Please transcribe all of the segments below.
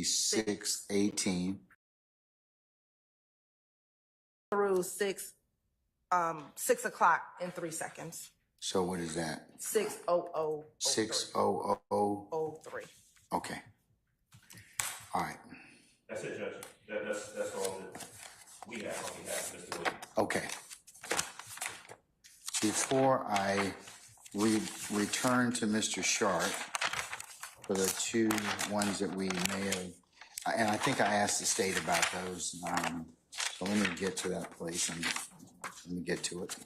6:18 through 6 o'clock in 3 seconds. So what is that? 6:00. 6:00. 03. Okay. All right. That's it, Judge. That's all that we have on behalf of Mr. Williams. Okay. Before I return to Mr. Sharp for the two ones that we may have, and I think I asked the state about those. So let me get to that place and let me get to it.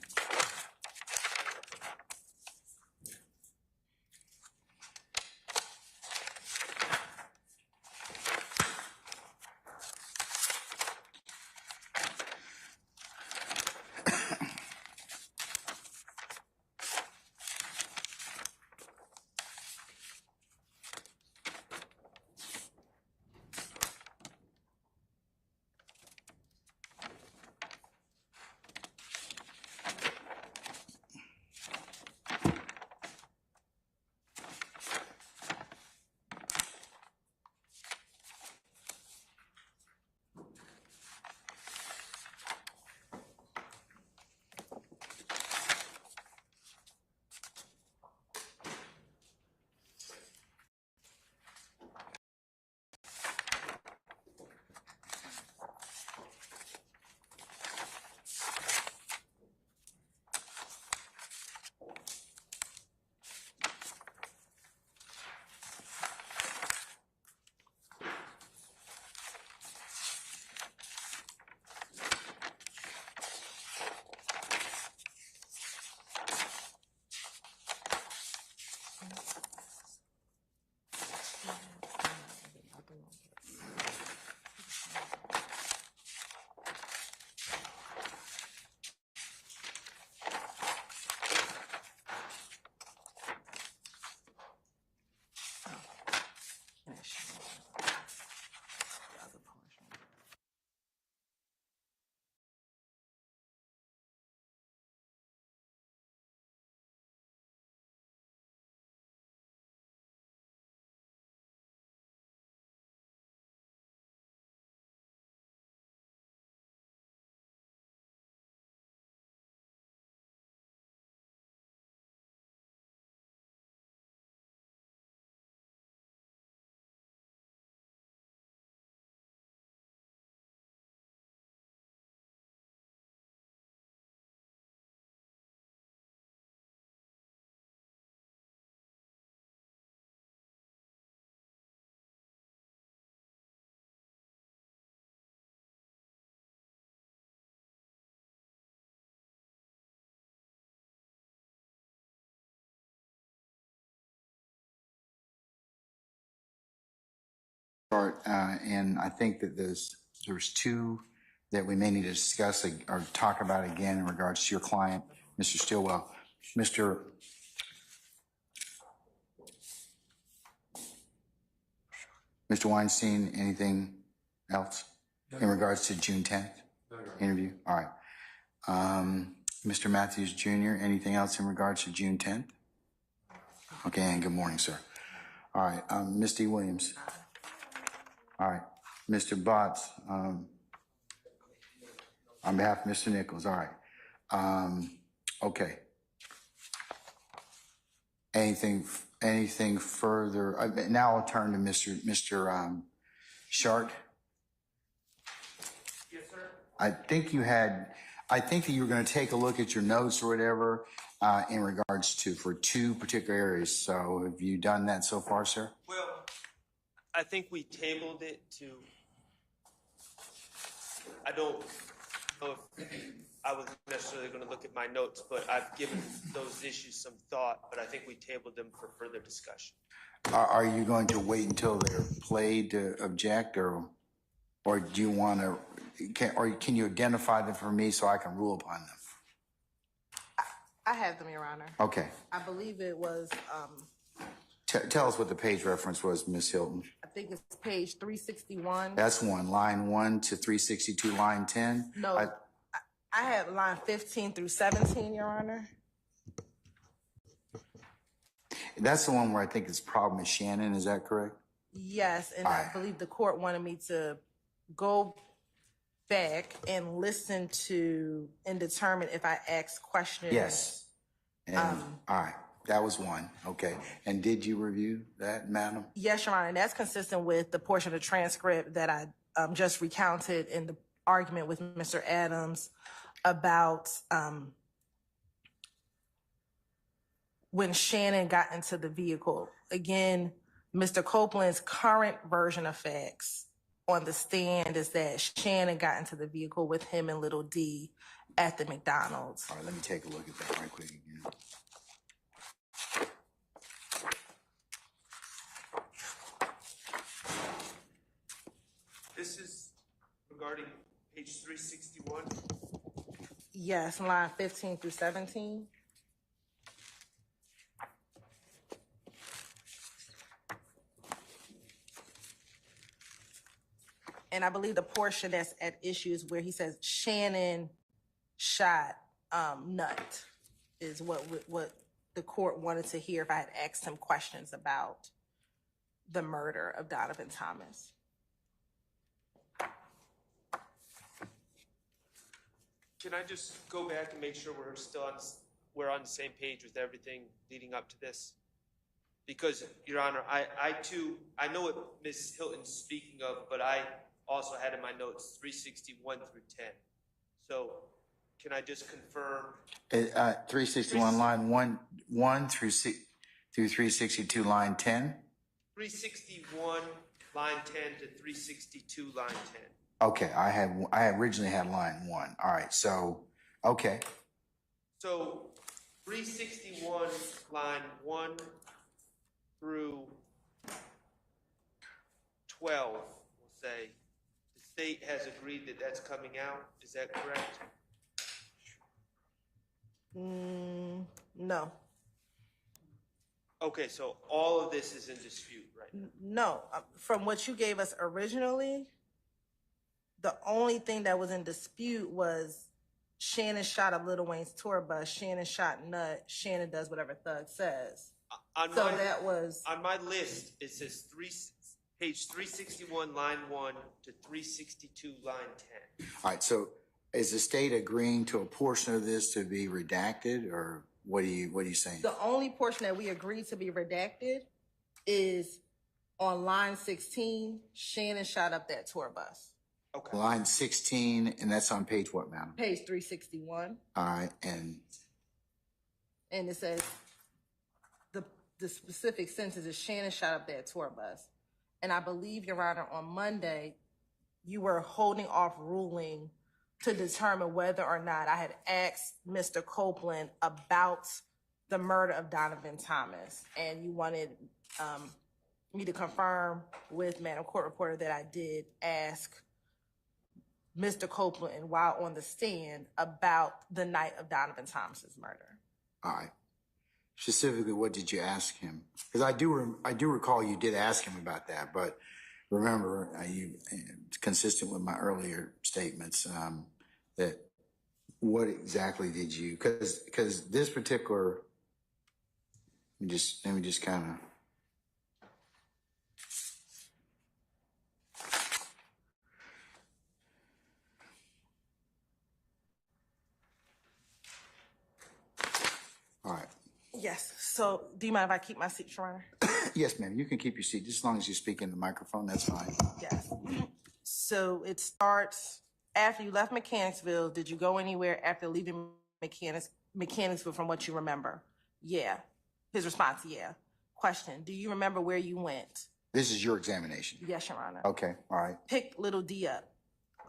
And I think that there's two that we may need to discuss or talk about again in regards to your client, Mr. Stillwell. Mr. Weinstein, anything else in regards to June 10th interview? All right. Mr. Matthews Jr., anything else in regards to June 10th? Okay, and good morning, sir. All right, Ms. D. Williams. All right, Mr. Botts, on behalf of Mr. Nichols. All right. Okay. Anything further? Now I'll turn to Mr. Sharp. Yes, sir. I think that you were going to take a look at your notes or whatever in regards to for two particular areas. So have you done that so far, sir? Well, I think we tabled it to, I don't know if I was necessarily going to look at my notes, but I've given those issues some thought, but I think we tabled them for further discussion. Are you going to wait until they're played to object, or do you want to, can you identify them for me so I can rule upon them? I have them, Your Honor. Okay. I believe it was, Tell us what the page reference was, Ms. Hilton. I think it's page 361. That's line 1 to 362, line 10. No, I had line 15 through 17, Your Honor. That's the one where I think the problem is Shannon. Is that correct? Yes, and All I right. believe the court wanted me to go back and listen to and determine if I asked questions. Yes. And, all right, that was one. Okay. And did you review that, madam? Yes, Your Honor, and that's consistent with the portion of the transcript that I just recounted in the argument with Mr. Adams about when Shannon got into the vehicle. Again, Mr. Copeland's current version of facts on the stand is that Shannon got into the vehicle with him and Little D at the McDonald's. All right, let me take a look at that right quick again. This is regarding page 361. Yes, line 15 through 17. And I believe the portion that's at issue is where he says Shannon shot Nut is what the court wanted to hear if I had asked him questions about the murder of Donovan Thomas. Can I just go back and make sure we're on the same page with everything leading up to this? Because, Your Honor, I too know what Ms. Hilton's speaking of, but I also had in my notes 361 through 10. So can I just confirm? 361 line 1 through 362 line 10. 361 line 10 to 362 line 10. Okay, I originally had line 1. All right, so okay. So 361 line 1 through 12, we'll say, the state has agreed that that's coming out. Is that correct? No. Okay, so all of this is in dispute right now. No. From what you gave us originally, the only thing that was in dispute was Shannon shot up Lil Wayne's tour bus. Shannon shot Nut. Shannon does whatever Thug says. On my list, it says page 361, line 1 to 362, line 10. All right, so is the state agreeing to a portion of this to be redacted, or what are you saying? The only portion that we agreed to be redacted is on line 16, Shannon shot up that tour bus. Okay. Line 16, and that's on page what, madam? Page 361. All right, and it says the specific sentence is Shannon shot up that tour bus. And I believe, Your Honor, on Monday, you were holding off ruling to determine whether or not I had asked Mr. Copeland about the murder of Donovan Thomas. And you wanted me to confirm with Madam Court Reporter that I did ask Mr. Copeland while on the stand about the night of Donovan Thomas's murder. all right. Specifically, what did you ask him? Because I do recall you did ask him about that, but remember, it's consistent with my earlier statements, that what exactly did you? Because this particular, let me just kind of. All right. Yes. So do you mind if I keep my seat, Your Honor? Yes, ma'am. You can keep your seat. Just as long as you speak in the microphone, that's fine. Yes. So it starts after you left Mechanicsville. Did you go anywhere after leaving Mechanicsville from what you remember? Yeah. His response, yeah. Question, do you remember where you went? This is your examination. Yes, Your Honor. Okay. All right. Pick Little D up.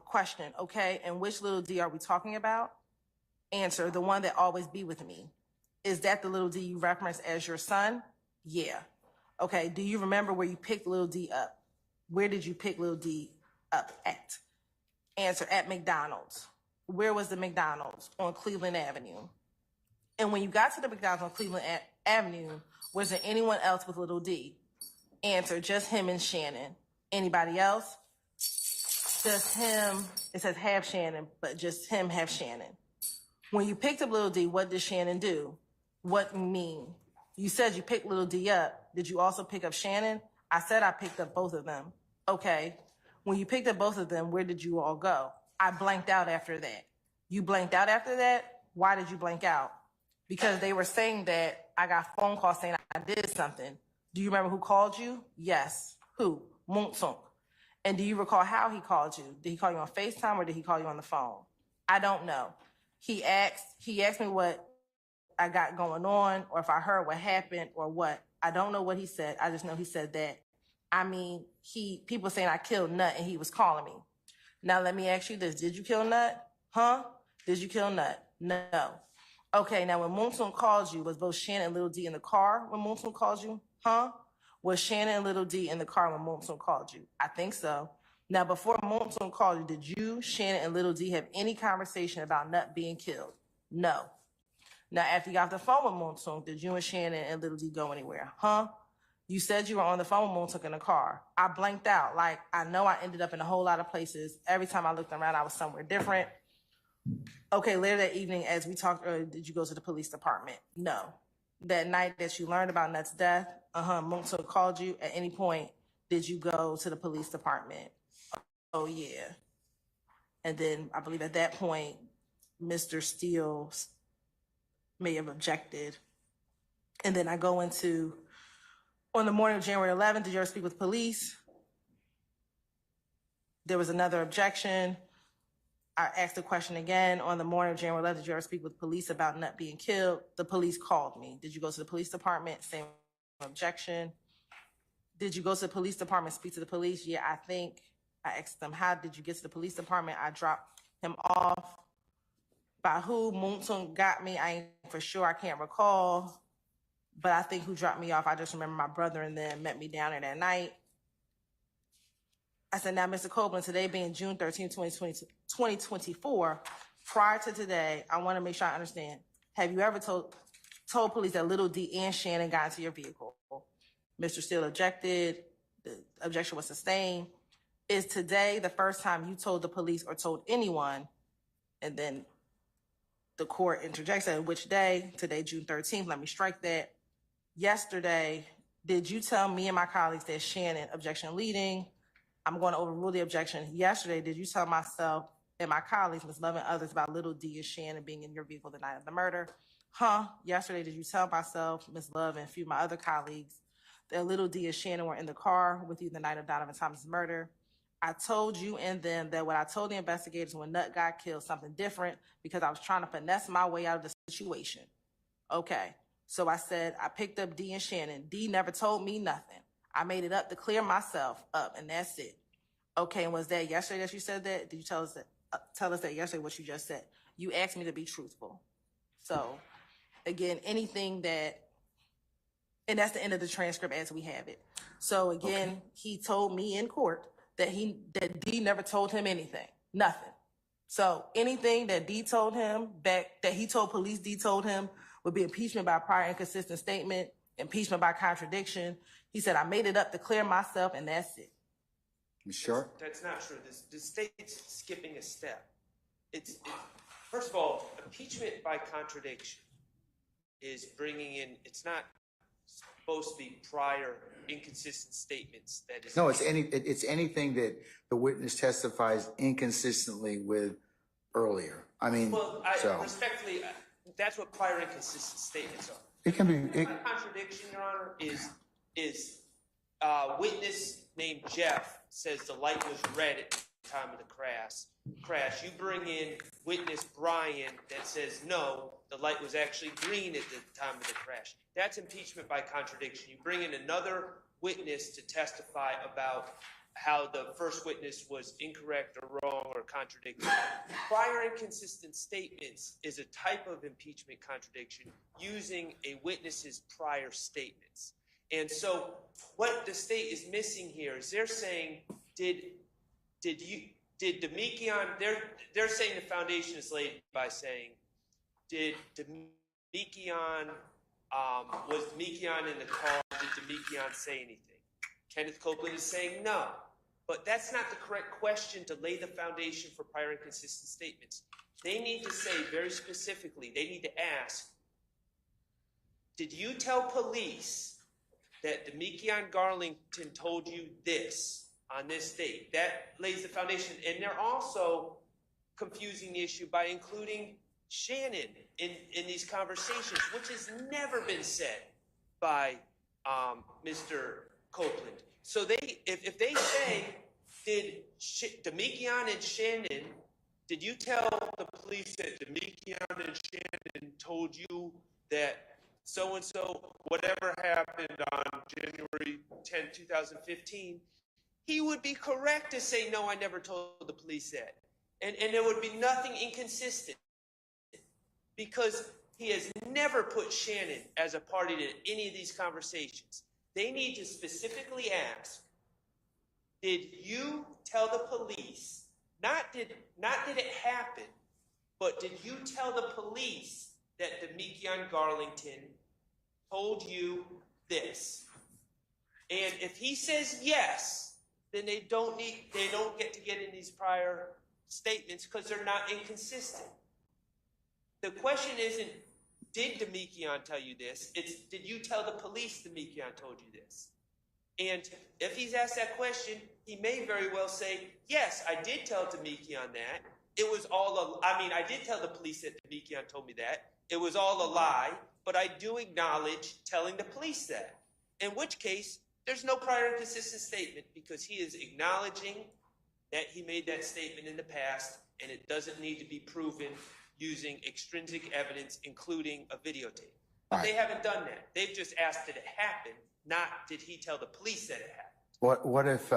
Question, okay. And which Little D are we talking about? Answer, the one that always be with me. Is that the Little D you referenced as your son? Yeah. Okay, do you remember where you picked Little D up? Where did you pick Little D up at? Answer, at McDonald's. Where was the McDonald's? On Cleveland Avenue. And when you got to the McDonald's on Cleveland Avenue, was there anyone else with Little D? Answer, just him and Shannon. Anybody else? Just him. It says have Shannon, but just him have Shannon. When you picked up Little D, what did Shannon do? What you mean? You said you picked Little D up. Did you also pick up Shannon? I said I picked up both of them. Okay. When you picked up both of them, where did you all go? I blanked out after that. You blanked out after that? Why did you blank out? Because they were saying that I got phone calls saying I did something. Do you remember who called you? Yes. Who? Muntsung. And do you recall how he called you? Did he call you on FaceTime or did he call you on the phone? I don't know. He asked me what I got going on or if I heard what happened or what. I don't know what he said. I just know he said that. I mean, people saying I killed Nut and he was calling me. Now let me ask you this. Did you kill Nut? Huh? Did you kill Nut? No. Okay, now when Moonsoon called you, was both Shannon and Little D in the car when Moonsoon called you? Huh? Was Shannon and Little D in the car when Moonsoon called you? I think so. Now before Moonsoon called you, did you, Shannon, and Little D have any conversation about Nut being killed? No. Now after you got off the phone with Moonsoon, did you and Shannon and Little D go anywhere? Huh? You said you were on the phone with Moonsoon in the car. I blanked out. Like, I know I ended up in a whole lot of places. Every time I looked around, I was somewhere different. Okay, later that evening, as we talked earlier, did you go to the police department? No. That night that you learned about Nut's death, Moonsoon called you. At any point, did you go to the police department? Oh, yeah. And then I believe at that point, Mr. Steele may have objected. And then I go into, on the morning of January 11th, did you ever speak with police? There was another objection. I asked the question again on the morning of January 11th, did you ever speak with police about Nut being killed? The police called me. Did you go to the police department? Same objection. Did you go to the police department, speak to the police? Yeah, I think. I asked them, how did you get to the police department? I dropped him off. By who Moonsoon got me, I ain't for sure. I can't recall. But I think who dropped me off, I just remember my brother and them met me down there that night. I said, now, Mr. Copeland, today being June 13, 2024, prior to today, I want to make sure I understand. Have you ever told police that Little D and Shannon got into your vehicle? Mr. Steele objected. The objection was sustained. Is today the first time you told the police or told anyone? And then the court interjects at which day? Today, June 13th. Let me strike that. Yesterday, did you tell me and my colleagues that Shannon, objection leading? I'm going to overrule the objection. Yesterday, did you tell myself and my colleagues, Ms. Love and others, about Little D and Shannon being in your vehicle the night of the murder? Huh? Yesterday, did you tell myself, Ms. Love, and a few of my other colleagues that Little D and Shannon were in the car with you the night of Donovan Thomas' murder? I told you and them that what I told the investigators when Nut got killed, something different, because I was trying to finesse my way out of the situation. Okay. So I said, I picked up D and Shannon. D never told me nothing. I made it up to clear myself up, and that's it. Okay, and was that yesterday that you said that? Did you tell us that yesterday, what you just said? You asked me to be truthful. So, again, anything that, and that's the end of the transcript as we have it. So, again, okay. He told me in court that D never told him anything, nothing. So, anything that D told him, that he told police D told him, would be impeachment by prior inconsistent statement, impeachment by contradiction. He said, I made it up to clear myself, and that's it. You sure? That's not true. The state's skipping a step. First of all, impeachment by contradiction is bringing in, it's not supposed to be prior inconsistent statements. That is. No, it's anything that the witness testifies inconsistently with earlier. I mean, respectfully, that's what prior inconsistent statements are. It can be. Contradiction, Your Honor, is witness named Jeff says the light was red at the time of the crash. You bring in witness Brian that says no, the light was actually green at the time of the crash. That's impeachment by contradiction. You bring in another witness to testify about how the first witness was incorrect or wrong or contradictory. Prior inconsistent statements is a type of impeachment contradiction using a witness's prior statements. And so what the state is missing here is they're saying, did Demekion, they're saying the foundation is laid by saying, did Demekion, was Demekion in the car? Did Demekion say anything? Kenneth Copeland is saying no. But that's not the correct question to lay the foundation for prior inconsistent statements. They need to say very specifically, they need to ask, did you tell police that Demekion Garlington told you this on this date. That lays the foundation. And they're also confusing the issue by including Shannon in these conversations, which has never been said by Mr. Copeland. So if they say, did Demekion and Shannon, did you tell the police that Demekion and Shannon told you that so-and-so, whatever happened on January 10, 2015, he would be correct to say, no, I never told the police that. And there would be nothing inconsistent because he has never put Shannon as a party to any of these conversations. They need to specifically ask, did you tell the police, not did it happen, but did you tell the police that Demekion Garlington told you this? And if he says yes, then they don't get to get in these prior statements because they're not inconsistent. The question isn't, did Demekion tell you this? It's, did you tell the police Demekion told you this? And if he's asked that question, he may very well say, yes, I did tell Demekion that. It was all I did tell the police that Demekion told me that. It was all a lie, but I do acknowledge telling the police that. In which case, there's no prior inconsistent statement because he is acknowledging that he made that statement in the past, and it doesn't need to be proven using extrinsic evidence, including a videotape. But they haven't done that. They've just asked did it happen, not did he tell the police that it happened. What if,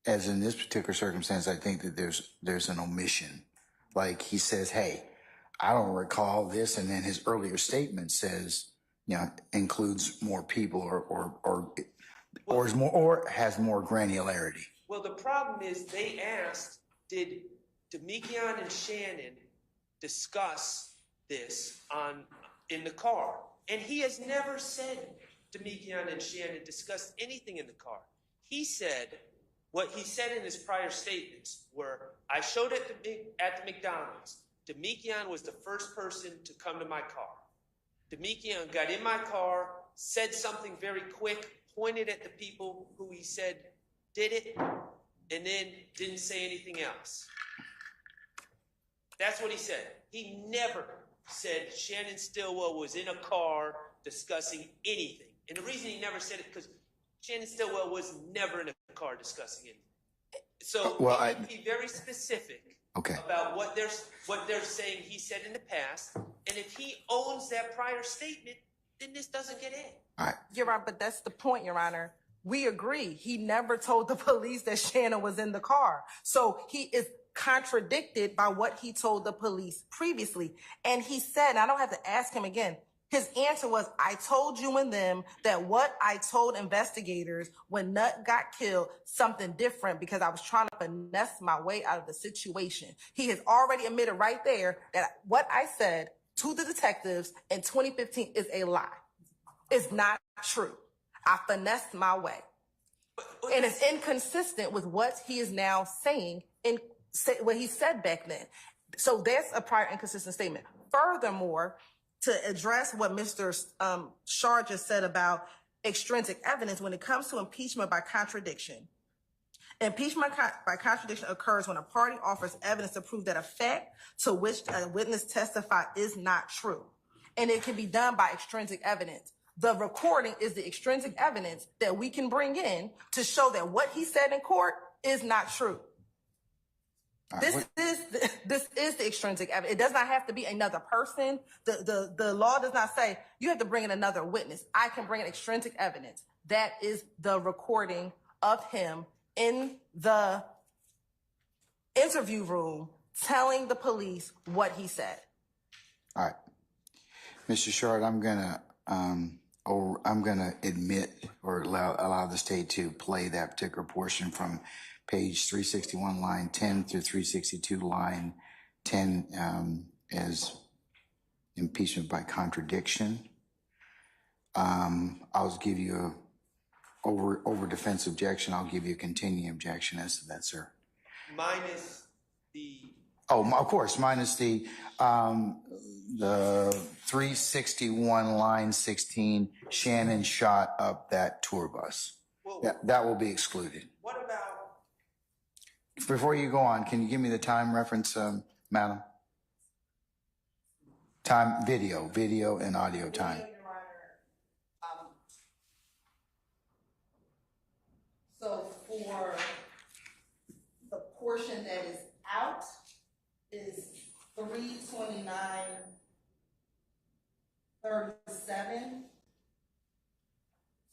as in this particular circumstance, I think that there's an omission. Like he says, hey, I don't recall this, and then his earlier statement says, includes more people or is more or has more granularity. Well, the problem is they asked, did Demekion and Shannon discuss this in the car? And he has never said Demekion and Shannon discussed anything in the car. He said, what he said in his prior statements were, I showed it at the McDonald's. Demekion was the first person to come to my car. Demekion got in my car, said something very quick, pointed at the people who he said did it, and then didn't say anything else. That's what he said. He never said Shannon Stillwell was in a car discussing anything. And the reason he never said it because Shannon Stillwell was never in a car discussing anything. So be very specific about what they're saying he said in the past. And if he owns that prior statement, then this doesn't get in. All right. You're right, but that's the point, Your Honor. We agree. He never told the police that Shannon was in the car. So he is contradicted by what he told the police previously. And he said, and I don't have to ask him again, his answer was, I told you and them that what I told investigators when Nutt got killed, something different because I was trying to finesse my way out of the situation. He has already admitted right there that what I said to the detectives in 2015 is a lie. It's not true. I finessed my way. And it's inconsistent with what he is now saying in what he said back then. So that's a prior inconsistent statement. Furthermore, to address what Mr. Shar just said about extrinsic evidence, when it comes to impeachment by contradiction, impeachment by contradiction occurs when a party offers evidence to prove that a fact to which a witness testified is not true. And it can be done by extrinsic evidence. The recording is the extrinsic evidence that we can bring in to show that what he said in court is not true. This is the extrinsic evidence. It does not have to be another person. The law does not say you have to bring in another witness. I can bring in extrinsic evidence. That is the recording of him in the interview room telling the police what he said. All right. Mr. Shard, I'm gonna admit or allow the state to play that particular portion from page 361, line 10 through 362, line 10, as impeachment by contradiction. I'll give you a over defense objection. I'll give you a continuing objection as to that, sir. Minus the... Oh, of course, minus the the 361 line 16, Shannon shot up that tour bus. Well, That will be excluded. what about, Before you go on, can you give me the time reference, madam? Time, video and audio time. Your Honor, so for the portion that is out is 3:29:37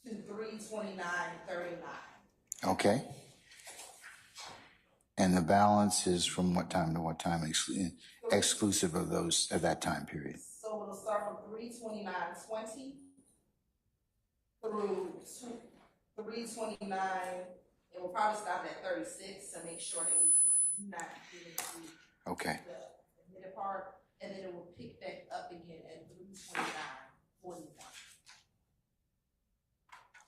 to 3:29:39. Okay. And the balance is from what time to what time, exclusive of those, of that time period? So it'll start from 3:29:20 through 3:29. It will probably stop at 36 to make sure that we do not get into Okay. the admitted part, and then it will pick back up again at 3:29:41.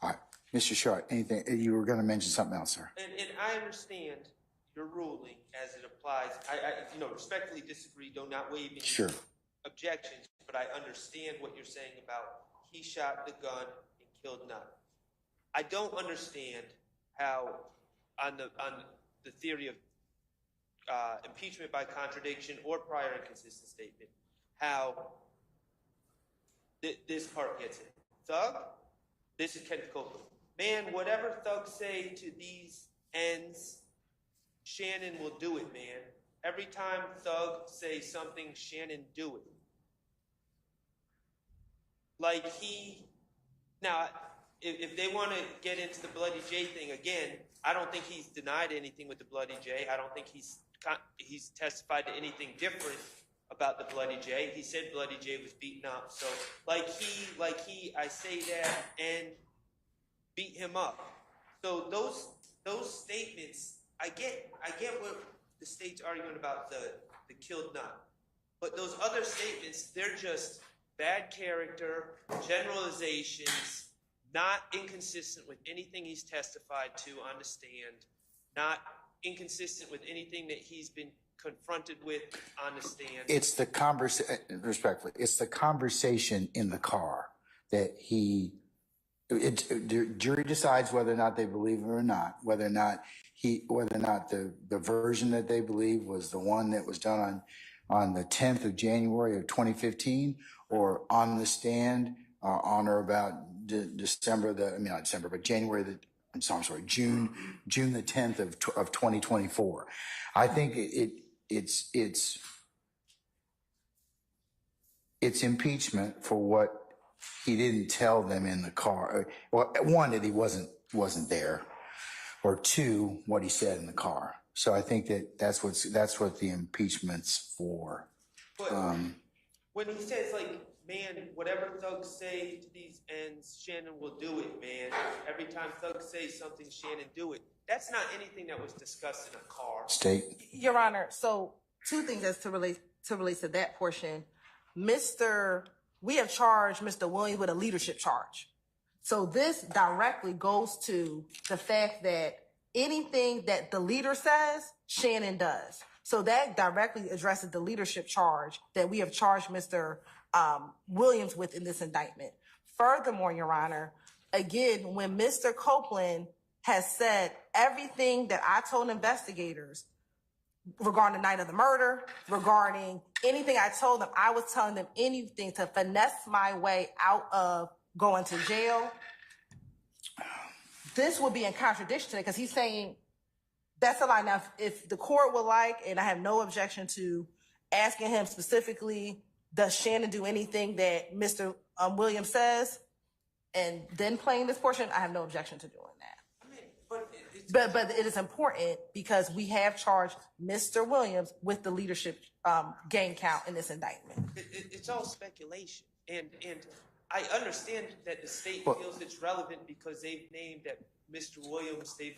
All right. Mr. Short, anything, you were going to mention something else, sir? and I understand your ruling as it applies. I respectfully disagree, do not waive any Sure. objections, but I understand what you're saying about he shot the gun and killed Nutt. I don't understand how, on the theory of impeachment by contradiction or prior inconsistent statement, how this part gets it. Thug, this is Kenneth Copeland. Man, whatever Thug say to these ends, Shannon will do it, man. Every time Thug say something, Shannon do it. Like now, if they want to get into the Bloody J thing again, I don't think he's denied anything with the Bloody J. I don't think he's testified to anything different about the Bloody J. He said Bloody J was beaten up. So I say that and beat him up. So those statements, I get what the state's arguing about the killed Nutt. But those other statements, they're just bad character, generalizations, not inconsistent with anything he's testified to on the stand, not inconsistent with anything that he's been confronted with on the stand. It's the respectfully, it's the conversation in the car that the jury decides whether or not they believe it or not, whether or not the version that they believe was the one that was done on the 10th of January of 2015, or on the stand on or about June the 10th of 2024. I think it's impeachment for what he didn't tell them in the car. Well, one, that he wasn't there, or two, what he said in the car. So I think that's what the impeachment's for. But when he says, like, man, whatever thugs say to these ends, Shannon will do it, man. Every time thugs say something, Shannon do it. That's not anything that was discussed in a car. State. Your Honor, so two things as to relate to that portion. We have charged Mr. Williams with a leadership charge. So this directly goes to the fact that anything that the leader says, Shannon does. So that directly addresses the leadership charge that we have charged Mr. Williams with in this indictment. Furthermore, Your Honor, again, when Mr. Copeland has said everything that I told investigators regarding the night of the murder, regarding anything I told them, I was telling them anything to finesse my way out of going to jail. This would be in contradiction to it, because he's saying that's a lie. Now, if the court would like, and I have no objection to asking him specifically, does Shannon do anything that Mr. Williams says, and then playing this portion, I have no objection to doing that. I mean, but it is important because we have charged Mr. Williams with the leadership gang count in this indictment. It's all speculation, and I understand that the state feels it's relevant because they've named that Mr. Williams, they've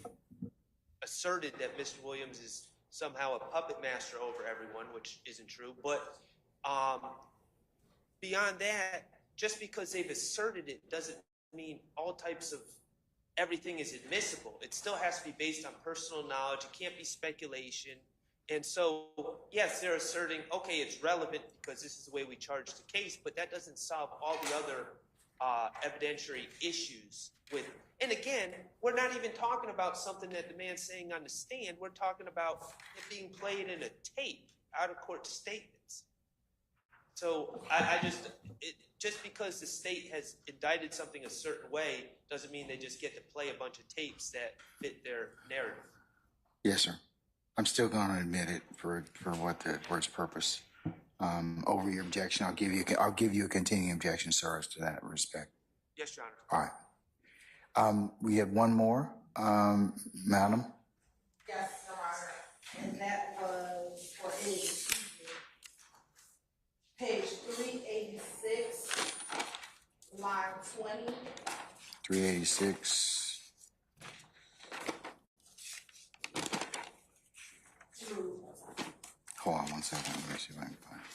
asserted that Mr. Williams is somehow a puppet master over everyone, which isn't true. But beyond that, just because they've asserted it doesn't mean all types of everything is admissible. It still has to be based on personal knowledge. It can't be speculation. And so, yes, they're asserting, okay, it's relevant because this is the way we charge the case, but that doesn't solve all the other evidentiary issues with. And again, we're not even talking about something that the man's saying on the stand. We're talking about it being played in a tape, out of court statements. So just because the state has indicted something a certain way doesn't mean they just get to play a bunch of tapes that fit their narrative. Yes, sir. I'm still going to admit it for its purpose. Over your objection, I'll give you a continuing objection, sir, as to that respect. Yes, Your Honor. All right. We have one more, madam. Yes, Your Honor, and that was for page 386, line 20. 386. Hold on one second. Let me see if I can find it.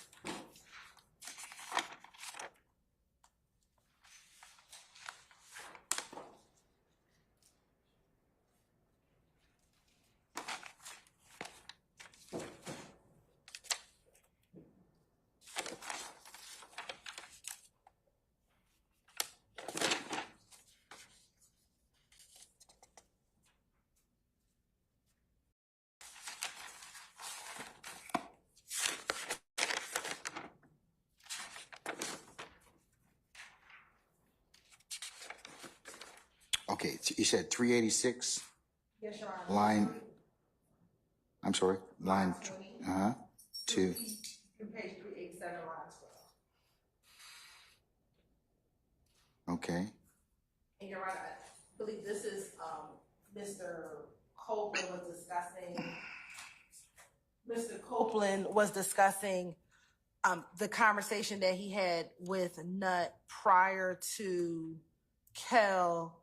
Okay, you said 386? Yes, Your Honor. Line, I'm sorry, line, 20. 2. Page 387, line 12. Okay. And Your Honor, I believe this is, Mr. Copeland was discussing the conversation that he had with Nutt prior to Kel.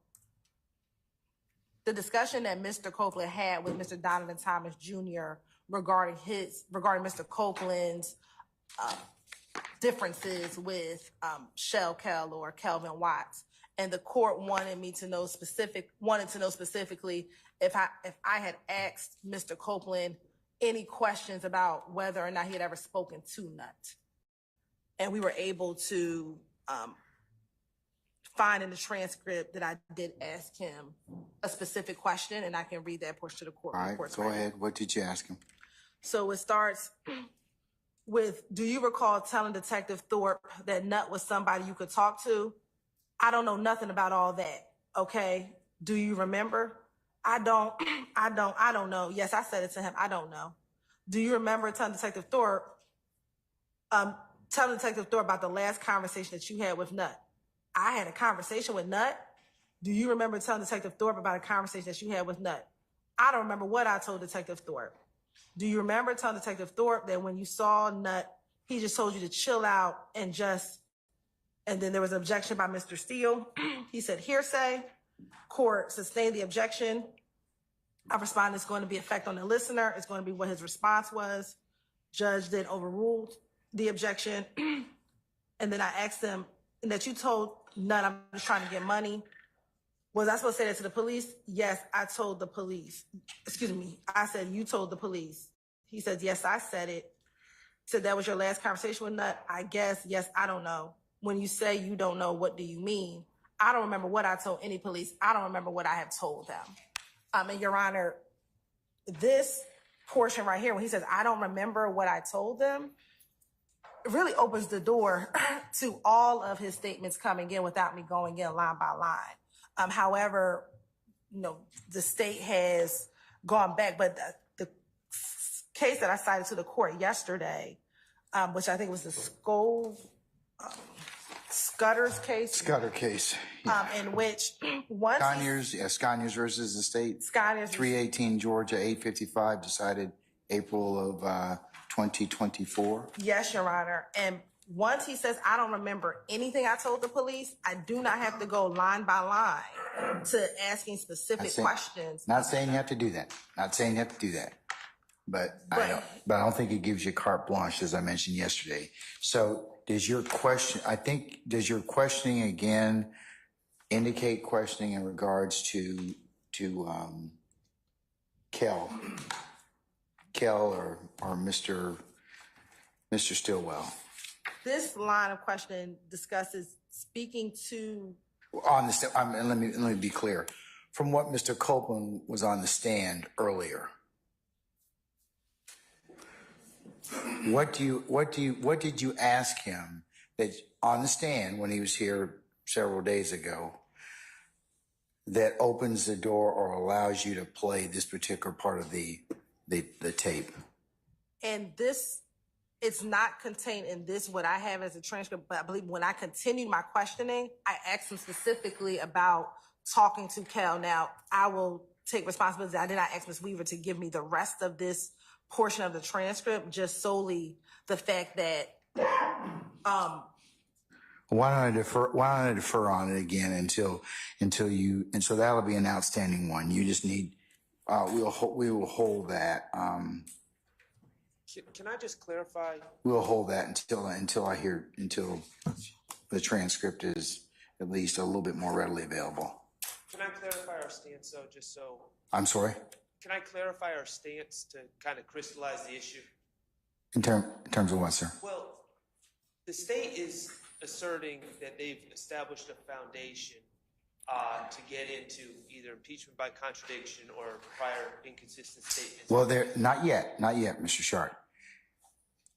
The discussion that Mr. Copeland had with Mr. Donovan Thomas Jr. regarding Mr. Copeland's differences with Shell Kel or Kelvin Watts, and the court wanted to know specifically if I had asked Mr. Copeland any questions about whether or not he had ever spoken to Nutt, and we were able to find in the transcript that I did ask him a specific question, and I can read that portion to the court. All right, go ahead. What did you ask him? So it starts with, do you recall telling Detective Thorpe that Nutt was somebody you could talk to? I don't know nothing about all that. Okay. Do you remember? I don't know. Yes, I said it to him. I don't know. Do you remember telling Detective Thorpe about the last conversation that you had with Nutt? I had a conversation with Nutt. Do you remember telling Detective Thorpe about a conversation that you had with Nutt? I don't remember what I told Detective Thorpe. Do you remember telling Detective Thorpe that when you saw Nutt, he just told you to chill out and then there was an objection by Mr. Steele. He said hearsay. Court sustained the objection. I responded, it's going to be effect on the listener. It's going to be what his response was. Judge then overruled the objection. And then I asked him, that you told Nutt, I'm just trying to get money. Was I supposed to say that to the police? Yes, I told the police. Excuse me. I said, you told the police. He said, yes, I said it. Said that was your last conversation with Nutt? I guess, yes, I don't know. When you say you don't know, what do you mean? I don't remember what I told any police. I don't remember what I have told them. And Your Honor, this portion right here, when he says, I don't remember what I told them, it really opens the door to all of his statements coming in without me going in line by line. However, the state has gone back, but the case that I cited to the court yesterday, which I think was the Scudder's case. Scudder case. Yeah. In which once Sconyers versus the state. Sconyers 318 Georgia 855 decided April of 2024. Yes, Your Honor. And once he says, I don't remember anything I told the police, I do not have to go line by line to asking specific questions. Not saying you have to do that. But I don't think it gives you carte blanche, as I mentioned yesterday. So does your questioning again indicate questioning in regards to Kel or Mr. Stillwell? This line of questioning discusses speaking to, On the and let me be clear. From what Mr. Copeland was on the stand earlier, what did you ask him that on the stand when he was here several days ago that opens the door or allows you to play this particular part of the tape? and this, it's not contained in this, what I have as a transcript, but I believe when I continued my questioning, I asked him specifically about talking to Kel. Now, I will take responsibility. I did not ask Ms. Weaver to give me the rest of this portion of the transcript, just solely the fact that, Why don't I defer on it again until you, and so that'll be an outstanding one. You just need, we will hold that. Can I just clarify? We'll hold that until the transcript is at least a little bit more readily available. Can I clarify our stance, though, just so? I'm sorry? Can I clarify our stance to kind of crystallize the issue? In terms of what, sir? Well, the state is asserting that they've established a foundation to get into either impeachment by contradiction or prior inconsistent statements. Well, not yet, Mr. Sharp.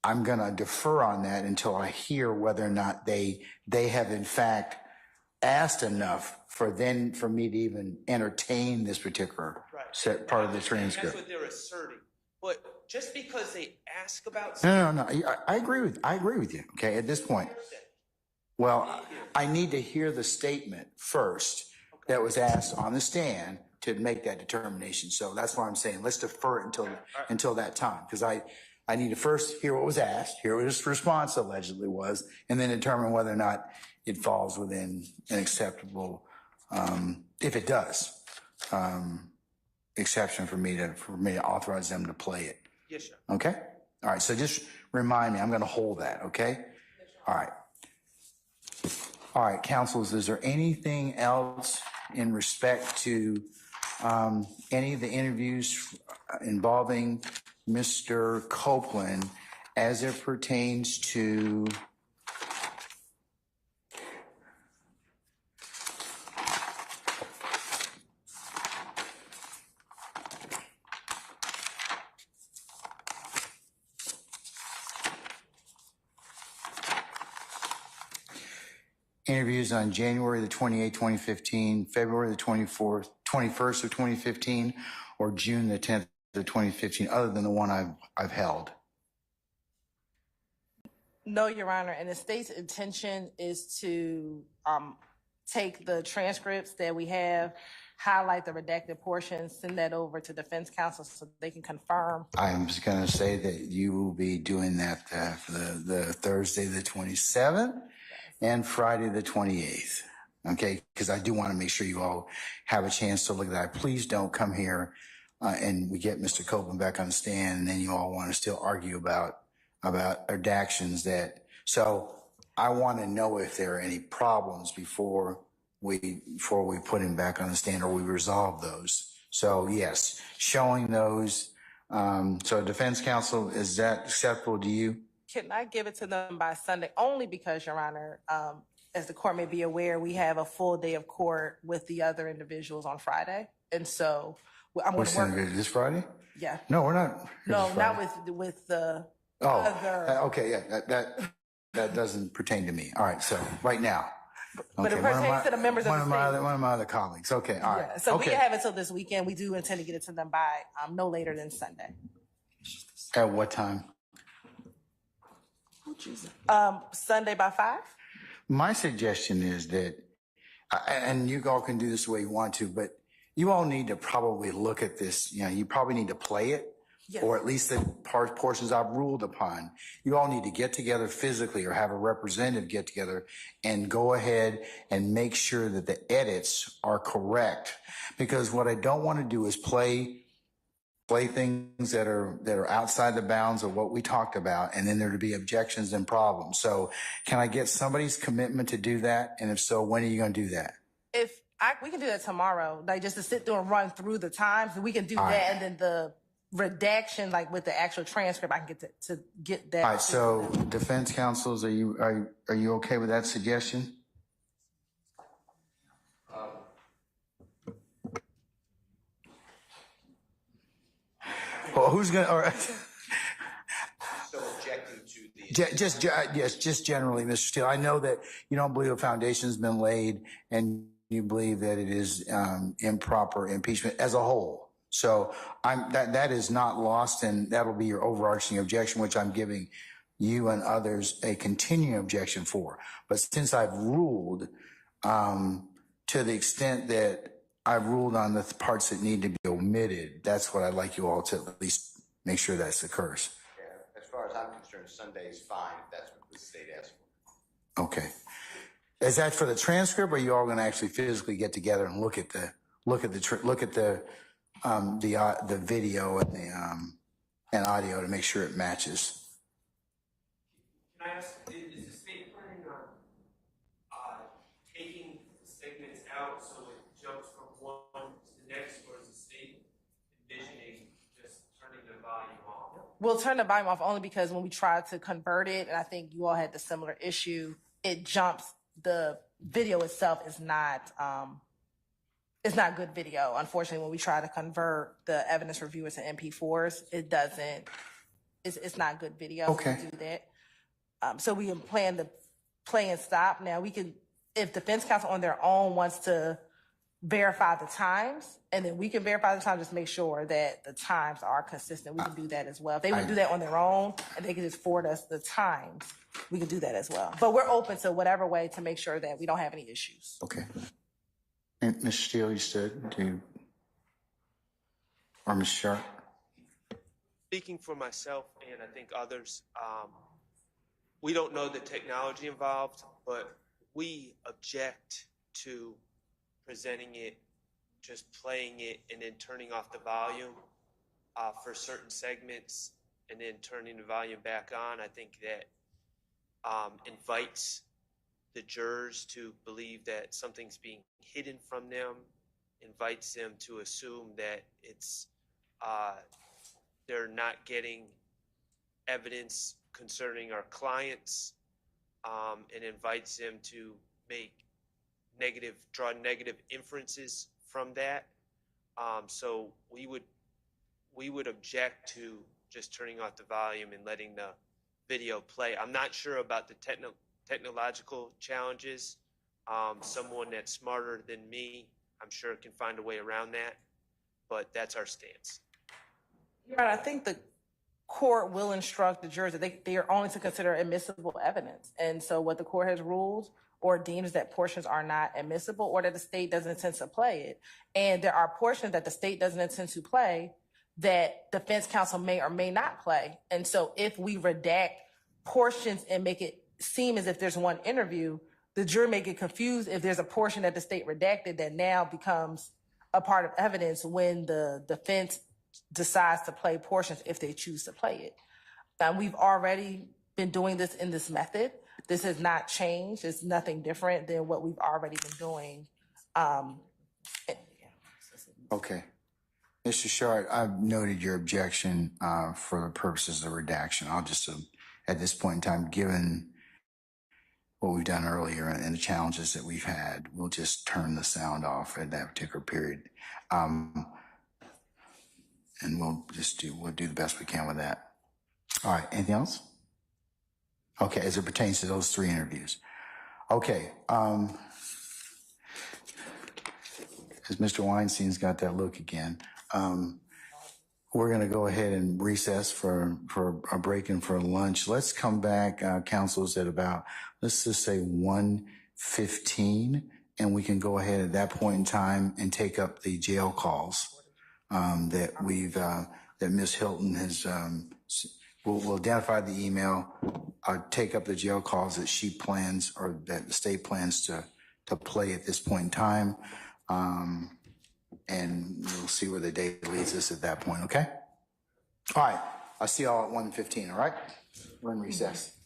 I'm going to defer on that until I hear whether or not they have in fact asked enough for me to even entertain this particular set part of the transcript. That's what they're asserting. But just because they ask about No. I agree with you. Okay, at this point. Well, I need to hear the statement first that was asked on the stand to make that determination. So that's why I'm saying let's defer it until that time, because I need to first hear what was asked, hear what his response allegedly was, and then determine whether or not it falls within an acceptable, if it does, exception for me to authorize them to play it. Yes, sir. Okay? All right, so just remind me, I'm going to hold that, okay? All right. All right, councils, is there anything else in respect to any of the interviews involving Mr. Copeland as it pertains to interviews on January the 28th, 2015, February the 21st of 2015, or June the 10th of 2015, other than the one I've held? no, Your Honor, and the state's intention is to take the transcripts that we have, highlight the redacted portions, send that over to defense counsel so they can confirm. I'm just going to say that you will be doing that for the Thursday the 27th and Friday the 28th. Okay, because I do want to make sure you all have a chance to look at that. Please don't come here and we get Mr. Copeland back on the stand, and then you all want to still argue about redactions that. So I want to know if there are any problems before we put him back on the stand, or we resolve those. So yes, showing those. So defense counsel, is that acceptable to you? Can I give it to them by Sunday? Only because, Your Honor, as the court may be aware, we have a full day of court with the other individuals on Friday. And so I'm going to work. This Friday? Yeah. No, we're not. No, not with the other. Okay, yeah, that doesn't pertain to me. All right, so right now. But it pertains to the members of the state. One of my other colleagues. Okay, all right. Yeah. So okay. we can have it till this weekend. We do intend to get it to them by no later than Sunday. At what time? Sunday by 5. My suggestion is that, and you all can do this the way you want to, but you all need to probably look at this. You know, you probably need to play it, yes, or at least the portions I've ruled upon. You all need to get together physically or have a representative get together and go ahead and make sure that the edits are correct. Because what I don't want to do is play things that are outside the bounds of what we talked about, and then there to be objections and problems. So can I get somebody's commitment to do that? And if so, when are you going to do that? We can do that tomorrow, like just to sit through and run through the times. We can do that, and then redaction, like with the actual transcript, I can get to get that. All right, so defense counsels, are you okay with that suggestion? Well, who's gonna? All right. So objecting to the Yes, just generally, Mr. Steele. I know that you don't believe a foundation's been laid, and you believe that it is improper impeachment as a whole. So that is not lost, and that'll be your overarching objection, which I'm giving you and others a continuing objection for. But since I've ruled, to the extent that I've ruled on the parts that need to be omitted, that's what I'd like you all to at least make sure that occurs. As far as I'm concerned, Sunday is fine if that's what the state asks for. Okay. Is that for the transcript, or are you all going to actually physically get together and look at the video and the and audio to make sure it matches? Can I ask, is the state planning on taking segments out so it jumps from one to the next, or is the state envisioning just turning the volume off? We'll turn the volume off only because when we tried to convert it, and I think you all had the similar issue, it jumps. The video itself is not it's not good video. Unfortunately, when we try to convert the evidence reviewers to MP4s, it doesn't. It's not good video. Okay. To do that. So we can plan to play and stop. Now we can, if defense counsel on their own wants to verify the times, and then we can verify the times, just make sure that the times are consistent. We can do that as well. If they would do that on their own and they can just forward us the times, we can do that as well. But we're open to whatever way to make sure that we don't have any issues. Okay. And Mr. Steele, you stood. Or Ms. Sharp? Speaking for myself and I think others, we don't know the technology involved, but we object to presenting it, just playing it, and then turning off the volume for certain segments, and then turning the volume back on. I think that invites the jurors to believe that something's being hidden from them, invites them to assume that it's they're not getting evidence concerning our clients, and invites them to draw negative inferences from that. So we would object to just turning off the volume and letting the video play. I'm not sure about the technological challenges. Someone that's smarter than me, I'm sure, can find a way around that, but that's our stance. Right, I think the court will instruct the jurors that they are only to consider admissible evidence. And so what the court has ruled or deems that portions are not admissible, or that the state doesn't intend to play it. And there are portions that the state doesn't intend to play that defense counsel may or may not play. And so if we redact portions and make it seem as if there's one interview, the jury may get confused if there's a portion that the state redacted that now becomes a part of evidence when the defense decides to play portions, if they choose to play it. We've already been doing this in this method. This has not changed. It's nothing different than what we've already been doing. Okay. Mr. Shard, I've noted your objection for the purposes of redaction. I'll just, at this point in time, given what we've done earlier and the challenges that we've had, we'll just turn the sound off at that particular period. And we'll do the best we can with that. All right, anything else? Okay, as it pertains to those three interviews. Okay, as Mr. Weinstein's got that look again, we're gonna go ahead and recess for a break and for lunch. Let's come back, councils, at about, let's just say 1:15, and we can go ahead at that point in time and take up the jail calls that Ms. Hilton has, we'll identify the email, take up the jail calls that she plans, or that the state plans to play at this point in time. And we'll see where the day leads us at that point, okay? All right, I'll see y'all at 1:15, all right? We're in recess.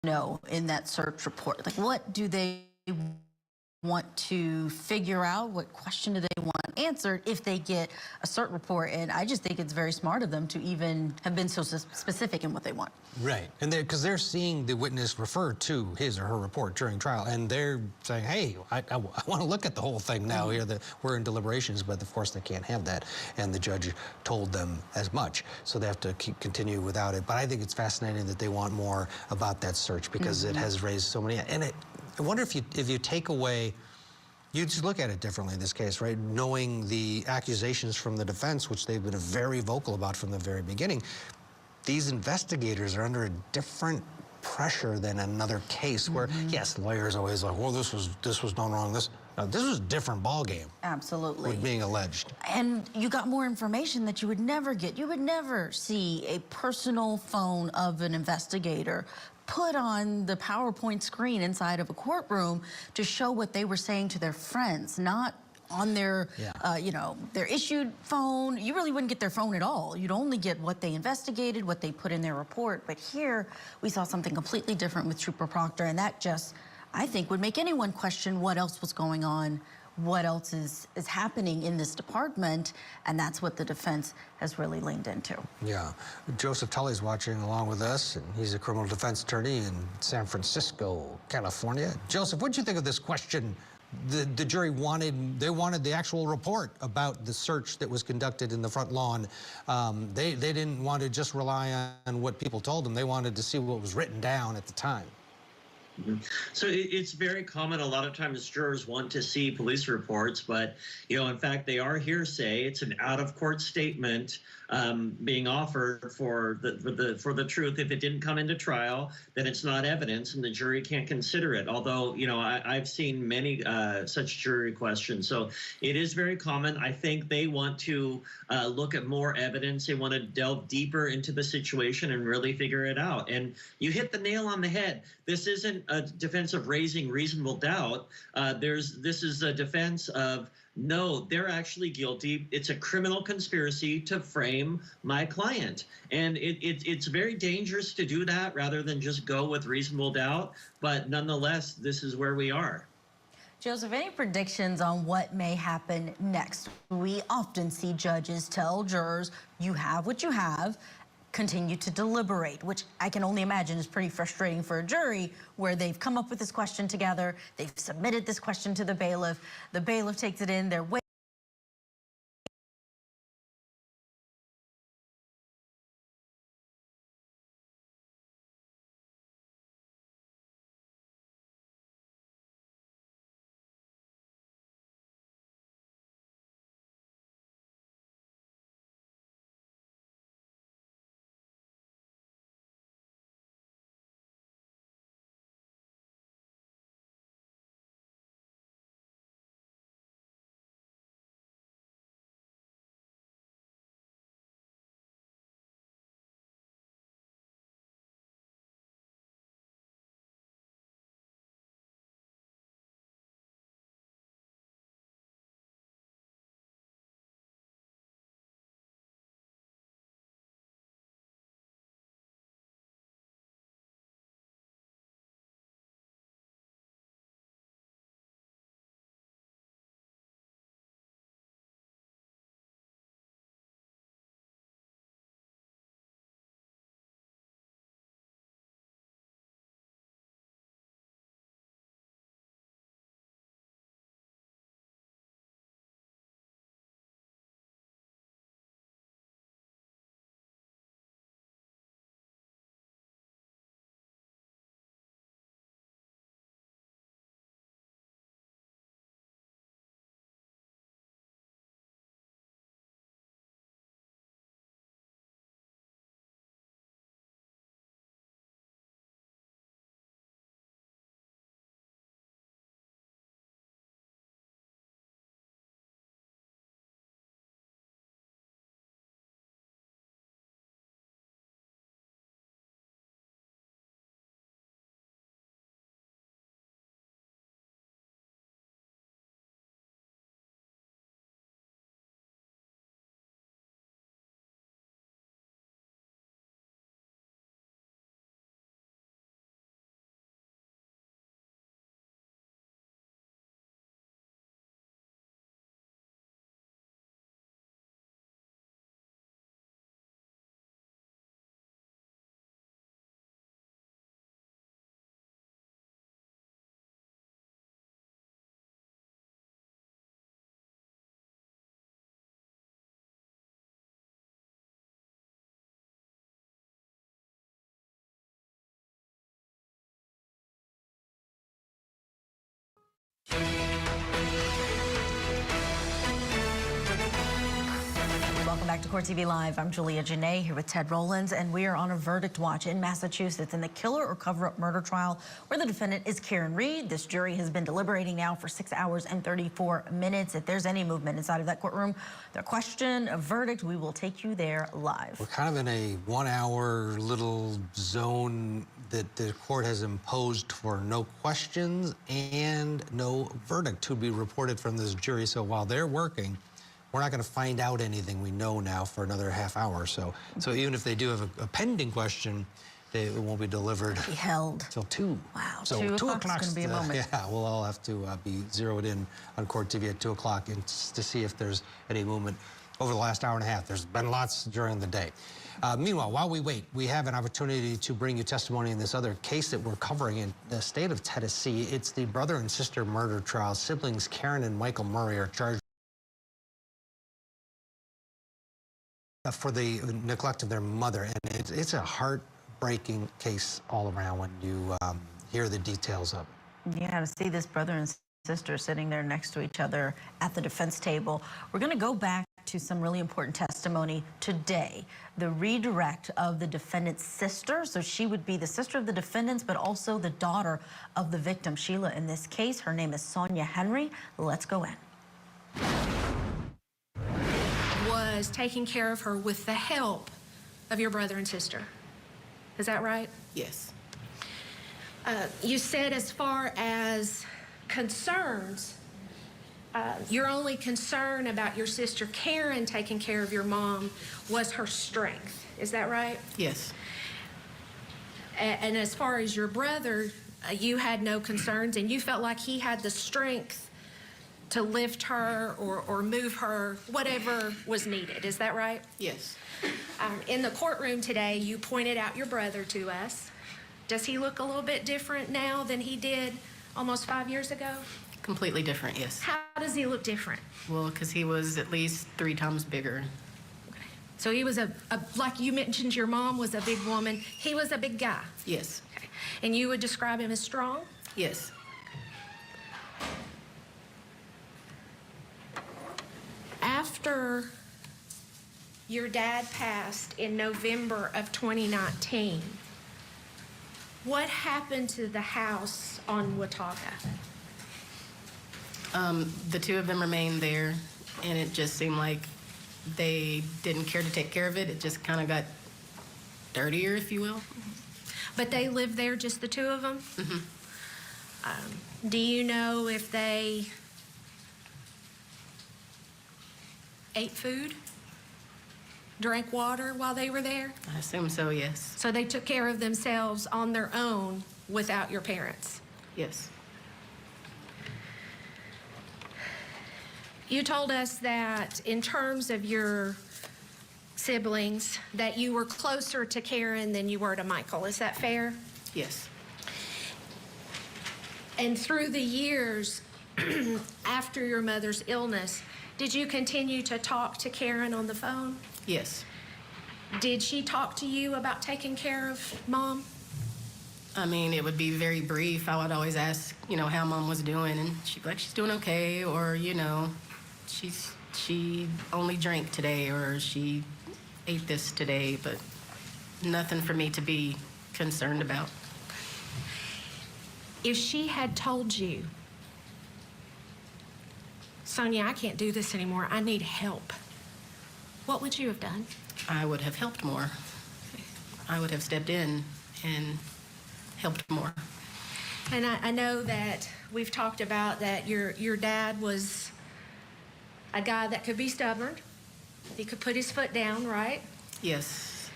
know in that search report? Like, what do they want to figure out? What question do they want answered if they get a cert report? And I just think it's very smart of them to even have been so specific in what they want. Right, and because they're seeing the witness refer to his or her report during trial, and they're saying, hey, I want to look at the whole thing now here that we're in deliberations, but of course they can't have that, and the judge told them as much, so they have to continue without it. But I think it's fascinating that they want more about that search because it has raised so many, and I wonder if you take away, you just look at it differently in this case, right? Knowing the accusations from the defense, which they've been very vocal about from the very beginning, these investigators are under a different pressure than another case where, yes, lawyers always like, well, this was done wrong. This was a different ballgame. Absolutely. With being alleged. And you got more information that you would never get. You would never see a personal phone of an investigator put on the PowerPoint screen inside of a courtroom to show what they were saying to their friends, not on their, you know, their issued phone. You really wouldn't get their phone at all. You'd only get what they investigated, what they put in their report. But here, we saw something completely different with Trooper Proctor, and that just, I think, would make anyone question what else was going on, what else is happening in this department, and that's what the defense has really leaned into. Yeah. Joseph Tully's watching along with us, and he's a criminal defense attorney in San Francisco, California. Joseph, what did you think of this question? The jury wanted the actual report about the search that was conducted in the front lawn. They didn't want to just rely on what people told them. They wanted to see what was written down at the time. So it's very common. A lot of times jurors want to see police reports, but, you know, in fact, they are hearsay. It's an out-of-court statement being offered for the truth. If it didn't come into trial, then it's not evidence, and the jury can't consider it. Although, you know, I've seen many such jury questions. So it is very common. I think they want to look at more evidence. They want to delve deeper into the situation and really figure it out. And you hit the nail on the head. This isn't a defense of raising reasonable doubt. This is a defense of, no, they're actually guilty. It's a criminal conspiracy to frame my client. And it's very dangerous to do that rather than just go with reasonable doubt. But nonetheless, this is where we are. Joseph, any predictions on what may happen next? We often see judges tell jurors, you have what you have, continue to deliberate, which I can only imagine is pretty frustrating for a jury where they've come up with this question together, they've submitted this question to the bailiff takes it in, they're waiting Welcome back to Court TV Live. I'm Julia Janae here with Ted Rollins, and we are on a verdict watch in Massachusetts in the killer or cover-up murder trial where the defendant is Karen Reed. This jury has been deliberating now for 6 hours and 34 minutes. If there's any movement inside of that courtroom, their question, a verdict, we will take you there live. We're kind of in a 1 hour little zone that the court has imposed for no questions and no verdict to be reported from this jury. So while they're working, we're not going to find out anything we know now for another half hour or so. So even if they do have a pending question, it won't be delivered Be held till 2. Wow, So 2 2 o'clock's o'clock's gonna be a moment. Yeah, we'll all have to be zeroed in on Court TV at 2 o'clock and to see if there's any movement over the last hour and a half. There's been lots during the day. Meanwhile, while we wait, we have an opportunity to bring you testimony in this other case that we're covering in the state of Tennessee. It's the brother and sister murder trial. Siblings Karen and Michael Murray are charged for the neglect of their mother, and it's a heartbreaking case all around when you hear the details of it. Yeah, to see this brother and sister sitting there next to each other at the defense table. We're going to go back to some really important testimony today. The redirect of the defendant's sister. So she would be the sister of the defendants, but also the daughter of the victim, Sheila, in this case. Her name is Sonia Henry. Let's go in. Was taking care of her with the help of your brother and sister. Is that right? Yes. You said as far as concerns, your only concern about your sister Karen taking care of your mom was her strength. Is that right? Yes. And as far as your brother, you had no concerns and you felt like he had the strength to lift her or move her, whatever was needed. Is that right? Yes. In the courtroom today, you pointed out your brother to us. Does he look a little bit different now than he did almost 5 years ago? Completely different, yes. How does he look different? Well, because he was at least 3 times bigger. So he was like you mentioned, your mom was a big woman. He was a big guy. Yes. Okay. And you would describe him as strong? Yes. After your dad passed in November of 2019, what happened to the house on Watauga? The 2 of them remained there, and it just seemed like they didn't care to take care of it. It just kind of got dirtier, if you will. But they lived there, just the 2 of them? Mm-hmm. Do you know if they ate food, drank water while they were there? I assume so, yes. So they took care of themselves on their own without your parents? Yes. You told us that in terms of your siblings, that you were closer to Karen than you were to Michael. Is that fair? Yes. And through the years after your mother's illness, did you continue to talk to Karen on the phone? Yes. Did she talk to you about taking care of Mom? I mean, it would be very brief. I would always ask, how Mom was doing, and she'd be like, she's doing okay, or, she only drank today, or she ate this today, but nothing for me to be concerned about. If she had told you, Sonia, I can't do this anymore, I need help, what would you have done? I would have helped more. I would have stepped in and helped more. And I know that we've talked about that your dad was a guy that could be stubborn. He could put his foot down, right? Yes.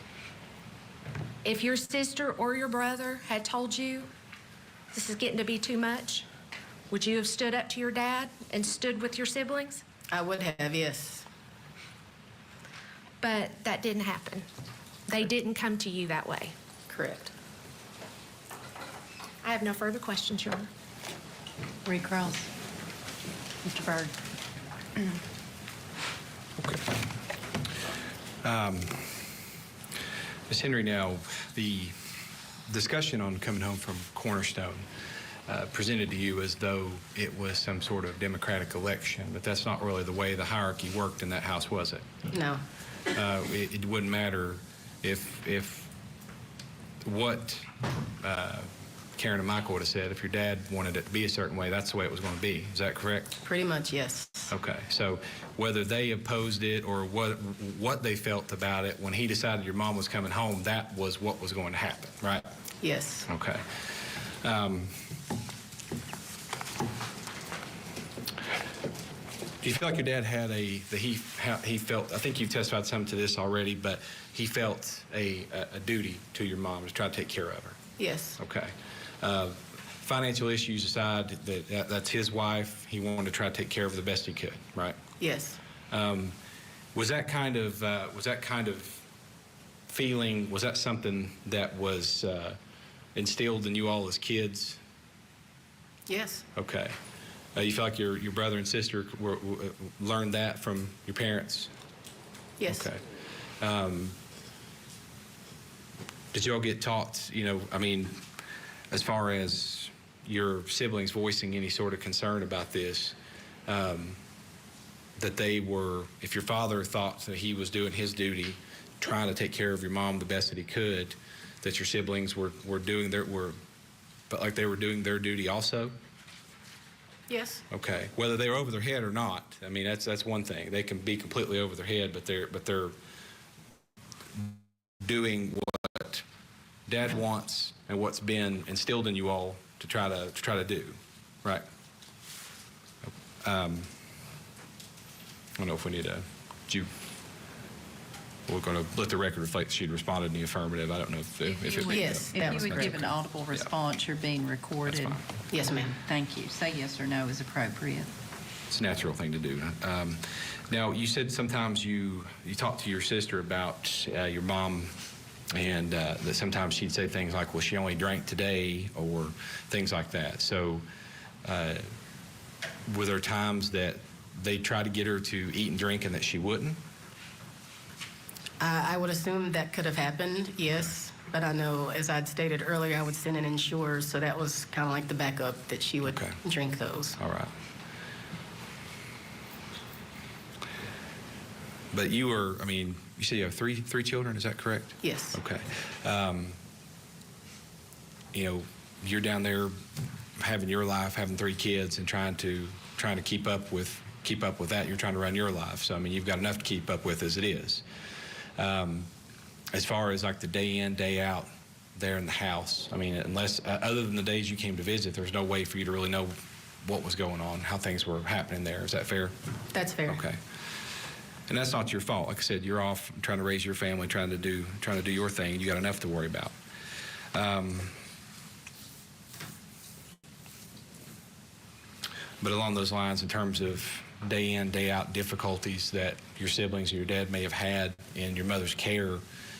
If your sister or your brother had told you this is getting to be too much, would you have stood up to your dad and stood with your siblings? I would have, yes. But that didn't happen. They didn't come to you that way. Correct. I have no further questions, Your Honor. Reed Krause. Mr. Berg. Ms. Henry, now, the discussion on coming home from Cornerstone presented to you as though it was some sort of democratic election, but that's not really the way the hierarchy worked in that house, was it? No. it wouldn't matter if what Karen and Michael would have said. If your dad wanted it to be a certain way, that's the way it was going to be. Is that correct? Pretty much, yes. Okay, so whether they opposed it or what they felt about it, when he decided your mom was coming home, that was what was going to happen, right? Yes. Okay. Do you feel like your dad had he felt, I think you've testified some to this already, but he felt a duty to your mom to try to take care of her? Yes. Okay. Financial issues aside, that's his wife. He wanted to try to take care of her the best he could, right? Yes. Was that kind of feeling, was that something that was instilled in you all as kids? Yes. Okay. You feel like your brother and sister learned that from your parents? Yes. Okay. Did you all get taught, I mean, as far as your siblings voicing any sort of concern about this, that they were, if your father thought that he was doing his duty, trying to take care of your mom the best that he could, that your siblings were doing but like they were doing their duty also? Yes. Okay. Whether they were over their head or not, I mean, that's one thing. They can be completely over their head, but they're doing what Dad wants and what's been instilled in you all to try to do, right? I don't know if we need we're going to let the record reflect she'd responded in the affirmative. I don't know if it Yes. If you would give an audible response, you're being recorded. That's fine. Yes, ma'am. Thank you. Say yes or no is appropriate. It's a natural thing to do. Now, you said sometimes you talked to your sister about your mom, and that sometimes she'd say things like, well, she only drank today, or things like that. So were there times that they tried to get her to eat and drink and that she wouldn't? I would assume that could have happened, yes. But I know, as I'd stated earlier, I would send in insurers, so that was kind of like the backup, that she would drink those. All right. But you were, I mean, you say you have three children, is that correct? Yes. Okay. You're down there having your life, having 3 kids, and trying to keep up with that. You're trying to run your life. So, I mean, you've got enough to keep up with as it is. As far as like the day in, day out there in the house, I mean, unless, other than the days you came to visit, there's no way for you to really know what was going on, how things were happening there. Is that fair? That's fair. Okay. And that's not your fault. Like I said, you're off trying to raise your family, trying to do your thing. You got enough to worry about. But along those lines, in terms of day in, day out difficulties that your siblings or your dad may have had in your mother's care,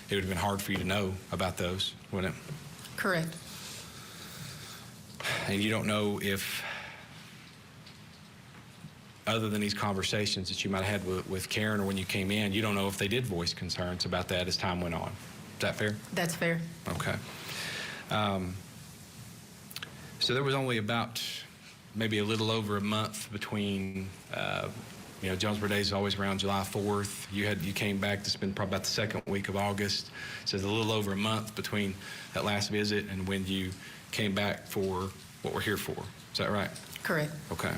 it would have been hard for you to know about those, wouldn't it? Correct. And you don't know if, other than these conversations that you might have had with Karen or when you came in, you don't know if they did voice concerns about that as time went on. Is that fair? That's fair. Okay. So there was only about maybe a little over a month between, Jonesboro Days is always around July 4th. You came back to spend probably about the second week of August. So there's a little over a month between that last visit and when you came back for what we're here for. Is that right? Correct. Okay.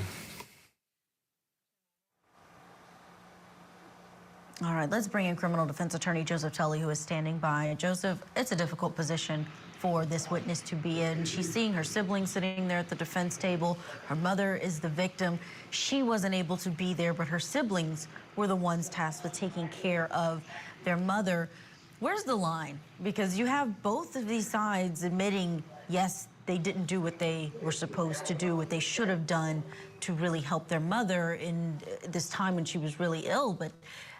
All right, let's bring in criminal defense attorney Joseph Tully, who is standing by. Joseph, it's a difficult position for this witness to be in. She's seeing her siblings sitting there at the defense table. Her mother is the victim. She wasn't able to be there, but her siblings were the ones tasked with taking care of their mother. Where's the line? Because you have both of these sides admitting, yes, they didn't do what they were supposed to do, what they should have done to really help their mother in this time when she was really ill. But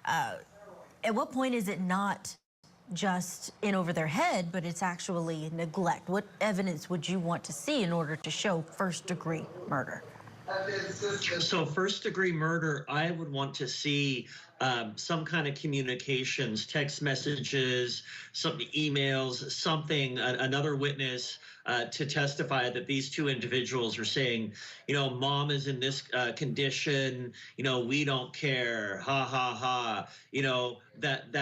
at what point is it not just in over their head, but it's actually neglect? What evidence would you want to see in order to show first-degree murder? So first-degree murder, I would want to see some kind of communications, text messages, some emails, something, another witness to testify that these two individuals are saying, you know, mom is in this condition, you know, we don't care, ha ha ha, you know, that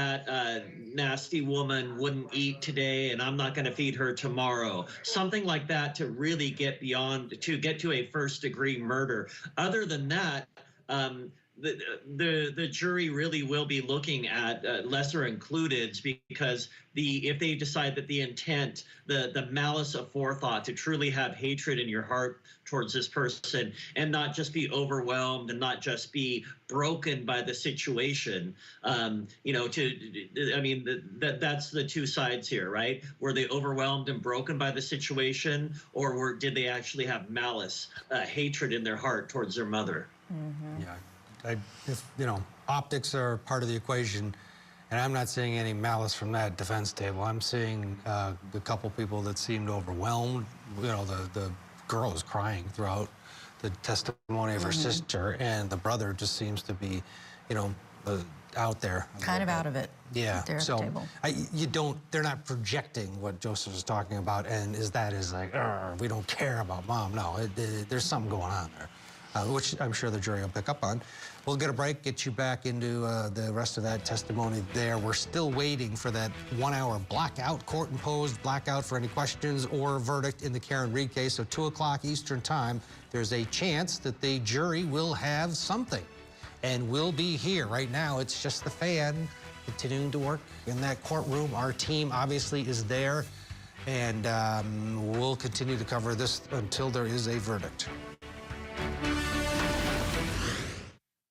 nasty woman wouldn't eat today and I'm not going to feed her tomorrow, something like that, to really get beyond, to get to a first degree murder. Other than that, the jury really will be looking at lesser includeds, because if they decide that the intent, the malice of forethought to truly have hatred in your heart towards this person and not just be overwhelmed and not just be broken by the situation, you know, I mean, that's the two sides here, right? Were they overwhelmed and broken by the situation, or did they actually have malice, hatred in their heart towards their mother? Yeah, if, you know, optics are part of the equation, and I'm not seeing any malice from that defense table. I'm seeing a couple people that seemed overwhelmed. You know, the girl is crying throughout the testimony of her sister, and the brother just seems to be, you know, out there. Kind of out of it. Yeah. There at the So table. they're not projecting what Joseph is talking about, and is like, we don't care about mom. No, there's something going on there. Which I'm sure the jury will pick up on. We'll get a break, get you back into the rest of that testimony there. We're still waiting for that 1 hour blackout, court-imposed blackout for any questions or verdict in the Karen Reed case. So 2 o'clock Eastern time, there's a chance that the jury will have something. And we'll be here. Right now, it's just the fan continuing to work in that courtroom. Our team obviously is there. And we'll continue to cover this until there is a verdict.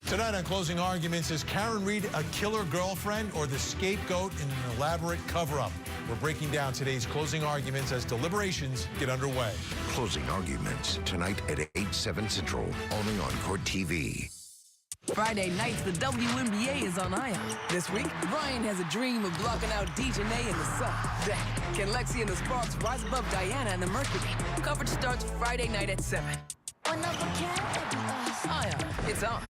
Tonight on Closing Arguments, is Karen Reed a killer girlfriend or the scapegoat in an elaborate cover-up? We're breaking down today's closing arguments as deliberations get underway. Closing Arguments tonight at 8/7 Central, only on Court TV. Friday nights, the WNBA is on Ion. This week, Ryan has a dream of blocking out Dejanay and the Sun. Then, can Lexi and the Sparks rise above Diana and the Mercury? Coverage starts Friday night at 7. Ion, it's on.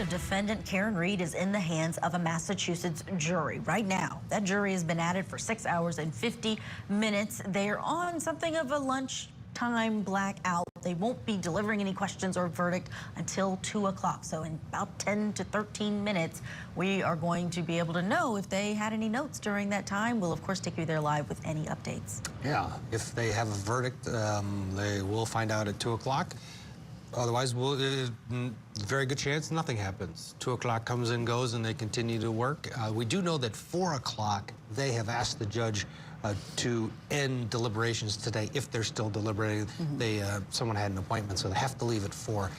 defendant, Karen Reed, is in the hands of a Massachusetts jury right now. That jury has been at it for 6 hours and 50 minutes. They're on something of a lunchtime blackout. They won't be delivering any questions or verdict until 2 o'clock. So in about 10 to 13 minutes, we are going to be able to know if they had any notes during that time. We'll, of course, take you there live with any updates. Yeah, if they have a verdict, they will find out at 2 o'clock. Otherwise, very good chance nothing happens. 2 o'clock comes and goes, and they continue to work. We do know that 4 o'clock, they have asked the judge to end deliberations today if they're still deliberating. Someone had an appointment, so they have to leave at 4.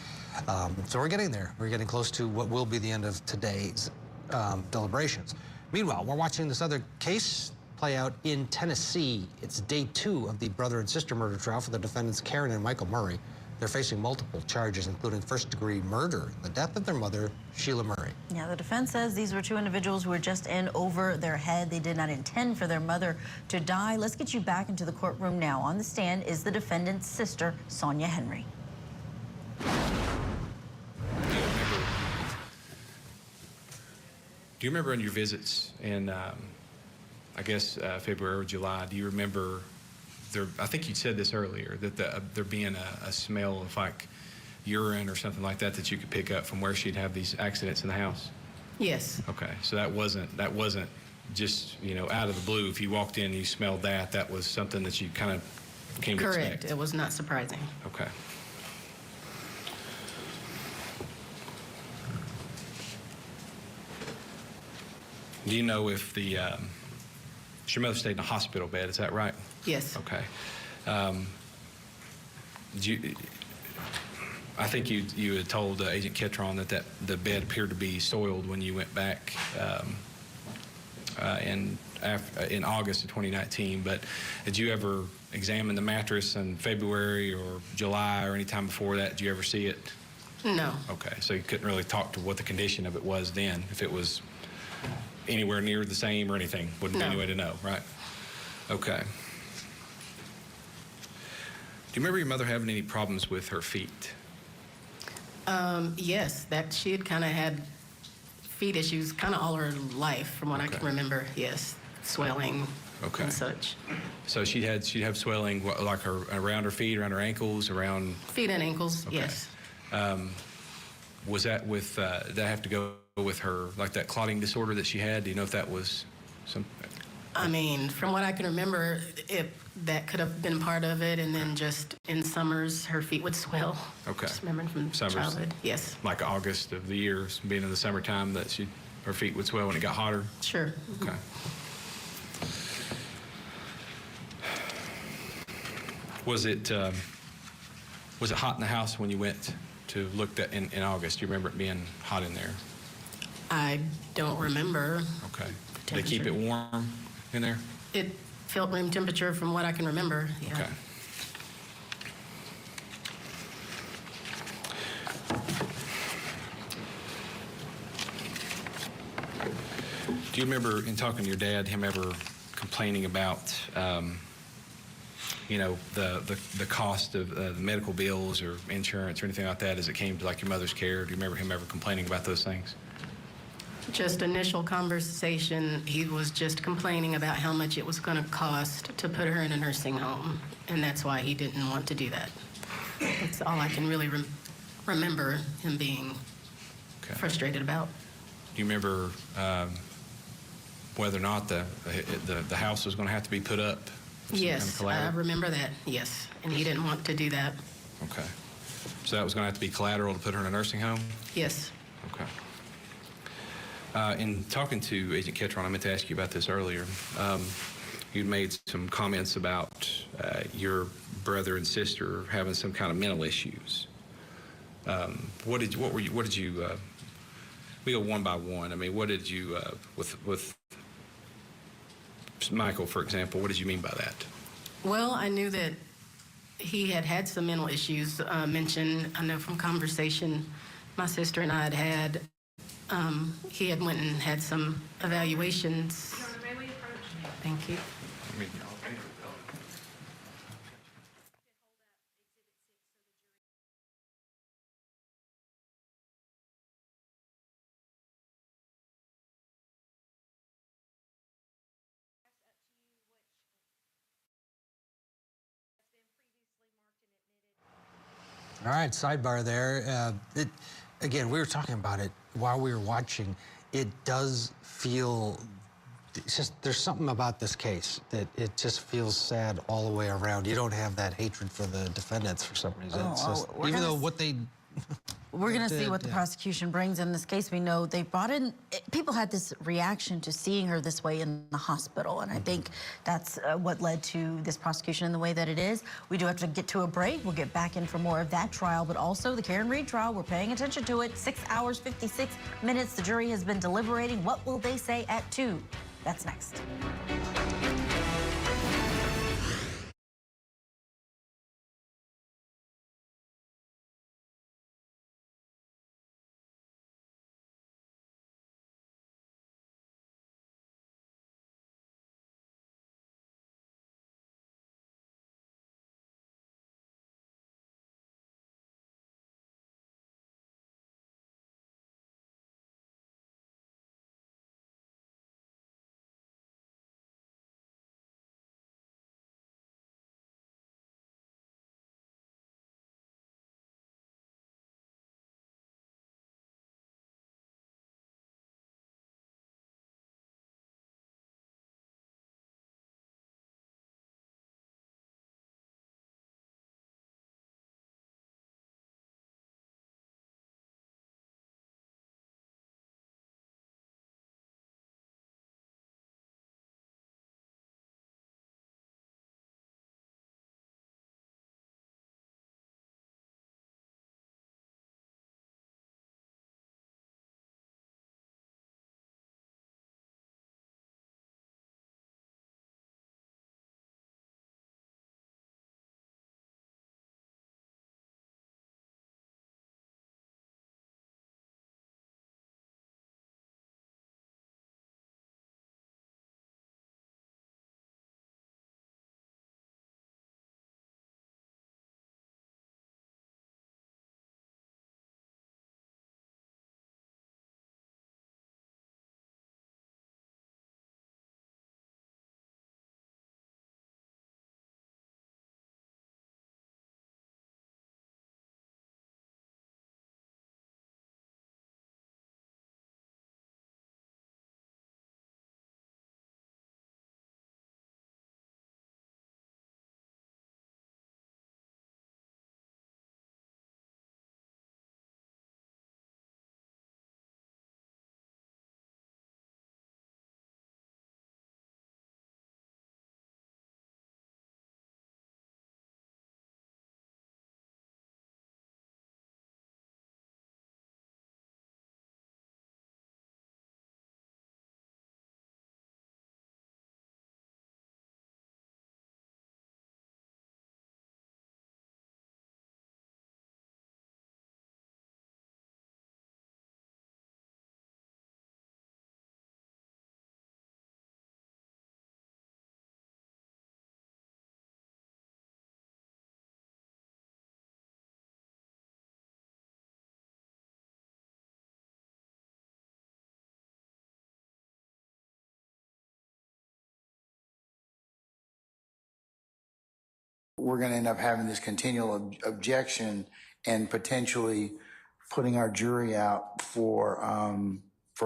So we're getting there. We're getting close to what will be the end of today's deliberations. Meanwhile, we're watching this other case play out in Tennessee. It's day 2 of the brother and sister murder trial for the defendants Karen and Michael Murray. They're facing multiple charges, including first-degree murder, the death of their mother, Sheila Murray. Yeah, the defense says these were 2 individuals who were just in over their head. They did not intend for their mother to die. Let's get you back into the courtroom now. On the stand is the defendant's sister, Sonia Henry. Do you remember on your visits in, I guess, February or July, do you remember I think you said this earlier, that there being a smell of like urine or something like that that you could pick up from where she'd have these accidents in the house? Yes. Okay, so that wasn't just, you know, out of the blue. If you walked in and you smelled that, that was something that you kind of came to expect. Correct. It was not surprising. Okay. Do you know if your mother stayed in a hospital bed, is that right? Yes. Okay. I think you had told Agent Ketron that the bed appeared to be soiled when you went back in August of 2019. But did you ever examine the mattress in February or July or any time before that? Did you ever see it? No. Okay, so you couldn't really talk to what the condition of it was then, if it was anywhere near the same or anything. Wouldn't be any way to know, right? Okay. Do you remember your mother having any problems with her feet? Yes, that she had kind of had feet issues kind of all her life, from what I can remember. Yes, swelling and such. So she'd have swelling like around her feet, around her ankles, around feet and ankles. Yes. Was that with did that have to go with her, like that clotting disorder that she had? Do you know if that was some? I mean, from what I can remember, that could have been part of it, and then just in summers, her feet would swell. Okay. Just remembering from Summers, childhood. Yes. Like August of the year, being in the summertime, that her feet would swell when it got hotter? Sure. Okay. Was it hot in the house when you went to look at in August? Do you remember it being hot in there? I don't remember. Okay. Did they keep it warm in there? It felt room temperature from what I can remember. Yeah. Okay. Do you remember, in talking to your dad, him ever complaining about, you know, the cost of the medical bills or insurance or anything like that as it came to like your mother's care? Do you remember him ever complaining about those things? Just initial conversation, he was just complaining about how much it was going to cost to put her in a nursing home, and that's why he didn't want to do that. That's all I can really remember him being frustrated about. Do you remember whether or not the house was going to have to be put up? Yes, I remember that, yes, and he didn't want to do that. Okay. So that was going to have to be collateral to put her in a nursing home? Yes. Okay. In talking to Agent Ketron, I meant to ask you about this earlier. You'd made some comments about your brother and sister having some kind of mental issues. What did you? We go one by one. I mean, what did you with Michael, for example? What did you mean by that? Well, I knew that he had had some mental issues mentioned. I know from conversation my sister and I had had. He had went and had some evaluations. Thank you. All right, sidebar there. Again, we were talking about it while we were watching. It does feel, it's just, there's something about this case that it just feels sad all the way around. You don't have that hatred for the defendants for some reason. It's just, even though what they... We're going to see what the prosecution brings in this case. We know they brought in, people had this reaction to seeing her this way in the hospital, and I think that's what led to this prosecution in the way that it is. We do have to get to a break. We'll get back in for more of that trial, but also the Karen Reed trial. We're paying attention to it. 6 hours, 56 minutes. The jury has been deliberating. What will they say at 2? That's next. We're going to end up having this continual objection and potentially putting our jury out for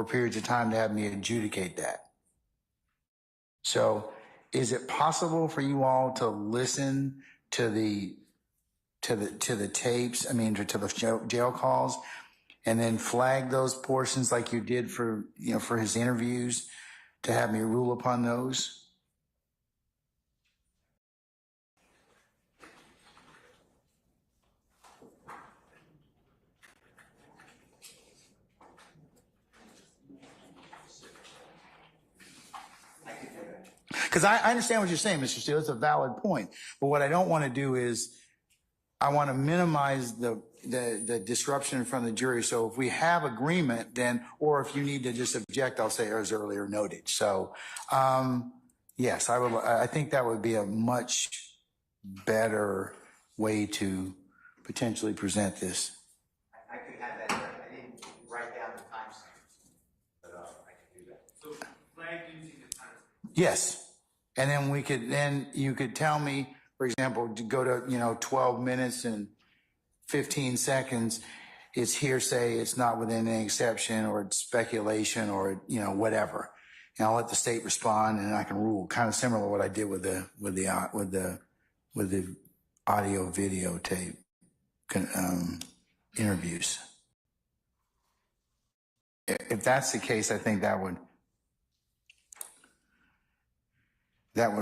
periods of time to have me adjudicate that. So is it possible for you all to listen to the tapes, I mean, to the jail calls, and then flag those portions like you did for, you know, for his interviews, to have me rule upon those? Because I understand what you're saying, Mr. Steele. It's a valid point. But what I don't want to do is I want to minimize the disruption in front of the jury. So if we have agreement, then, or if you need to just object, I'll say as earlier noted. So, yes, I think that would be a much better way to potentially present this. I could have that. I didn't write down the timestamp, but I could do that. So flag using the timestamp. Yes. And then you could tell me, for example, to go to, 12 minutes and 15 seconds, it's hearsay, it's not within any exception, or it's speculation, or, you know, whatever. And I'll let the state respond, and I can rule. Kind of similar to what I did with the audio videotape interviews. If that's the case, I think that would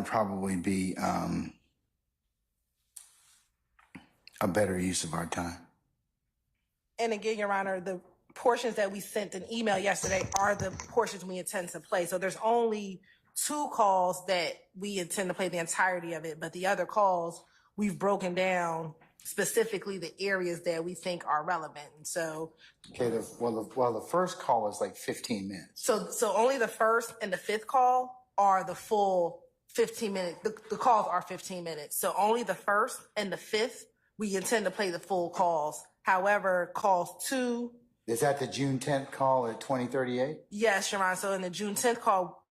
probably be a better use of our time. And again, Your Honor, the portions that we sent an email yesterday are the portions we intend to play. So there's only 2 calls that we intend to play the entirety of it, but the other calls we've broken down specifically the areas that we think are relevant. And so, Okay, the first call is like 15 minutes. so only the first and the 5th call are the full 15 minutes. The calls are 15 minutes. So only the first and the 5th, we intend to play the full calls. However, calls 2. Is that the June 10th call at 2038? Yes, Your Honor. So in the June 10th call,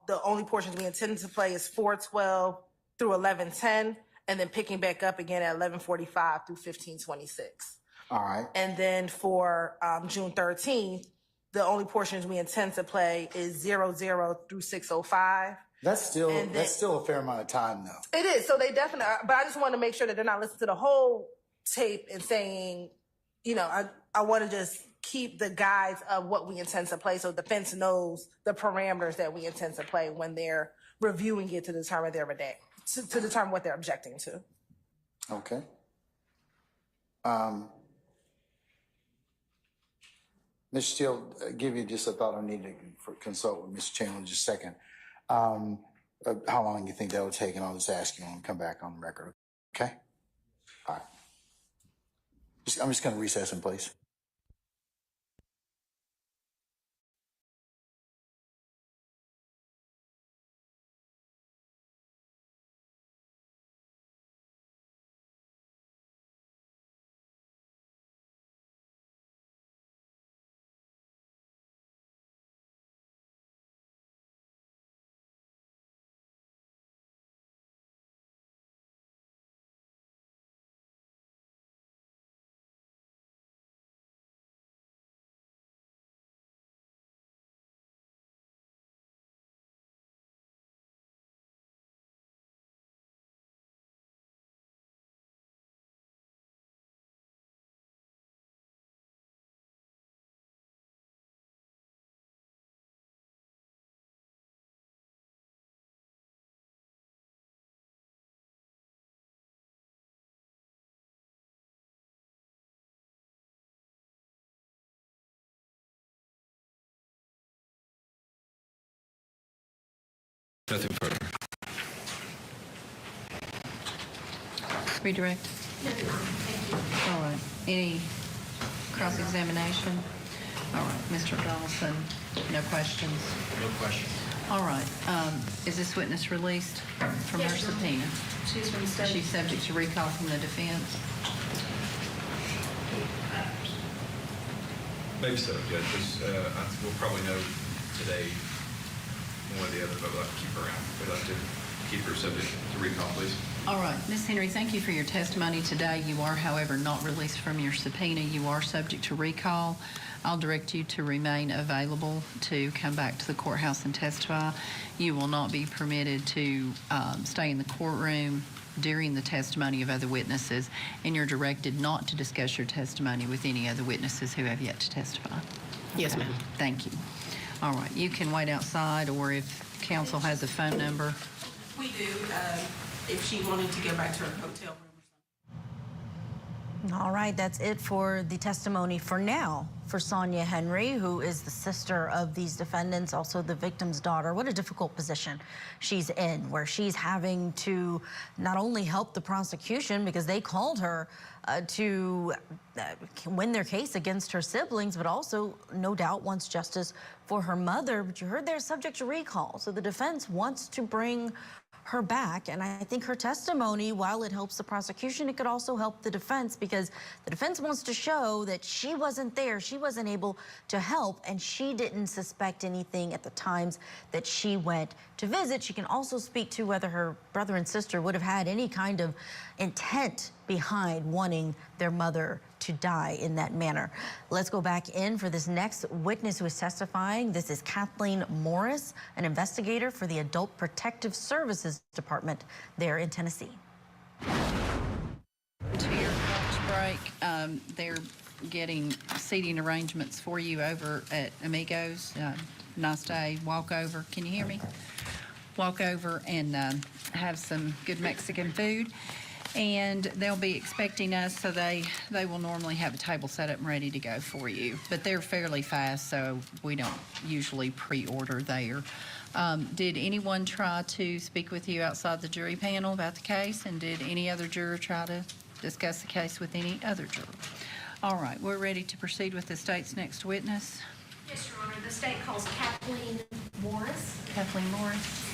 the only portions we intended to play is 4:12 through 11:10, and then picking back up again at 11:45 through 15:26. All right. And then for June 13th, the only portions we intend to play is 00 through 6:05. That's still a fair amount of time, though. It is. So they definitely are, but I just want to make sure that they're not listening to the whole tape and saying, you know, I want to just keep the guides of what we intend to play so defense knows the parameters that we intend to play when they're reviewing it to determine their to determine what they're objecting to. Okay. Mr. Steele, give you just a thought. I need to consult with Mr. Chandler in just a second. How long do you think that would take? And I'll just ask you and come back on the record. Okay? All right. I'm just going to recess in place. Nothing further. Redirect. All right. Any cross-examination? All right. Mr. Dawson, no questions? No questions. All right. Is this witness released from her subpoena? She's from state. She's subject to recall from the defense? Maybe so, Judge. We'll probably know today one or the other, but we'll have to keep her around. We'd like to keep her subject to recall, please. All right. Ms. Henry, thank you for your testimony today. You are, however, not released from your subpoena. You are subject to recall. I'll direct you to remain available to come back to the courthouse and testify. You will not be permitted to stay in the courtroom during the testimony of other witnesses, and you're directed not to discuss your testimony with any other witnesses who have yet to testify. Yes, ma'am. Thank you. All right. You can wait outside, or if counsel has a phone number. We do. If she wanted to go back to her hotel room. All right, that's it for the testimony for now for Sonia Henry, who is the sister of these defendants, also the victim's daughter. What a difficult position she's in, where she's having to not only help the prosecution because they called her to win their case against her siblings, but also no doubt wants justice for her mother. But you heard they're subject to recall, so the defense wants to bring her back, and I think her testimony, while it helps the prosecution, it could also help the defense, because the defense wants to show that she wasn't there, she wasn't able to help, and she didn't suspect anything at the times that she went to visit. She can also speak to whether her brother and sister would have had any kind of intent behind wanting their mother to die in that manner. Let's go back in for this next witness who is testifying. This is Kathleen Morris, an investigator for the Adult Protective Services Department there in Tennessee. To your lunch break, they're getting seating arrangements for you over at Amigos. Nice day. Walk over. Can you hear me? Walk over and have some good Mexican food. And they'll be expecting us, so they will normally have a table set up and ready to go for you. But they're fairly fast, so we don't usually pre-order there. Did anyone try to speak with you outside the jury panel about the case? And did any other juror try to discuss the case with any other juror? All right, we're ready to proceed with the state's next witness. Yes, Your Honor. The state calls Kathleen Morris. Kathleen Morris.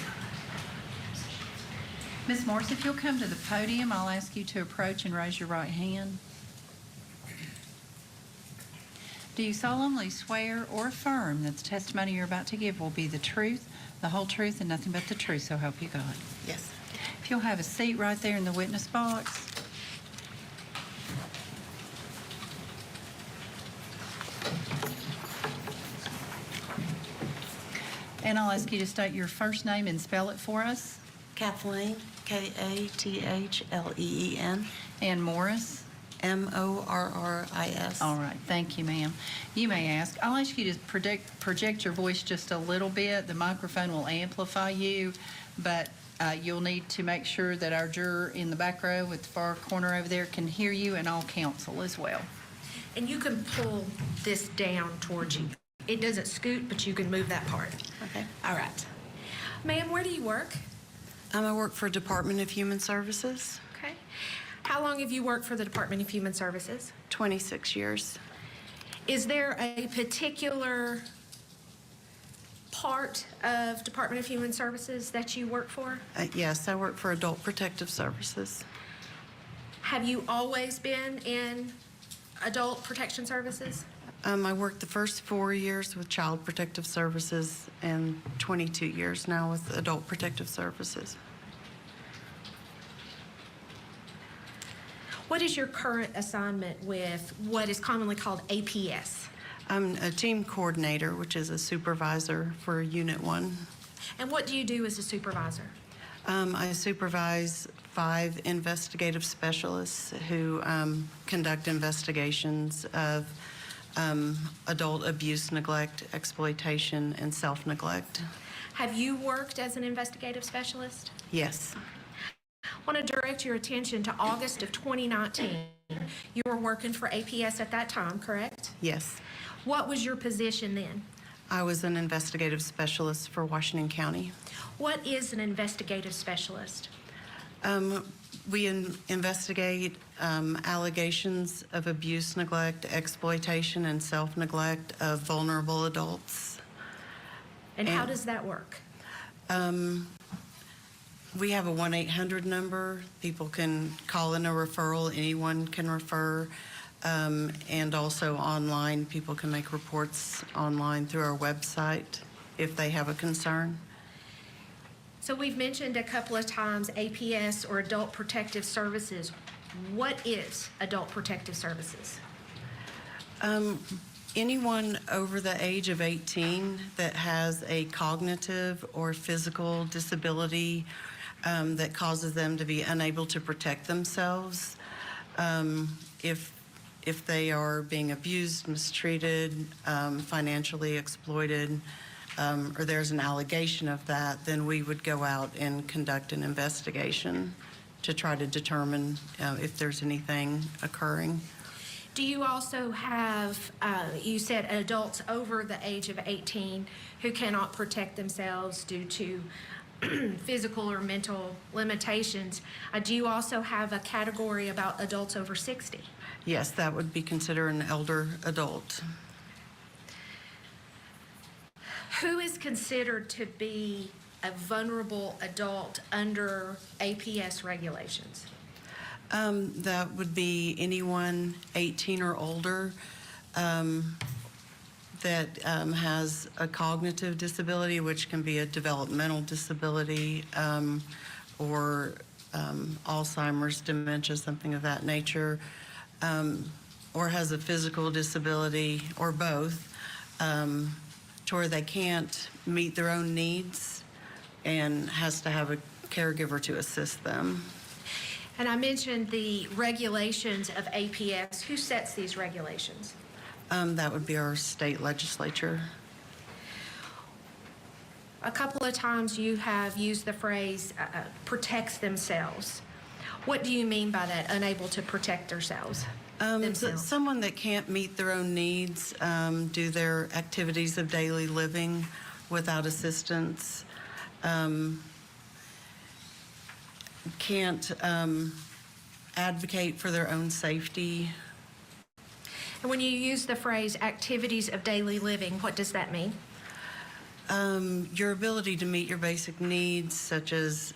Ms. Morris, if you'll come to the podium, I'll ask you to approach and raise your right hand. Do you solemnly swear or affirm that the testimony you're about to give will be the truth, the whole truth, and nothing but the truth, so help you God? Yes. If you'll have a seat right there in the witness box. And I'll ask you to state your first name and spell it for us. Kathleen, Kathleen. And Morris. Morris. All right, thank you, ma'am. You may ask. I'll ask you to project your voice just a little bit. The microphone will amplify you, but you'll need to make sure that our juror in the back row at the far corner over there can hear you, and all counsel as well. And you can pull this down towards you. It doesn't scoot, but you can move that part. Okay. All right. Ma'am, where do you work? I work for Department of Human Services. Okay. How long have you worked for the Department of Human Services? 26 years. Is there a particular part of Department of Human Services that you work for? Yes, I work for Adult Protective Services. Have you always been in Adult Protection Services? I worked the first 4 years with Child Protective Services and 22 years now with Adult Protective Services. What is your current assignment with what is commonly called APS? I'm a team coordinator, which is a supervisor for Unit 1. And what do you do as a supervisor? I supervise 5 investigative specialists who conduct investigations of adult abuse, neglect, exploitation, and self-neglect. Have you worked as an investigative specialist? Yes. I want to direct your attention to August of 2019. You were working for APS at that time, correct? Yes. What was your position then? I was an investigative specialist for Washington County. What is an investigative specialist? We investigate allegations of abuse, neglect, exploitation, and self-neglect of vulnerable adults. And how does that work? We have a 1-800 number. People can call in a referral. Anyone can refer. And also online, people can make reports online through our website if they have a concern. So we've mentioned a couple of times APS or Adult Protective Services. What is Adult Protective Services? Anyone over the age of 18 that has a cognitive or physical disability that causes them to be unable to protect themselves, if they are being abused, mistreated, financially exploited, or there's an allegation of that, then we would go out and conduct an investigation to try to determine if there's anything occurring. Do you also have, you said adults over the age of 18 who cannot protect themselves due to physical or mental limitations. Do you also have a category about adults over 60? Yes, that would be considered an elder adult. Who is considered to be a vulnerable adult under APS regulations? That would be anyone 18 or older that has a cognitive disability, which can be a developmental disability or Alzheimer's, dementia, something of that nature, or has a physical disability or both, to where they can't meet their own needs and has to have a caregiver to assist them. And I mentioned the regulations of APS. Who sets these regulations? That would be our state legislature. A couple of times you have used the phrase protects themselves. What do you mean by that, unable to protect themselves? Someone that can't meet their own needs, do their activities of daily living without assistance, can't advocate for their own safety. And when you use the phrase activities of daily living, what does that mean? Your ability to meet your basic needs, such as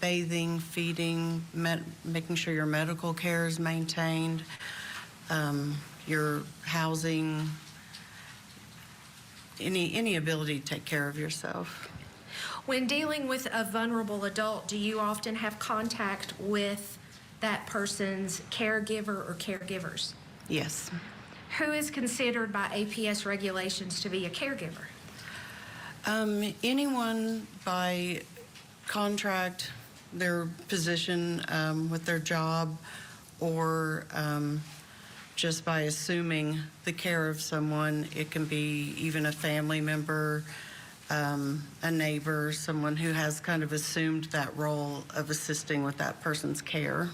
bathing, feeding, making sure your medical care is maintained, your housing, any ability to take care of yourself. When dealing with a vulnerable adult, do you often have contact with that person's caregiver or caregivers? Yes. Who is considered by APS regulations to be a caregiver? Anyone by contract, their position with their job, or just by assuming the care of someone. It can be even a family member, a neighbor, someone who has kind of assumed that role of assisting with that person's care.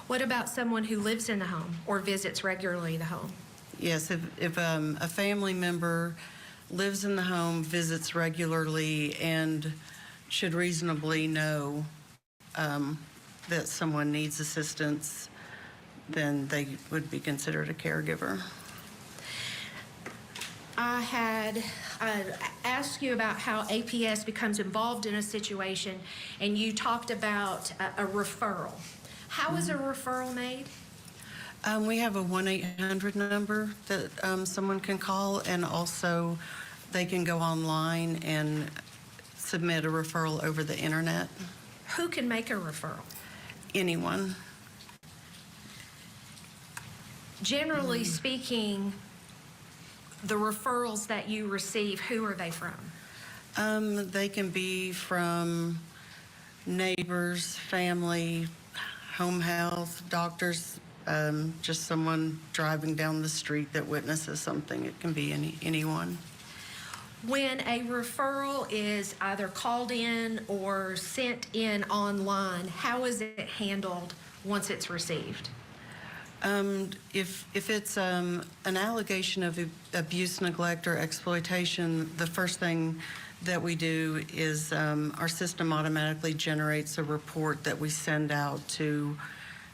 What about someone who lives in the home or visits regularly the home? Yes, if a family member lives in the home, visits regularly, and should reasonably know that someone needs assistance, then they would be considered a caregiver. I had asked you about how APS becomes involved in a situation, and you talked about a referral. How is a referral made? We have a 1-800 number that someone can call, and also they can go online and submit a referral over the internet. Who can make a referral? Anyone. Generally speaking, the referrals that you receive, who are they from? They can be from neighbors, family, home health, doctors, just someone driving down the street that witnesses something. It can be anyone. When a referral is either called in or sent in online, how is it handled once it's received? If it's an allegation of abuse, neglect, or exploitation, the first thing that we do is our system automatically generates a report that we send out to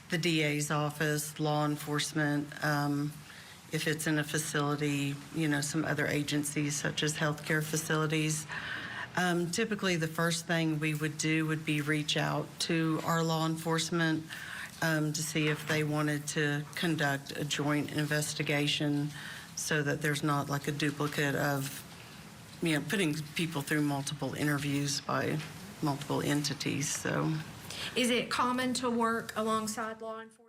the DA's office, law enforcement, if it's in a facility, some other agencies such as healthcare facilities. Typically, the first thing we would do would be reach out to our law enforcement to see if they wanted to conduct a joint investigation so that there's not like a duplicate of, putting people through multiple interviews by multiple entities. So, is it common to work alongside law enforcement?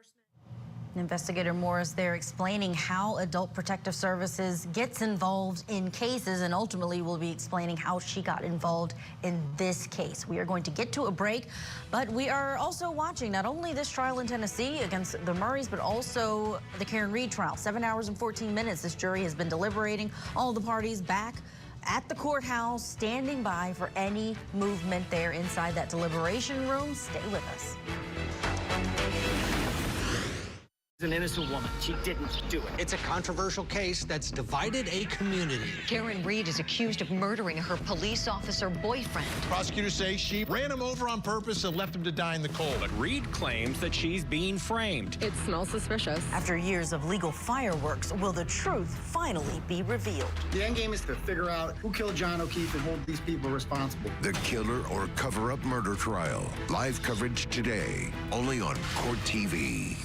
Investigator Morris there explaining how Adult Protective Services gets involved in cases, and ultimately will be explaining how she got involved in this case. We are going to get to a break, but we are also watching not only this trial in Tennessee against the Murrays, but also the Karen Reed trial. 7 hours and 14 minutes. This jury has been deliberating. All the parties back at the courthouse, standing by for any movement there inside that deliberation room. Stay with us. An innocent woman. She didn't do it. It's a controversial case that's divided a community. Karen Reed is accused of murdering her police officer boyfriend. Prosecutors say she ran him over on purpose and left him to die in the cold. But Reed claims that she's being framed. It smells suspicious. After years of legal fireworks, will the truth finally be revealed? The end game is to figure out who killed John O'Keefe and hold these people responsible. The killer or cover-up murder trial. Live coverage today, only on Court TV.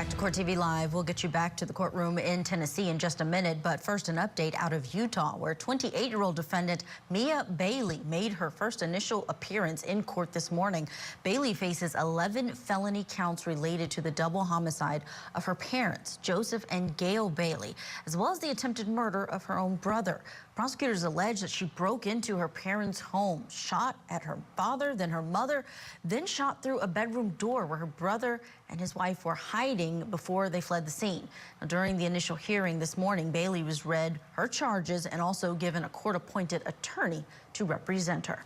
back to Court TV Live. We'll get you back to the courtroom in Tennessee in just a minute. But first, an update out of Utah, where 28-year-old defendant Mia Bailey made her first initial appearance in court this morning. Bailey faces 11 felony counts related to the double homicide of her parents, Joseph and Gail Bailey, as well as the attempted murder of her own brother. Prosecutors allege that she broke into her parents' home, shot at her father, then her mother, then shot through a bedroom door where her brother and his wife were hiding before they fled the scene. Now, during the initial hearing this morning, Bailey was read her charges and also given a court-appointed attorney to represent her.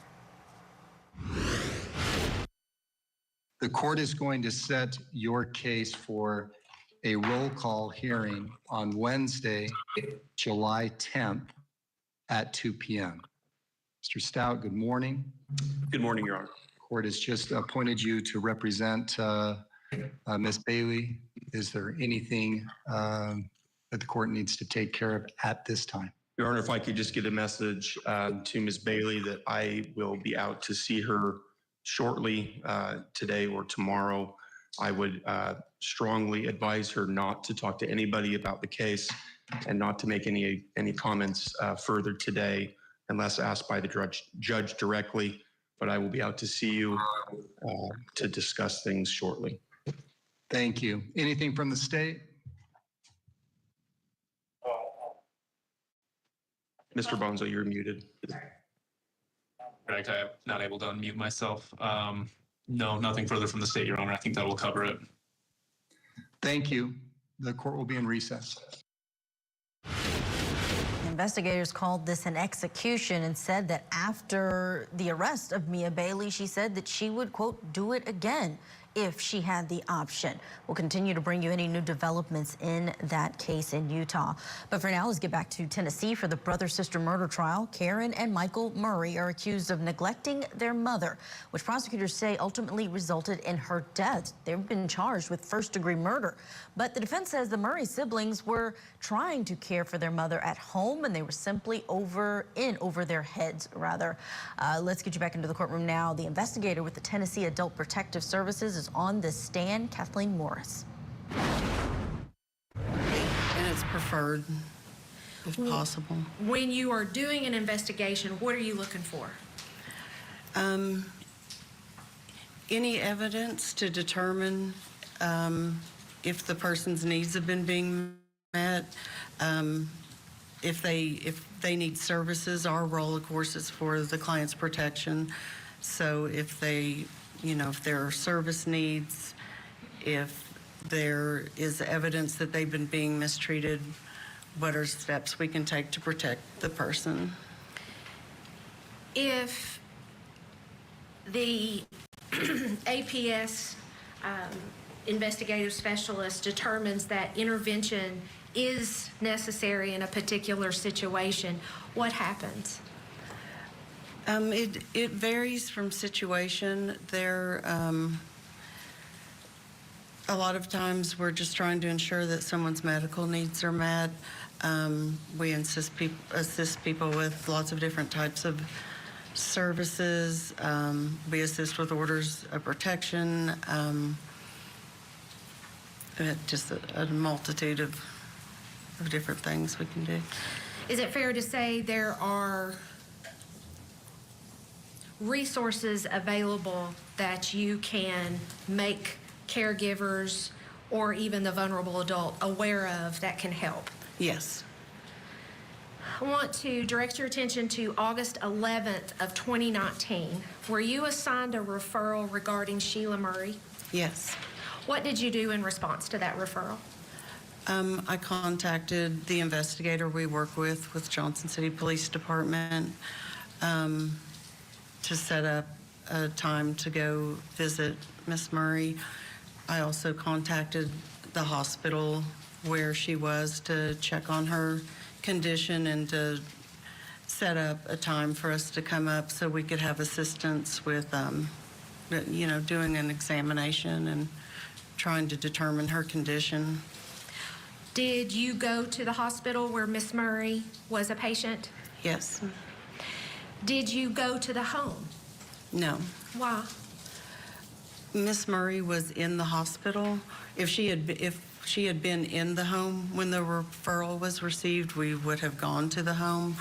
The court is going to set your case for a roll call hearing on Wednesday, July 10th at 2 p.m. Mr. Stout, good morning. Good morning, Your Honor. Court has just appointed you to represent Ms. Bailey. Is there anything that the court needs to take care of at this time? Your Honor, if I could just get a message to Ms. Bailey that I will be out to see her shortly, today or tomorrow. I would strongly advise her not to talk to anybody about the case and not to make any comments further today unless asked by the judge directly. But I will be out to see you to discuss things shortly. Thank you. Anything from the state? Mr. Bonzo, you're muted. Correct. I'm not able to unmute myself. No, nothing further from the state, Your Honor. I think that will cover it. Thank you. The court will be in recess. Investigators called this an execution and said that after the arrest of Mia Bailey, she said that she would, quote, do it again if she had the option. We'll continue to bring you any new developments in that case in Utah. But for now, let's get back to Tennessee for the brother-sister murder trial. Karen and Michael Murray are accused of neglecting their mother, which prosecutors say ultimately resulted in her death. They've been charged with first-degree murder. But the defense says the Murray siblings were trying to care for their mother at home, and they were simply over their heads, rather. Let's get you back into the courtroom now. The investigator with the Tennessee Adult Protective Services is on the stand, Kathleen Morris. And it's preferred, if possible. When you are doing an investigation, what are you looking for? Any evidence to determine if the person's needs have been being met, if they need services. Our role, of course, is for the client's protection. So if they, if there are service needs, if there is evidence that they've been being mistreated, what are steps we can take to protect the person? If the APS investigative specialist determines that intervention is necessary in a particular situation, what happens? It varies from situation. A lot of times we're just trying to ensure that someone's medical needs are met. We assist people with lots of different types of services. We assist with orders of protection. Just a multitude of different things we can do. Is it fair to say there are resources available that you can make caregivers or even the vulnerable adult aware of that can help? Yes. I want to direct your attention to August 11th of 2019. Were you assigned a referral regarding Sheila Murray? Yes. What did you do in response to that referral? I contacted the investigator we work with Johnson City Police Department, to set up a time to go visit Miss Murray. I also contacted the hospital where she was to check on her condition and to set up a time for us to come up so we could have assistance with, doing an examination and trying to determine her condition. Did you go to the hospital where Miss Murray was a patient? Yes. Did you go to the home? No. Why? Miss Murray was in the hospital. If she had been in the home when the referral was received, we would have gone to the home,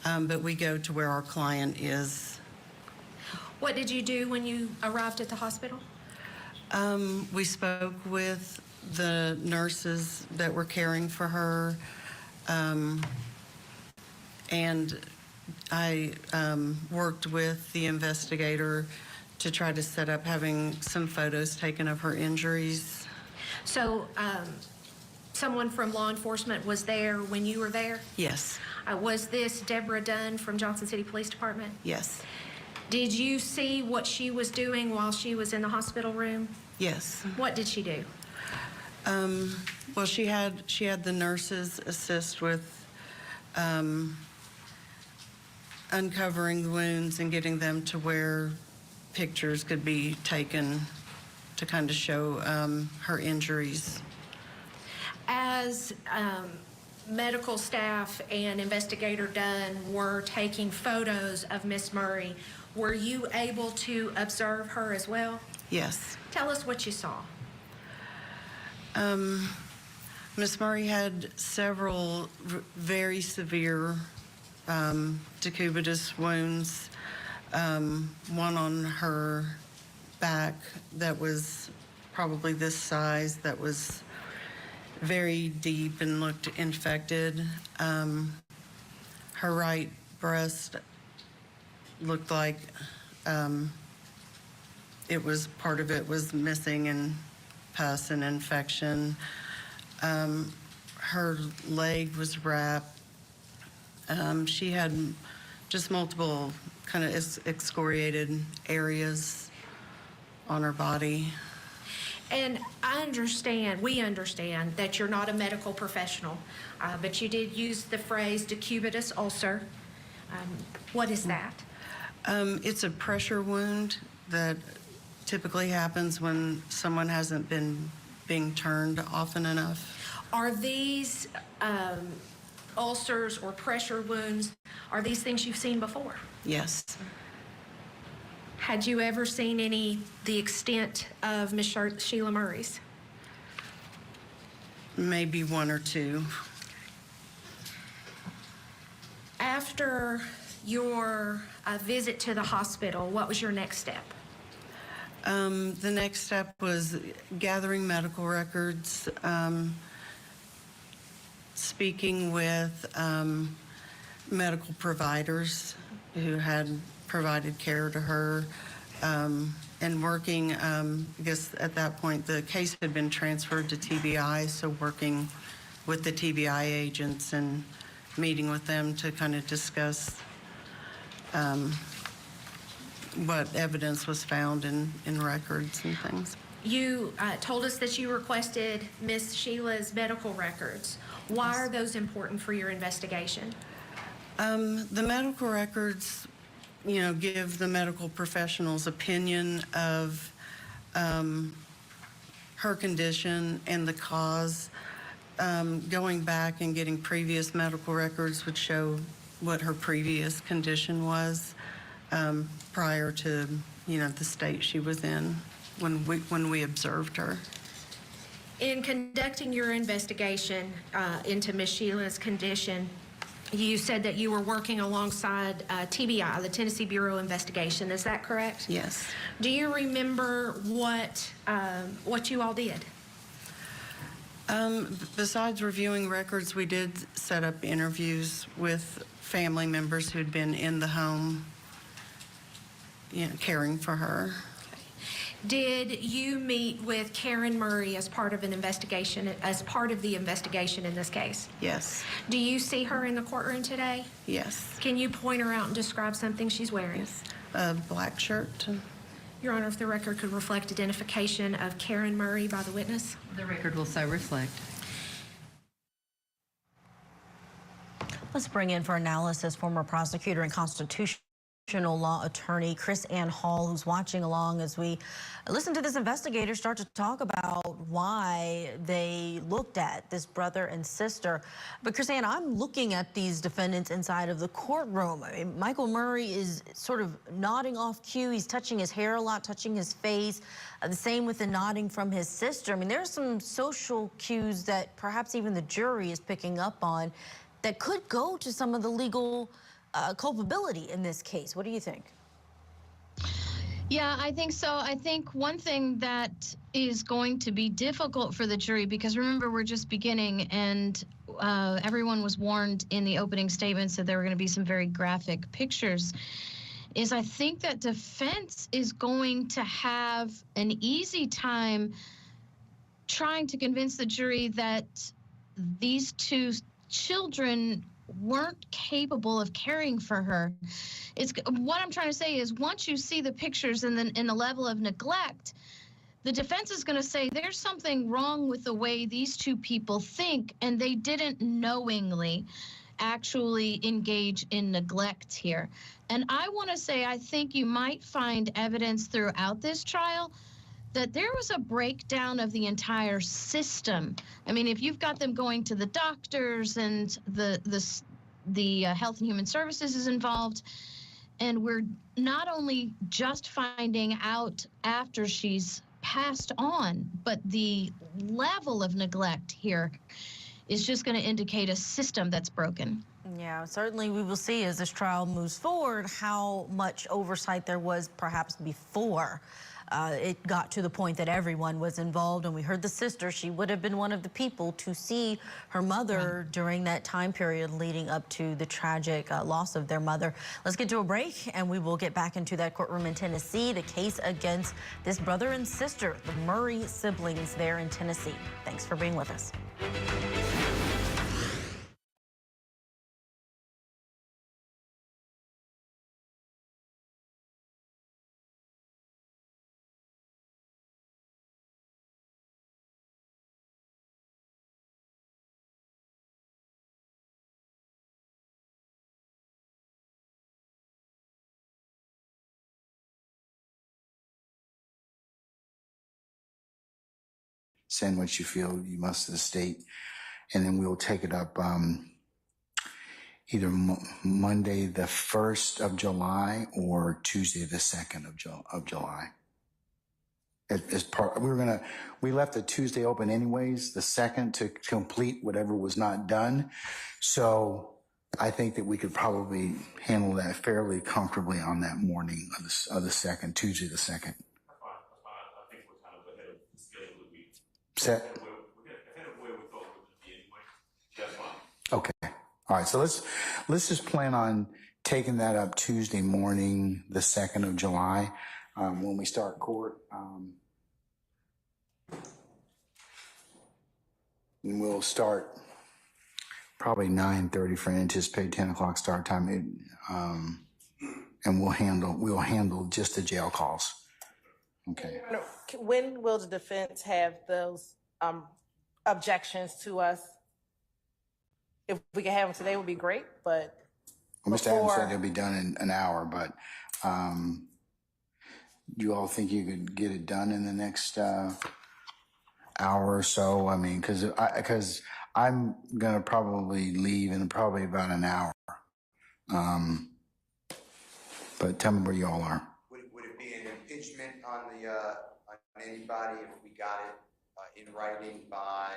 but we go to where our client is. What did you do when you arrived at the hospital? We spoke with the nurses that were caring for her, and I worked with the investigator to try to set up having some photos taken of her injuries. So someone from law enforcement was there when you were there? Yes. Was this Deborah Dunn from Johnson City Police Department? Yes. Did you see what she was doing while she was in the hospital room? Yes. What did she do? Well, she had the nurses assist with uncovering the wounds and getting them to where pictures could be taken to kind of show her injuries. As medical staff and investigator Dunn were taking photos of Miss Murray, were you able to observe her as well? Yes. Tell us what you saw. Miss Murray had several very severe decubitus wounds, one on her back that was probably this size, that was very deep and looked infected. Her right breast looked like part of it was missing and pus and infection. Her leg was wrapped. She had just multiple kind of excoriated areas on her body. And we understand that you're not a medical professional, but you did use the phrase decubitus ulcer. What is that? It's a pressure wound that typically happens when someone hasn't been being turned often enough. Are these ulcers or pressure wounds, are these things you've seen before? Yes. Had you ever seen the extent of Miss Sheila Murray's? Maybe one or two. After your visit to the hospital, what was your next step? The next step was gathering medical records, speaking with medical providers who had provided care to her, and working, I guess at that point the case had been transferred to TBI, so working with the TBI agents and meeting with them to kind of discuss what evidence was found in records and things. You told us that you requested Miss Sheila's medical records. Why are those important for your investigation? The medical records, give the medical professional's opinion of her condition and the cause. Going back and getting previous medical records would show what her previous condition was prior to, the state she was in when we observed her. In conducting your investigation into Miss Sheila's condition, you said that you were working alongside TBI, the Tennessee Bureau of Investigation. Is that correct? Yes. Do you remember what you all did? Besides reviewing records, we did set up interviews with family members who'd been in the home, caring for her. Did you meet with Karen Murray as part of the investigation in this case? Yes. Do you see her in the courtroom today? Yes. Can you point her out and describe something she's wearing? Yes. A black shirt. Your Honor, if the record could reflect identification of Karen Murray by the witness. The record will so reflect. Let's bring in for analysis former prosecutor and constitutional law attorney Chris Ann Hall, who's watching along as we listen to this investigator start to talk about why they looked at this brother and sister. But Chris Ann, I'm looking at these defendants inside of the courtroom. I mean, Michael Murray is sort of nodding off cue. He's touching his hair a lot, touching his face. The same with the nodding from his sister. I mean, there's some social cues that perhaps even the jury is picking up on that could go to some of the legal culpability in this case. What do you think? Yeah, I think so. I think one thing that is going to be difficult for the jury, because remember, we're just beginning, and everyone was warned in the opening statements that there were going to be some very graphic pictures, is I think that defense is going to have an easy time trying to convince the jury that these two children weren't capable of caring for her. It's what I'm trying to say is once you see the pictures and then in the level of neglect, the defense is going to say there's something wrong with the way these two people think, and they didn't knowingly actually engage in neglect here. And I want to say I think you might find evidence throughout this trial that there was a breakdown of the entire system. I mean, if you've got them going to the doctors and the Health and Human Services is involved, and we're not only just finding out after she's passed on, but the level of neglect here is just going to indicate a system that's broken. Yeah, certainly we will see as this trial moves forward how much oversight there was perhaps before it got to the point that everyone was involved. And we heard the sister, she would have been one of the people to see her mother during that time period leading up to the tragic loss of their mother. Let's get to a break and we will get back into that courtroom in Tennessee, the case against this brother and sister, the Murray siblings there in Tennessee. Thanks for being with us. Send what you feel you must to the state, and then we'll take it up either Monday the 1st of July or Tuesday the 2nd of July. As part, we left the Tuesday open anyways, the 2nd, to complete whatever was not done. So I think that we could probably handle that fairly comfortably on that morning of the 2nd, Tuesday the 2nd. Set. Okay. All right. So let's just plan on taking that up Tuesday morning, the 2nd of July, when we start court. And we'll start probably 9:30 for an anticipated 10 o'clock start time. And we'll handle just the jail calls. Okay. When will the defense have those objections to us? If we can have them today, would be great, but Mr. Adams said it'll be done in an hour, but do you all think you could get it done in the next hour or so? I mean, because I'm going to probably leave in probably about an hour. But tell me where you all are. Would it be an impeachment on anybody if we got it in writing by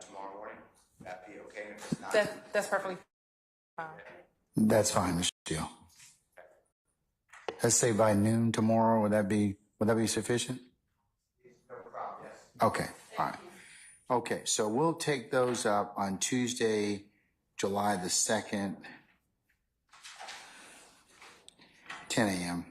tomorrow morning? Would that be okay? If it's not, that's perfectly fine. That's fine, Mr. Steele. Let's say by noon tomorrow. Would that be sufficient? no problem. Yes. Okay. All right. Okay. So we'll take those up on Tuesday, July the 2nd, 10 a.m.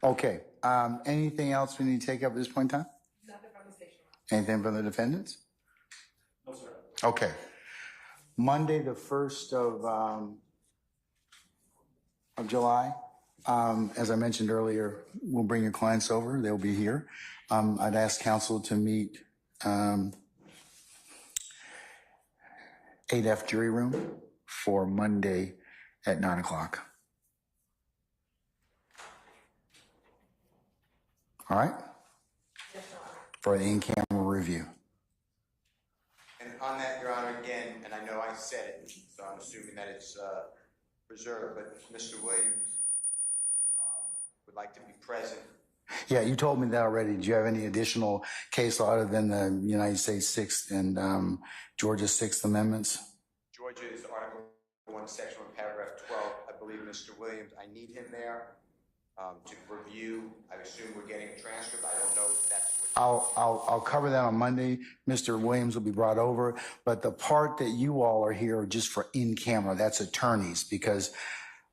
Okay, anything else we need to take up at this point in time? Nothing from the station. Anything from the defendants? No, sir. Okay. Monday, the 1st of July, as I mentioned earlier, we'll bring your clients over. They'll be here. I'd ask counsel to meet 8F jury room for Monday at 9 o'clock. All right? For the in-camera review. And on that, Your Honor, again, and I know I said it, so I'm assuming that it's preserved, but Mr. Williams would like to be present. Yeah, you told me that already. Do you have any additional case law other than the United States 6th and Georgia's 6th Amendments? Georgia's Article 1, Section 1, Paragraph 12. I believe Mr. Williams, I need him there to review. I assume we're getting a transcript. I don't know if that's what... I'll cover that on Monday. Mr. Williams will be brought over, but the part that you all are here just for in camera, that's attorneys, because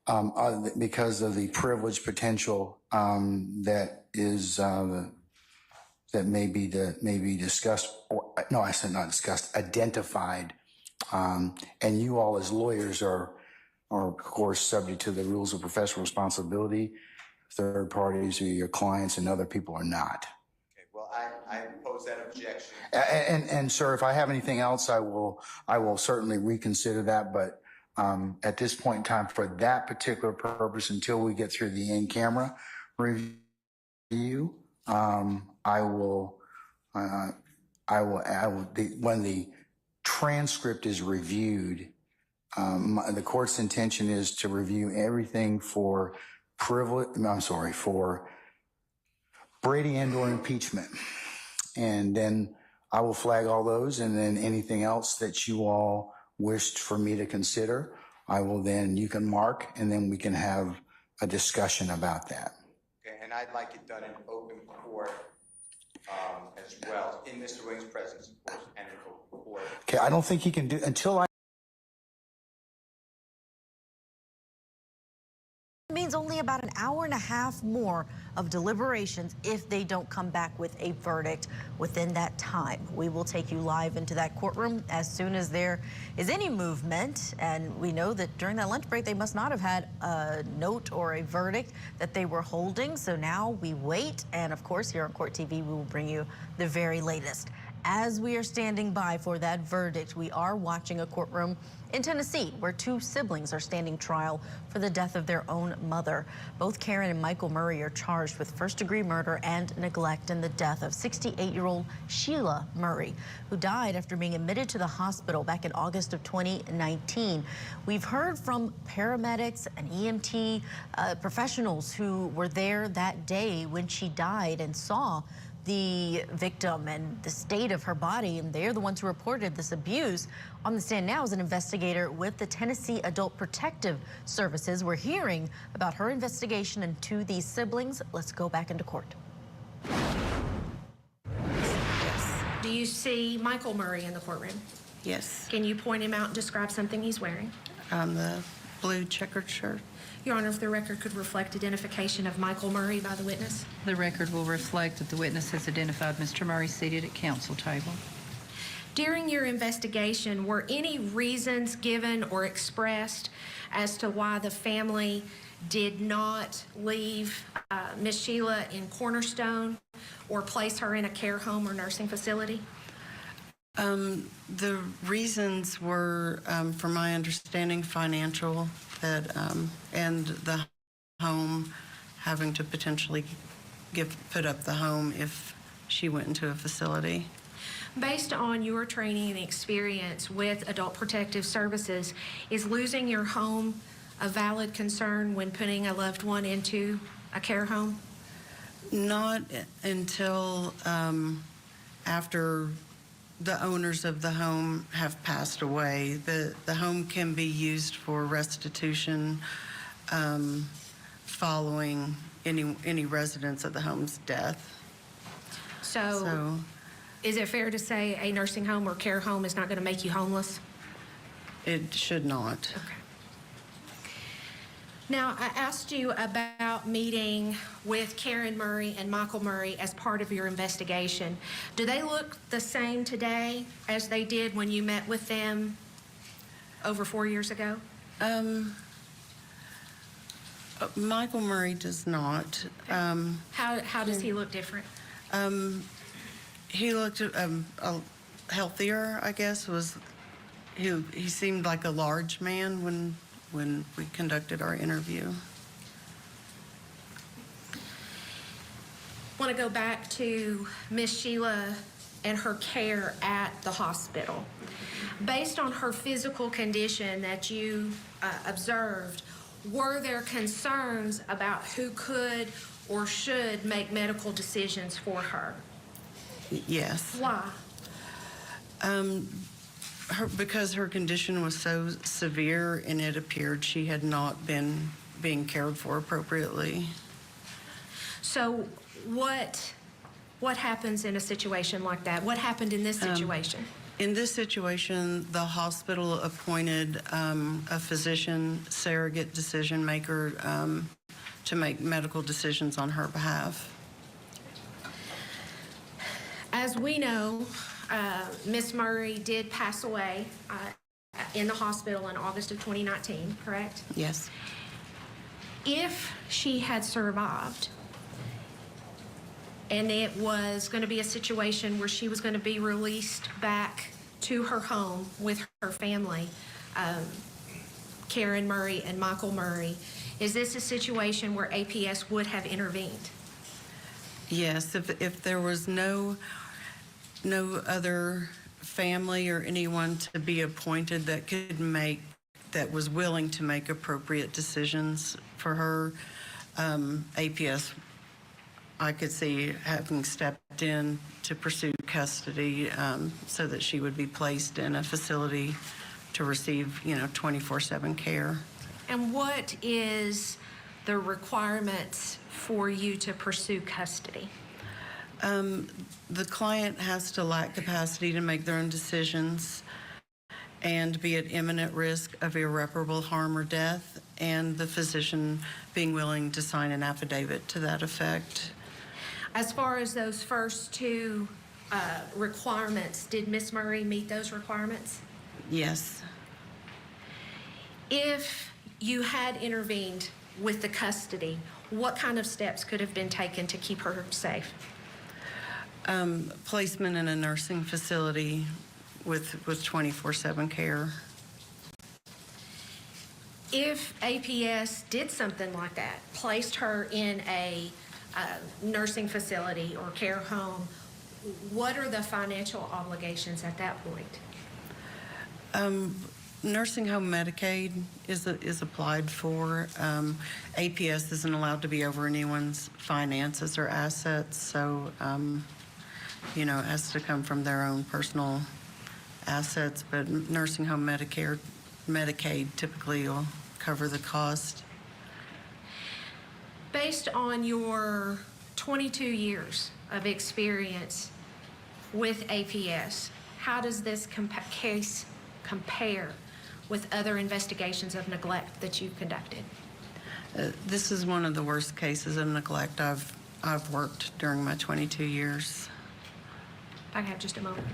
of the privilege potential that is that may be discussed, or no, I said not discussed, identified, and you all as lawyers are of course subject to the rules of professional responsibility. Third parties or your clients and other people are not. Okay, well, I oppose that objection. And sir, if I have anything else, I will certainly reconsider that. But at this point in time, for that particular purpose, until we get through the in-camera review, I will when the transcript is reviewed, the court's intention is to review everything for for Brady and/or impeachment. And then I will flag all those, and then anything else that you all wished for me to consider, you can mark, and then we can have a discussion about that. Okay, and I'd like it done in open court as well, in Mr. Williams' presence, of course, and in open court. Okay, I don't think he can do until I. Means only about an hour and a half more of deliberations if they don't come back with a verdict within that time. We will take you live into that courtroom as soon as there is any movement, and we know that during that lunch break they must not have had a note or a verdict that they were holding, so now we wait, and of course here on Court TV we will bring you the very latest. As we are standing by for that verdict, we are watching a courtroom in Tennessee where two siblings are standing trial for the death of their own mother. Both Karen and Michael Murray are charged with first-degree murder and neglect in the death of 68-year-old Sheila Murray, who died after being admitted to the hospital back in August of 2019. We've heard from paramedics and EMT professionals who were there that day when she died and saw the victim and the state of her body, and they're the ones who reported this abuse. On the stand now is an investigator with the Tennessee Adult Protective Services. We're hearing about her investigation into these siblings. Let's go back into court. Do you see Michael Murray in the courtroom? Yes. Can you point him out and describe something he's wearing? The blue checkered shirt. Your Honor, if the record could reflect identification of Michael Murray by the witness. The record will reflect that the witness has identified Mr. Murray seated at counsel table. During your investigation, were any reasons given or expressed as to why the family did not leave Miss Sheila in Cornerstone or place her in a care home or nursing facility? The reasons were, from my understanding, financial, and the home, having to potentially put up the home if she went into a facility. Based on your training and experience with Adult Protective Services, is losing your home a valid concern when putting a loved one into a care home? Not until after the owners of the home have passed away. The home can be used for restitution following any residents of the home's death. So is it fair to say a nursing home or care home is not going to make you homeless? It should not. Okay. Now, I asked you about meeting with Karen Murray and Michael Murray as part of your investigation. Do they look the same today as they did when you met with them over 4 years ago? Michael Murray does not. How does he look different? He looked healthier, I guess. He seemed like a large man when we conducted our interview. I want to go back to Miss Sheila and her care at the hospital. Based on her physical condition that you observed, were there concerns about who could or should make medical decisions for her? Yes. Why? Because her condition was so severe and it appeared she had not been being cared for appropriately. So what happens in a situation like that? What happened in this situation? In this situation, the hospital appointed a physician, surrogate decision maker, to make medical decisions on her behalf. As we know, Miss Murray did pass away in the hospital in August of 2019, correct? Yes. If she had survived, and it was going to be a situation where she was going to be released back to her home with her family, Karen Murray and Michael Murray, is this a situation where APS would have intervened? Yes, if there was no other family or anyone to be appointed that was willing to make appropriate decisions for her, APS, I could see having stepped in to pursue custody so that she would be placed in a facility to receive, 24/7 care. And what is the requirements for you to pursue custody? The client has to lack capacity to make their own decisions and be at imminent risk of irreparable harm or death, and the physician being willing to sign an affidavit to that effect. As far as those first two requirements, did Miss Murray meet those requirements? Yes. If you had intervened with the custody, what kind of steps could have been taken to keep her safe? Placement in a nursing facility with 24/7 care. If APS did something like that, placed her in a nursing facility or care home, what are the financial obligations at that point? Nursing home Medicaid is applied for. APS isn't allowed to be over anyone's finances or assets, so it has to come from their own personal assets. But nursing home Medicaid typically will cover the cost. Based on your 22 years of experience with APS, how does this case compare with other investigations of neglect that you've conducted? This is one of the worst cases of neglect I've worked during my 22 years. If I could have just a moment.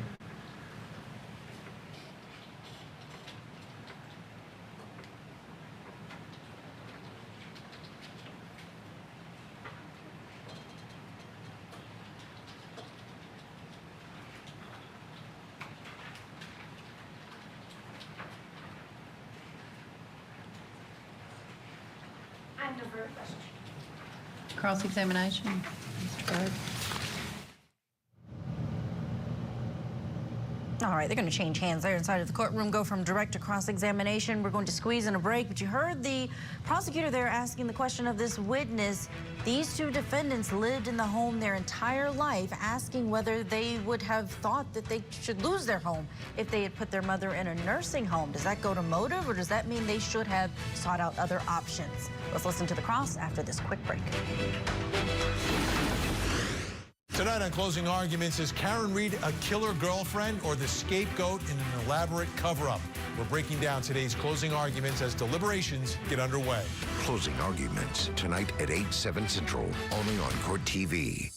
I have no further questions. Cross-examination, Mr. Bird. All right, they're going to change hands there inside of the courtroom, go from direct to cross-examination. We're going to squeeze in a break, but you heard the prosecutor there asking the question of this witness. These two defendants lived in the home their entire life, asking whether they would have thought that they should lose their home if they had put their mother in a nursing home. Does that go to motive, or does that mean they should have sought out other options? Let's listen to the cross after this quick break. Tonight on Closing Arguments, is Karen Reed a killer girlfriend or the scapegoat in an elaborate cover-up? We're breaking down today's closing arguments as deliberations get underway. Closing Arguments tonight at 8, 7 Central, only on Court TV.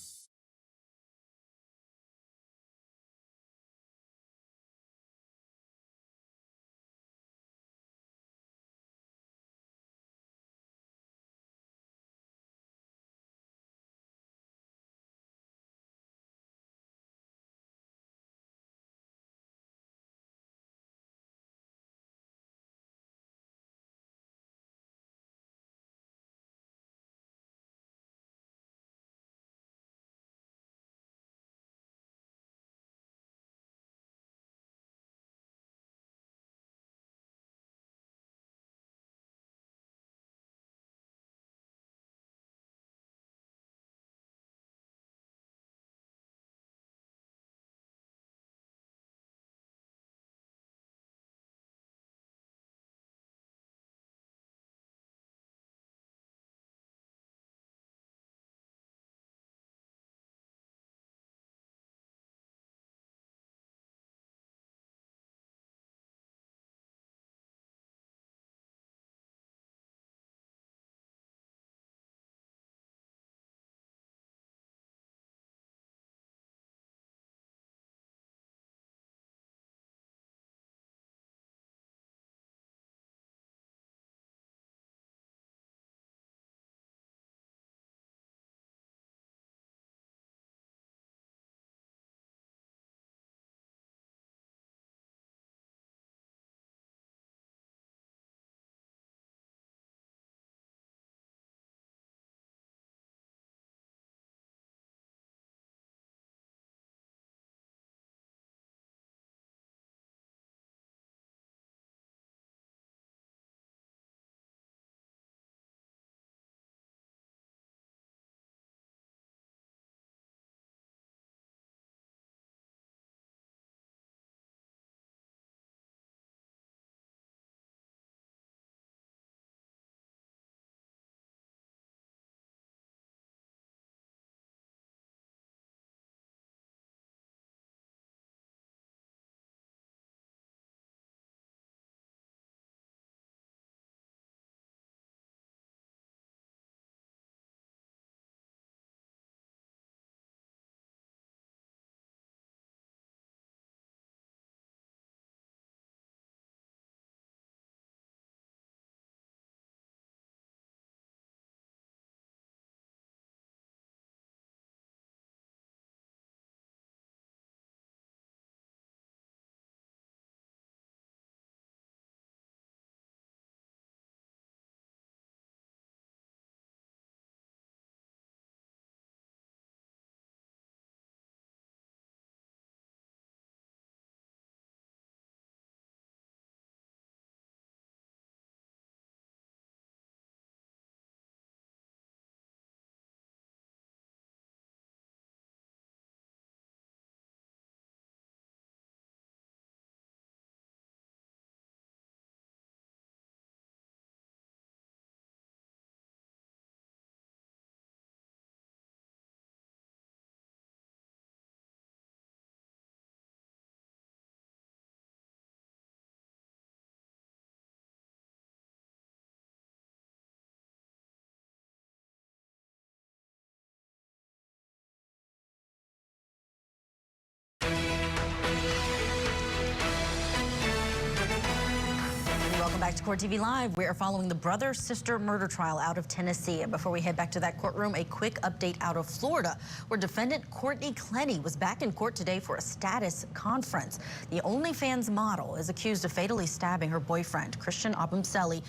Welcome back to Court TV Live. We are following the brother-sister murder trial out of Tennessee. And before we head back to that courtroom, a quick update out of Florida, where defendant Courtney Clenny was back in court today for a status conference. The OnlyFans model is accused of fatally stabbing her boyfriend, Christian Abumseli,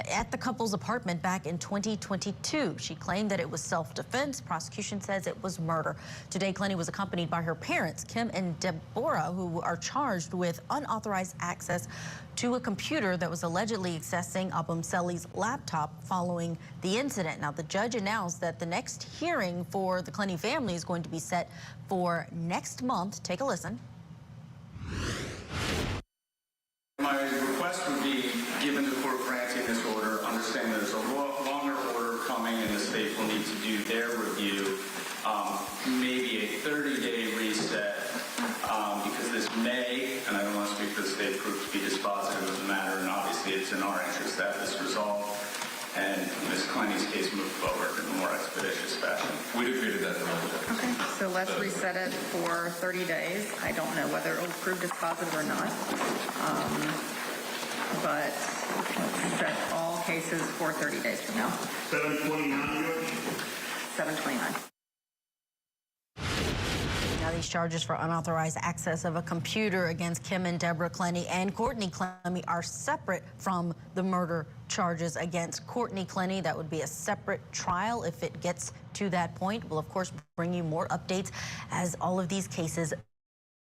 at the couple's apartment back in 2022. She claimed that it was self-defense. Prosecution says it was murder. Today, Clenny was accompanied by her parents, Kim and Deborah, who are charged with unauthorized access to a computer that was allegedly accessing Abumseli's laptop following the incident. Now, the judge announced that the next hearing for the Clenny family is going to be set for next month. Take a listen. My request would be, given the court granting this order, understanding there's a longer order coming and the state will need to do their review. maybe a 30-day reset, because this may, and I don't want to speak for the state, prove to be dispositive of the matter, and obviously it's in our interest to have this resolved and Ms. Clenny's case moved forward in a more expeditious fashion. We'd agree to that. Okay, so let's reset it for 30 days. I don't know whether it will prove dispositive or not, but let's set all cases for 30 days from now. 7/29. 7/29. Now, these charges for unauthorized access of a computer against Kim and Deborah Clenny and Courtney Clenny are separate from the murder charges against Courtney Clenny. That would be a separate trial if it gets to that point. We'll, of course, bring you more updates as all of these cases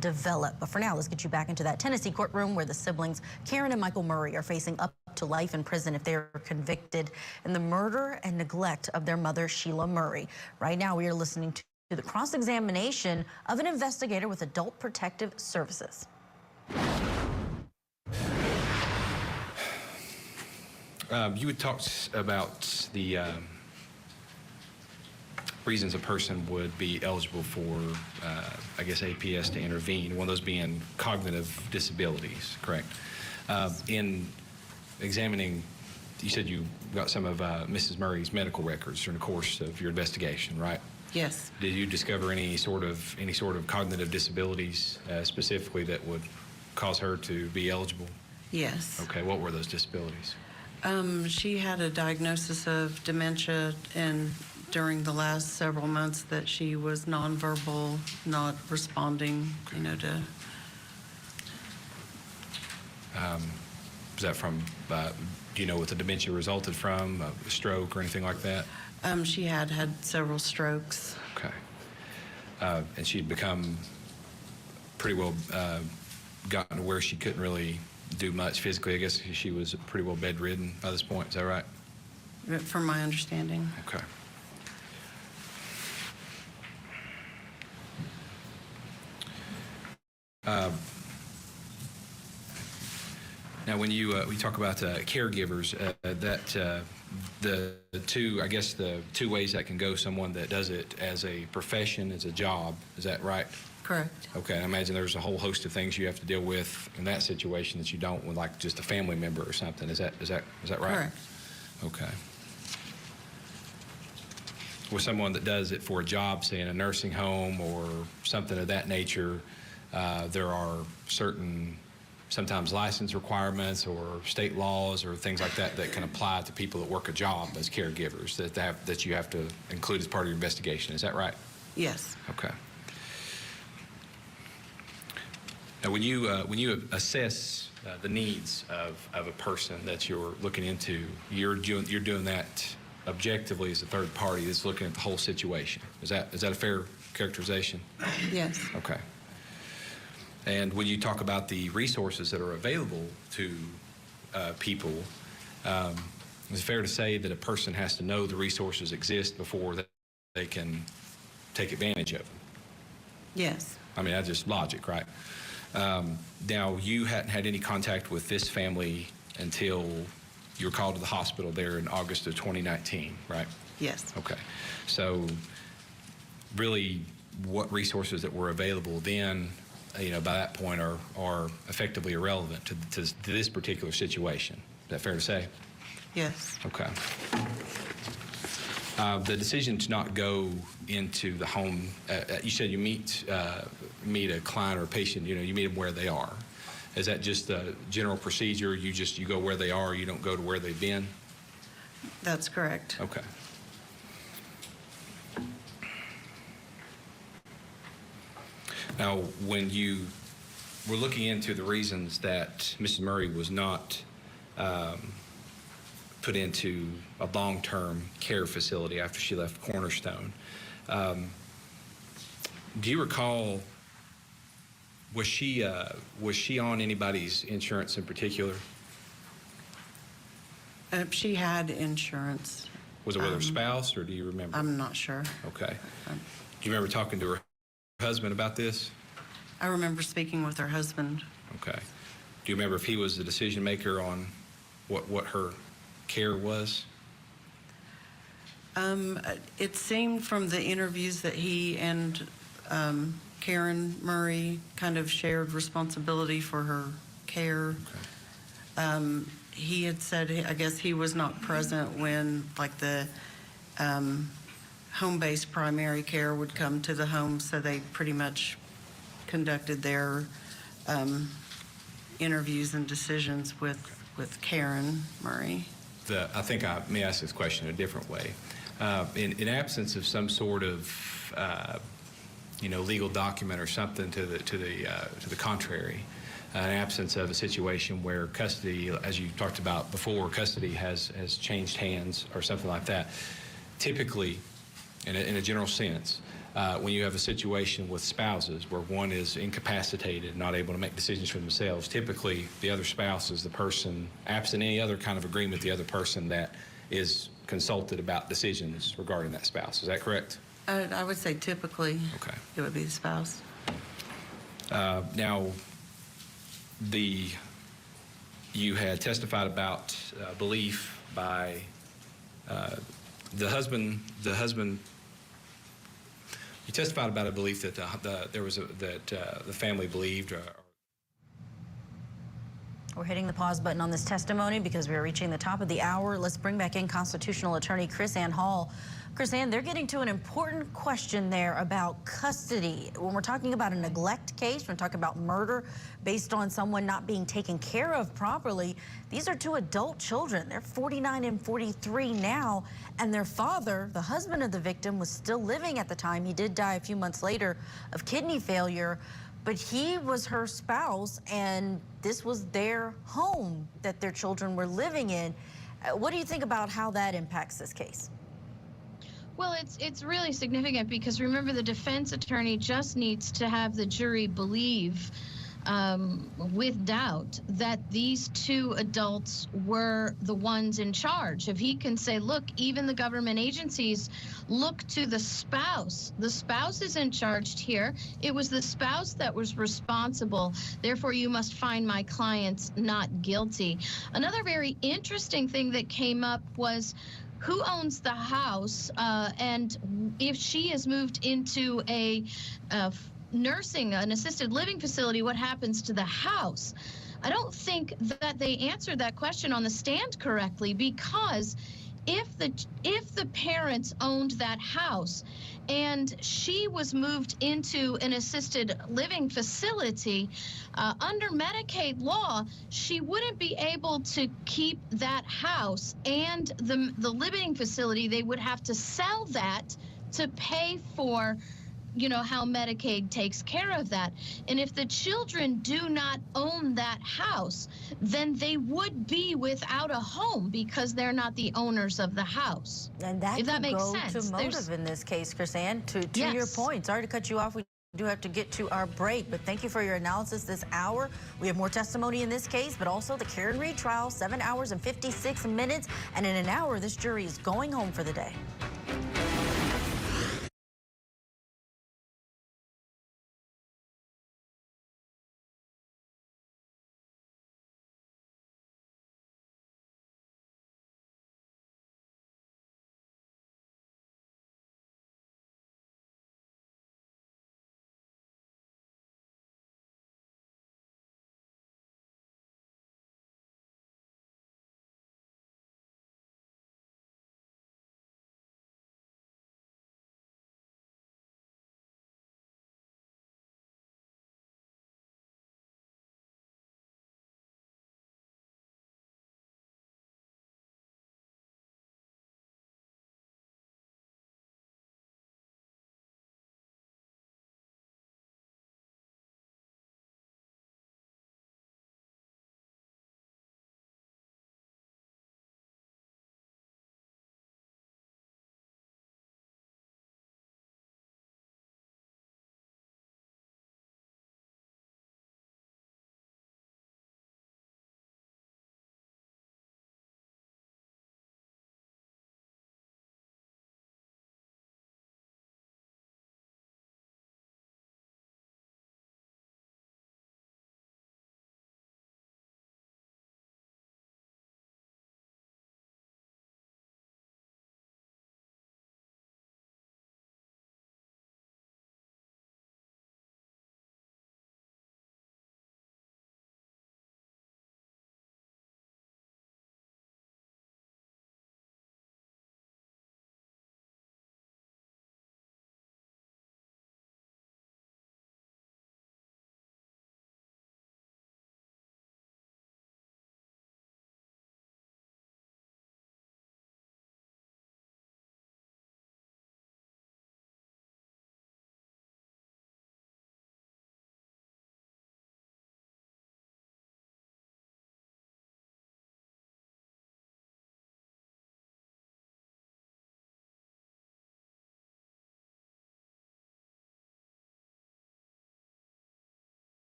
develop. But for now, let's get you back into that Tennessee courtroom where the siblings Karen and Michael Murray are facing up to life in prison if they are convicted in the murder and neglect of their mother, Sheila Murray. Right now, we are listening to the cross-examination of an investigator with Adult Protective Services. You had talked about the reasons a person would be eligible for, I guess, APS to intervene, one of those being cognitive disabilities, correct? In examining, you said you got some of Mrs. Murray's medical records during the course of your investigation, right? Yes. Did you discover any sort of cognitive disabilities specifically that would cause her to be eligible? Yes. Okay, what were those disabilities? She had a diagnosis of dementia, and during the last several months that she was nonverbal, not responding, you know, to. Was that from, do you know what the dementia resulted from, a stroke or anything like that? She had several strokes. Okay. And she'd become pretty well gotten to where she couldn't really do much physically. I guess she was pretty well bedridden by this point. Is that right? From my understanding. Okay. Now, when you we talk about caregivers, the two ways that can go, someone that does it as a profession, as a job, is that right? Correct. Okay, I imagine there's a whole host of things you have to deal with in that situation that you don't with, like just a family member or something. Is that right? Correct. Okay. With someone that does it for a job, say in a nursing home or something of that nature, there are certain sometimes license requirements or state laws or things like that that can apply to people that work a job as caregivers that you have to include as part of your investigation. Is that right? Yes. Okay. Now, when you assess the needs of a person that you're looking into, you're doing that objectively as a third party that's looking at the whole situation. Is that a fair characterization? Yes. Okay. And when you talk about the resources that are available to people, is it fair to say that a person has to know the resources exist before they can take advantage of them? Yes. I mean, that's just logic, right? Now, you hadn't had any contact with this family until you were called to the hospital there in August of 2019, right? Yes. Okay. So really, what resources that were available then, you know, by that point are effectively irrelevant to this particular situation. Is that fair to say? Yes. Okay. The decision to not go into the home, you said you meet a client or a patient, you know, you meet them where they are. Is that just the general procedure? You go where they are, you don't go to where they've been? That's correct. Okay. Now, when you were looking into the reasons that Mrs. Murray was not put into a long-term care facility after she left Cornerstone, do you recall, was she on anybody's insurance in particular? She had insurance. Was it with her spouse, or do you remember? I'm not sure. Okay. Do you remember talking to her husband about this? I remember speaking with her husband. Okay. Do you remember if he was the decision maker on what her care was? It seemed from the interviews that he and Karen Murray kind of shared responsibility for her care. He had said, I guess he was not present when, like, the home-based primary care would come to the home, so they pretty much conducted their interviews and decisions with Karen Murray. I think I may ask this question a different way. In absence of some sort of legal document or something to the contrary, an absence of a situation where custody, as you talked about before, custody has changed hands or something like that. Typically, in a general sense, when you have a situation with spouses where one is incapacitated, not able to make decisions for themselves, typically the other spouse is the person, absent any other kind of agreement, the other person that is consulted about decisions regarding that spouse. Is that correct? I would say typically it would be the spouse. Now, you had testified about belief by the husband. You testified about a belief that the family believed. We're hitting the pause button on this testimony because we're reaching the top of the hour. Let's bring back in constitutional attorney Chris Ann Hall. Chris Ann, they're getting to an important question there about custody. When we're talking about a neglect case, we're talking about murder based on someone not being taken care of properly. These are two adult children. They're 49 and 43 now, and their father, the husband of the victim, was still living at the time. He did die a few months later of kidney failure, but he was her spouse, and this was their home that their children were living in. What do you think about how that impacts this case? Well, it's really significant because remember, the defense attorney just needs to have the jury believe with doubt that these two adults were the ones in charge. If he can say, look, even the government agencies look to the spouse. The spouse is in charge here. It was the spouse that was responsible. Therefore, you must find my clients not guilty. Another very interesting thing that came up was who owns the house, and if she is moved into a an assisted living facility, what happens to the house? I don't think that they answered that question on the stand correctly, because if the parents owned that house and she was moved into an assisted living facility, under Medicaid law, she wouldn't be able to keep that house and the living facility. They would have to sell that to pay for how Medicaid takes care of that. And if the children do not own that house, then they would be without a home because they're not the owners of the house. And that if that makes go sense. to motive in this case, Chris Ann, to Yes. your point. Sorry to cut you off. We do have to get to our break, but thank you for your analysis this hour. We have more testimony in this case, but also the Karen Reed trial, 7 hours and 56 minutes. And in an hour, this jury is going home for the day.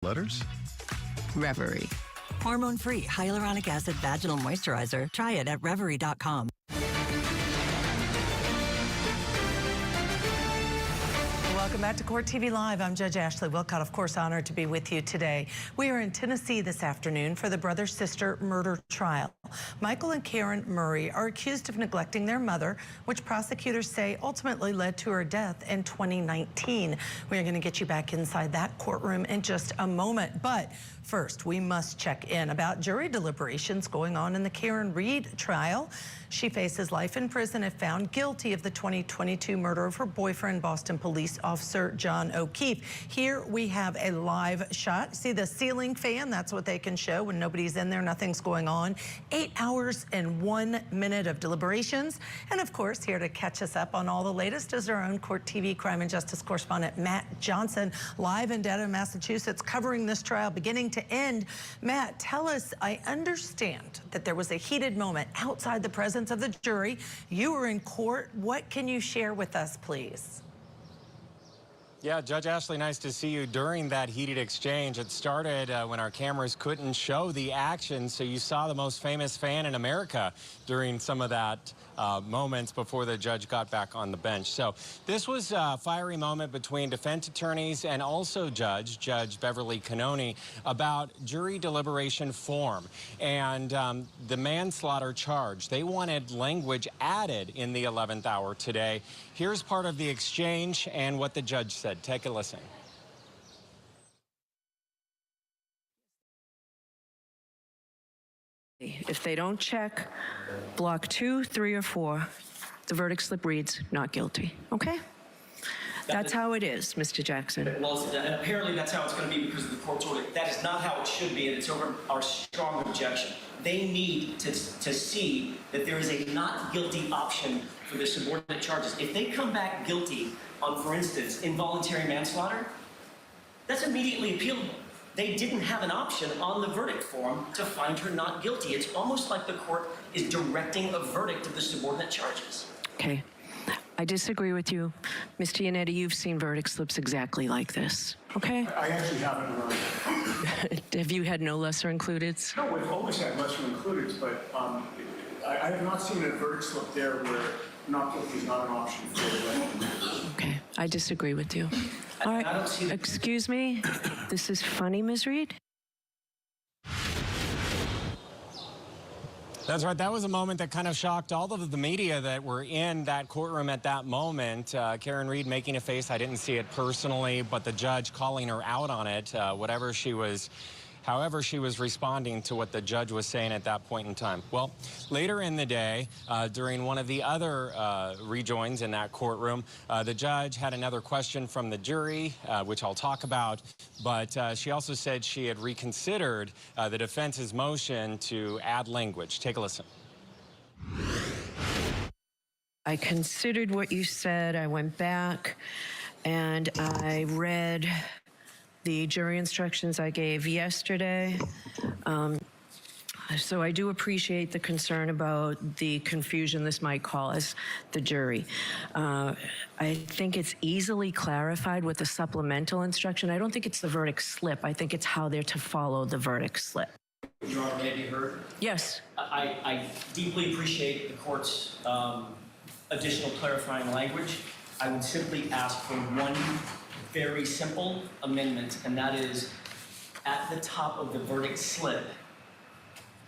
Letters? Reverie. Hormone-free hyaluronic acid vaginal moisturizer. Try it at Reverie.com. Welcome back to Court TV Live. I'm Judge Ashley Wilcott, of course, honored to be with you today. We are in Tennessee this afternoon for the brother-sister murder trial. Michael and Karen Murray are accused of neglecting their mother, which prosecutors say ultimately led to her death in 2019. We are going to get you back inside that courtroom in just a moment. But first, we must check in about jury deliberations going on in the Karen Reed trial. She faces life in prison if found guilty of the 2022 murder of her boyfriend, Boston police officer John O'Keefe. Here we have a live shot. See the ceiling fan? That's what they can show when nobody's in there, nothing's going on. 8 hours and 1 minute of deliberations. And of course, here to catch us up on all the latest is our own Court TV crime and justice correspondent, Matt Johnson, live in Dedham, Massachusetts, covering this trial beginning to end. Matt, tell us, I understand that there was a heated moment outside the presence of the jury. You were in court. What can you share with us, please? Yeah, Judge Ashley, nice to see you during that heated exchange. It started when our cameras couldn't show the action, so you saw the most famous fan in America during some of that moments before the judge got back on the bench. So this was a fiery moment between defense attorneys and also Judge Beverly Cannoni about jury deliberation form and the manslaughter charge. They wanted language added in the 11th hour today. Here's part of the exchange and what the judge said. Take a listen. If they don't check block 2, 3, or 4, the verdict slip reads not guilty. Okay? That's how it is, Mr. Jackson. Well, apparently that's how it's going to be because of the court's order. That is not how it should be, and it's over our strong objection. They need to see that there is a not guilty option for the subordinate charges. If they come back guilty on, for instance, involuntary manslaughter, that's immediately appealable. They didn't have an option on the verdict form to find her not guilty. It's almost like the court is directing a verdict of the subordinate charges. Okay. I disagree with you. Mr. Yannetti, you've seen verdict slips exactly like this. Okay? I actually haven't really. Have you had no lesser includeds? No, we've always had lesser includeds, but I have not seen a verdict slip there where not guilty is not an option for the Okay, I disagree with you. All right, excuse me. This is funny, Ms. Reed? That's right. That was a moment that kind of shocked all of the media that were in that courtroom at that moment. Karen Reed making a face. I didn't see it personally, but the judge calling her out on it, however she was responding to what the judge was saying at that point in time. Well, later in the day, during one of the other rejoins in that courtroom, the judge had another question from the jury, which I'll talk about, but she also said she had reconsidered the defense's motion to add language. Take a listen. I considered what you said. I went back and I read the jury instructions I gave yesterday. So I do appreciate the concern about the confusion this might cause the jury. I think it's easily clarified with the supplemental instruction. I don't think it's the verdict slip. I think it's how they're to follow the verdict slip. Your Honor, may I be heard? Yes. I deeply appreciate the court's additional clarifying language. I would simply ask for one very simple amendment, and that is at the top of the verdict slip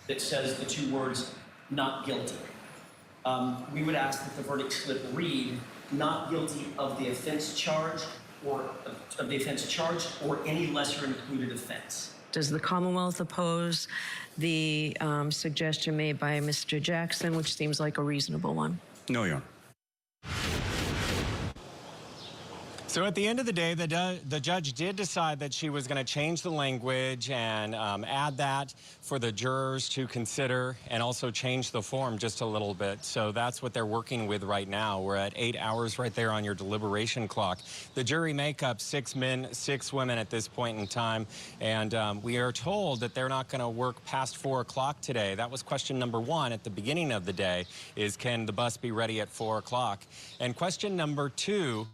that says the two words, not guilty. We would ask that the verdict slip read, not guilty of the offense charged or any lesser included offense. Does the Commonwealth oppose the suggestion made by Mr. Jackson, which seems like a reasonable one? No, Your Honor. So at the end of the day, the judge did decide that she was going to change the language and add that for the jurors to consider and also change the form just a little bit. So that's what they're working with right now. We're at 8 hours right there on your deliberation clock. The jury makeup 6 men, 6 women at this point in time. And we are told that they're not going to work past 4 o'clock today. That was question number 1 at the beginning of the day, is can the bus be ready at 4 o'clock? And question number 2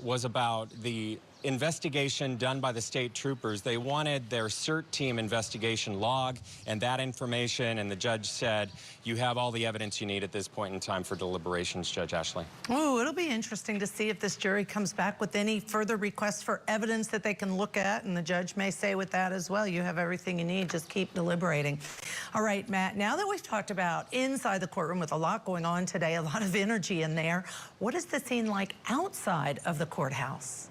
was about the investigation done by the state troopers. They wanted their CERT team investigation log and that information, and the judge said, you have all the evidence you need at this point in time for deliberations, Judge Ashley. Oh, it'll be interesting to see if this jury comes back with any further requests for evidence that they can look at, and the judge may say with that as well, you have everything you need, just keep deliberating. All right, Matt, now that we've talked about inside the courtroom with a lot going on today, a lot of energy in there, what is the scene like outside of the courthouse?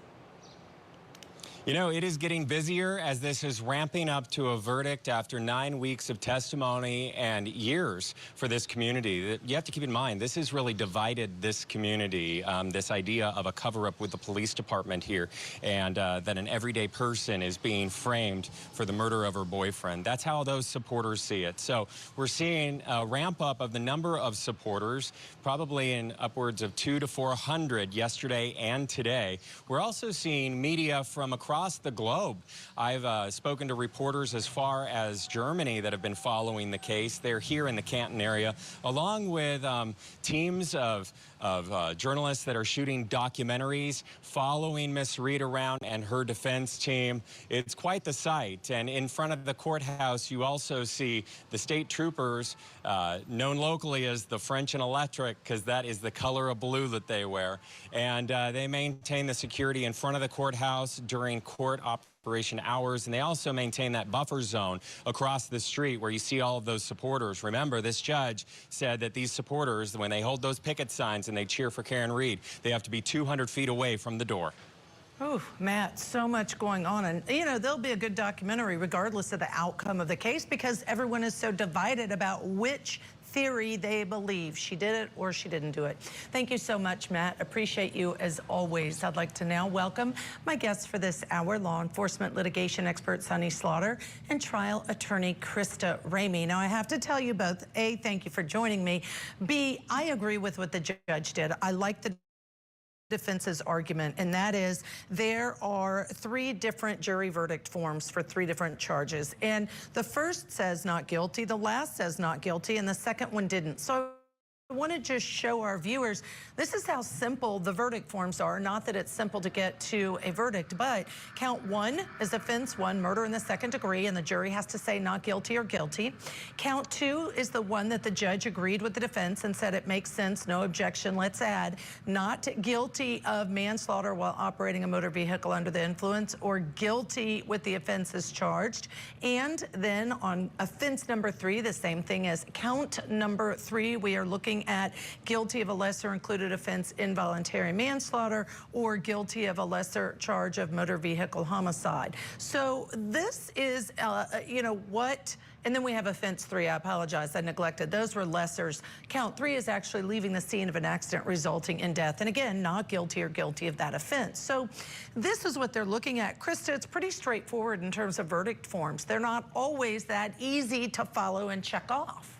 You know, it is getting busier as this is ramping up to a verdict after 9 weeks of testimony and years for this community. You have to keep in mind, this has really divided this community, this idea of a cover-up with the police department here, and that an everyday person is being framed for the murder of her boyfriend. That's how those supporters see it. So we're seeing a ramp up of the number of supporters, probably in upwards of 200 to 400 yesterday and today. We're also seeing media from across the globe. I've spoken to reporters as far as Germany that have been following the case. They're here in the Canton area, along with teams of journalists that are shooting documentaries, following Miss Reed around and her defense team. It's quite the sight. And in front of the courthouse, you also see the state troopers, known locally as the French and Electric, because that is the color of blue that they wear. And they maintain the security in front of the courthouse during court operation hours, and they also maintain that buffer zone across the street where you see all of those supporters. Remember, this judge said that these supporters, when they hold those picket signs and they cheer for Karen Reed, they have to be 200 feet away from the door. Oh, Matt, so much going on. And, you know, there'll be a good documentary regardless of the outcome of the case because everyone is so divided about which theory they believe. She did it or she didn't do it. Thank you so much, Matt. Appreciate you as always. I'd like to now welcome my guests for this hour, law enforcement litigation expert Sonny Slaughter and trial attorney Krista Ramey. Now, I have to tell you both, A, thank you for joining me. B, I agree with what the judge did. I like the defense's argument, and that is there are 3 different jury verdict forms for 3 different charges, and the first says not guilty, the last says not guilty, and the second one didn't. So I want to just show our viewers this is how simple the verdict forms are. Not that it's simple to get to a verdict, but count 1 is offense 1, murder in the 2nd degree, and the jury has to say not guilty or guilty. Count 2 is the one that the judge agreed with the defense and said it makes sense, no objection, let's add not guilty of manslaughter while operating a motor vehicle under the influence or guilty with the offenses charged. And then on offense number 3, the same thing as count number 3, we are looking at guilty of a lesser included offense, involuntary manslaughter, or guilty of a lesser charge of motor vehicle homicide. So this is, you know, what, and then we have offense 3. I apologize, I neglected. Those were lessers. Count 3 is actually leaving the scene of an accident resulting in death. And again, not guilty or guilty of that offense. So this is what they're looking at. Krista, it's pretty straightforward in terms of verdict forms. They're not always that easy to follow and check off.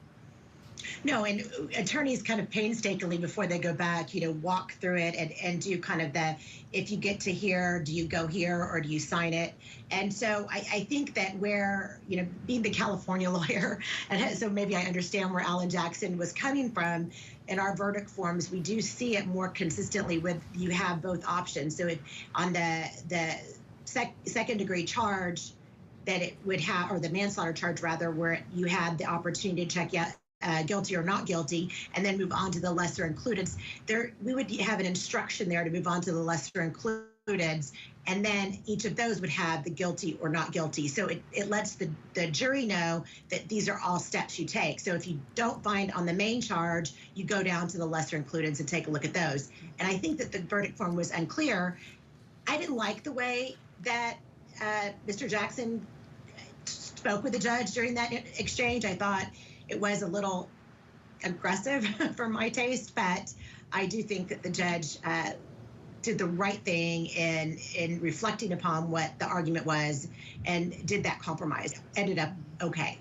No, and attorneys kind of painstakingly before they go back, you know, walk through it and do kind of the, if you get to here, do you go here or do you sign it? And so I think that where, you know, being the California lawyer, and so maybe I understand where Alan Jackson was coming from, in our verdict forms, we do see it more consistently with, you have both options. So on the second degree charge that it would have, or the manslaughter charge rather, where you had the opportunity to check, yeah, guilty or not guilty, and then move on to the lesser included. There, we would have an instruction there to move on to the lesser included, and then each of those would have the guilty or not guilty. So it lets the jury know that these are all steps you take. So if you don't find on the main charge, you go down to the lesser included and take a look at those. And I think that the verdict form was unclear. I didn't like the way that Mr. Jackson spoke with the judge during that exchange. I thought it was a little aggressive for my taste, but I do think that the judge did the right thing in reflecting upon what the argument was and did that compromise. Ended up okay.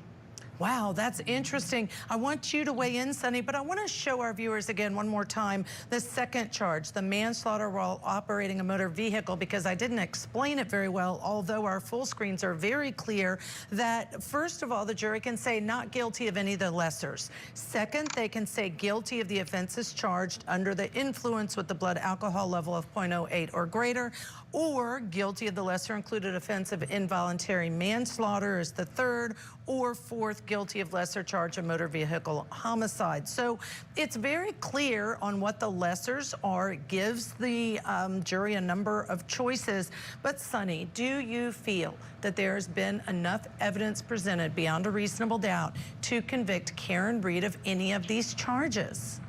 Wow, that's interesting. I want you to weigh in, Sonny, but I want to show our viewers again one more time the second charge, the manslaughter while operating a motor vehicle, because I didn't explain it very well, although our full screens are very clear that, first of all, the jury can say not guilty of any of the lessers. Second, they can say guilty of the offenses charged under the influence with the blood alcohol level of 0.08 or greater, or guilty of the lesser included offense of involuntary manslaughter is the third, or fourth, guilty of lesser charge of motor vehicle homicide. So it's very clear on what the lessers are. It gives the jury a number of choices. But Sonny, do you feel that there has been enough evidence presented beyond a reasonable doubt to convict Karen Reed of any of these charges?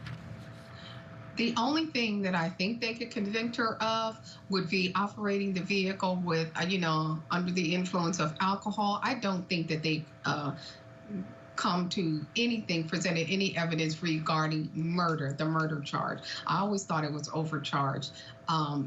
The only thing that I think they could convict her of would be operating the vehicle with, under the influence of alcohol. I don't think that they come to anything, presented any evidence regarding murder, the murder charge. I always thought it was overcharged.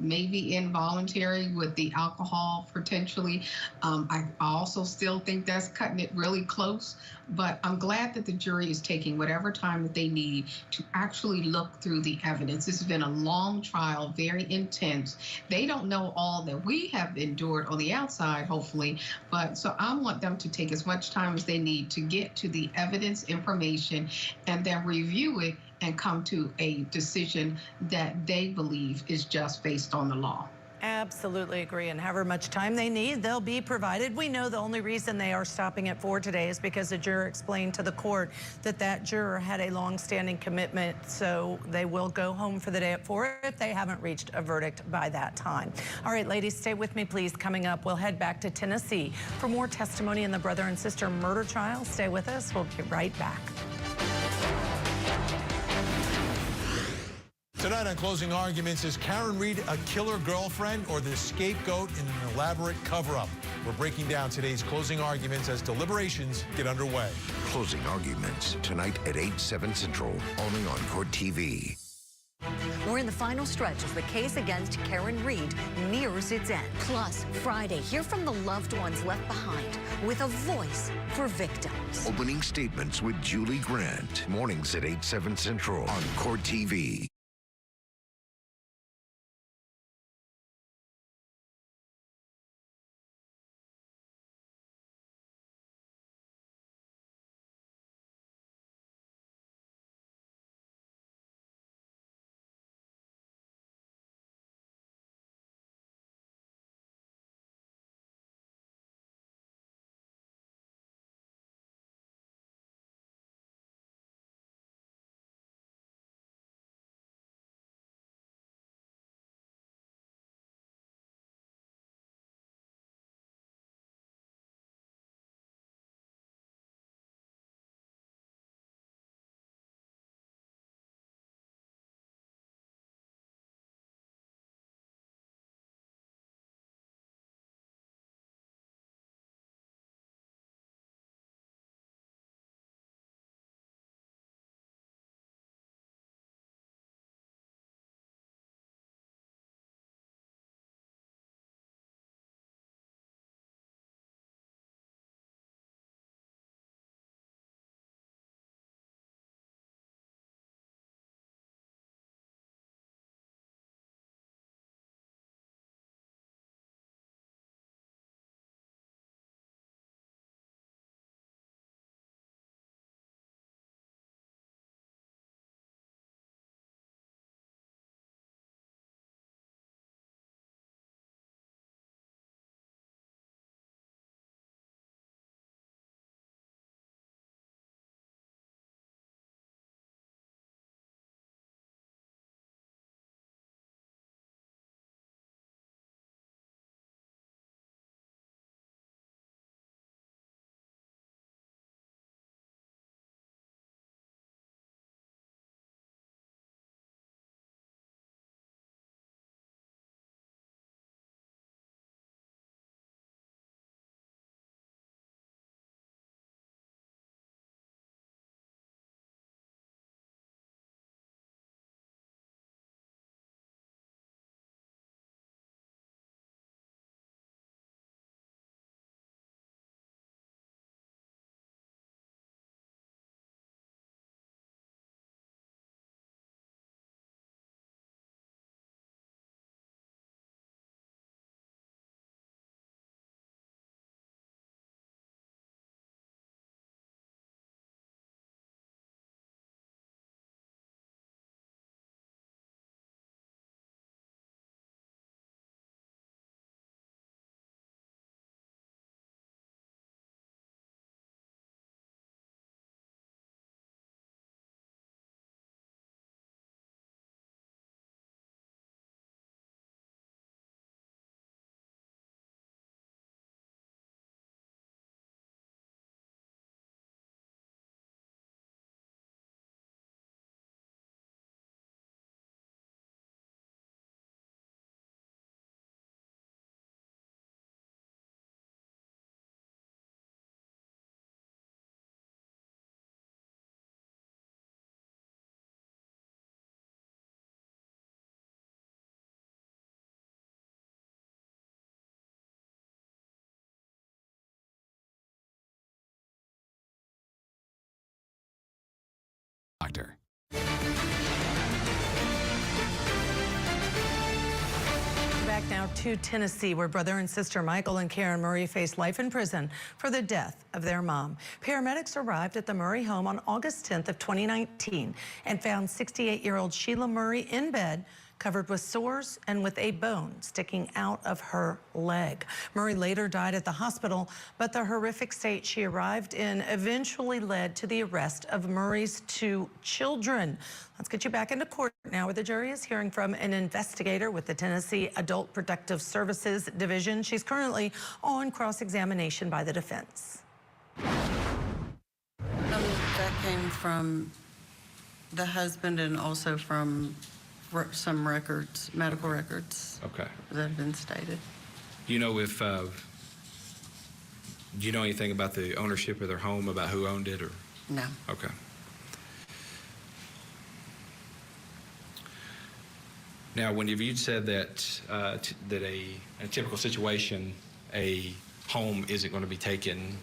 Maybe involuntary with the alcohol potentially. I also still think that's cutting it really close, but I'm glad that the jury is taking whatever time that they need to actually look through the evidence. This has been a long trial, very intense. They don't know all that we have endured on the outside, hopefully, but so I want them to take as much time as they need to get to the evidence, information, and then review it and come to a decision that they believe is just based on the law. Absolutely agree, and however much time they need, they'll be provided. We know the only reason they are stopping at 4 today is because the juror explained to the court that that juror had a long-standing commitment, so they will go home for the day at 4 if they haven't reached a verdict by that time. All right, ladies, stay with me, please. Coming up, we'll head back to Tennessee for more testimony in the brother and sister murder trial. Stay with us. We'll be right back. Tonight on Closing Arguments, is Karen Reed a killer girlfriend or the scapegoat in an elaborate cover-up? We're breaking down today's closing arguments as deliberations get underway. Closing Arguments, tonight at 8/7 Central, only on Court TV. We're in the final stretch as the case against Karen Reed nears its end. Plus, Friday, hear from the loved ones left behind with a voice for victims. Opening statements with Julie Grant. Mornings at 8/7 Central on Court TV. doctor. Back now to Tennessee, where brother and sister Michael and Karen Murray face life in prison for the death of their mom. Paramedics arrived at the Murray home on August 10th of 2019 and found 68-year-old Sheila Murray in bed, covered with sores and with a bone sticking out of her leg. Murray later died at the hospital, but the horrific state she arrived in eventually led to the arrest of Murray's 2 children. Let's get you back into court now, where the jury is hearing from an investigator with the Tennessee Adult Protective Services Division. She's currently on cross-examination by the defense. That came from the husband and also from some records, medical records. Okay. That have been stated. Do you know if, do you know anything about the ownership of their home, about who owned it, or? No. Okay. Now, when you've said that that in a typical situation, a home isn't going to be taken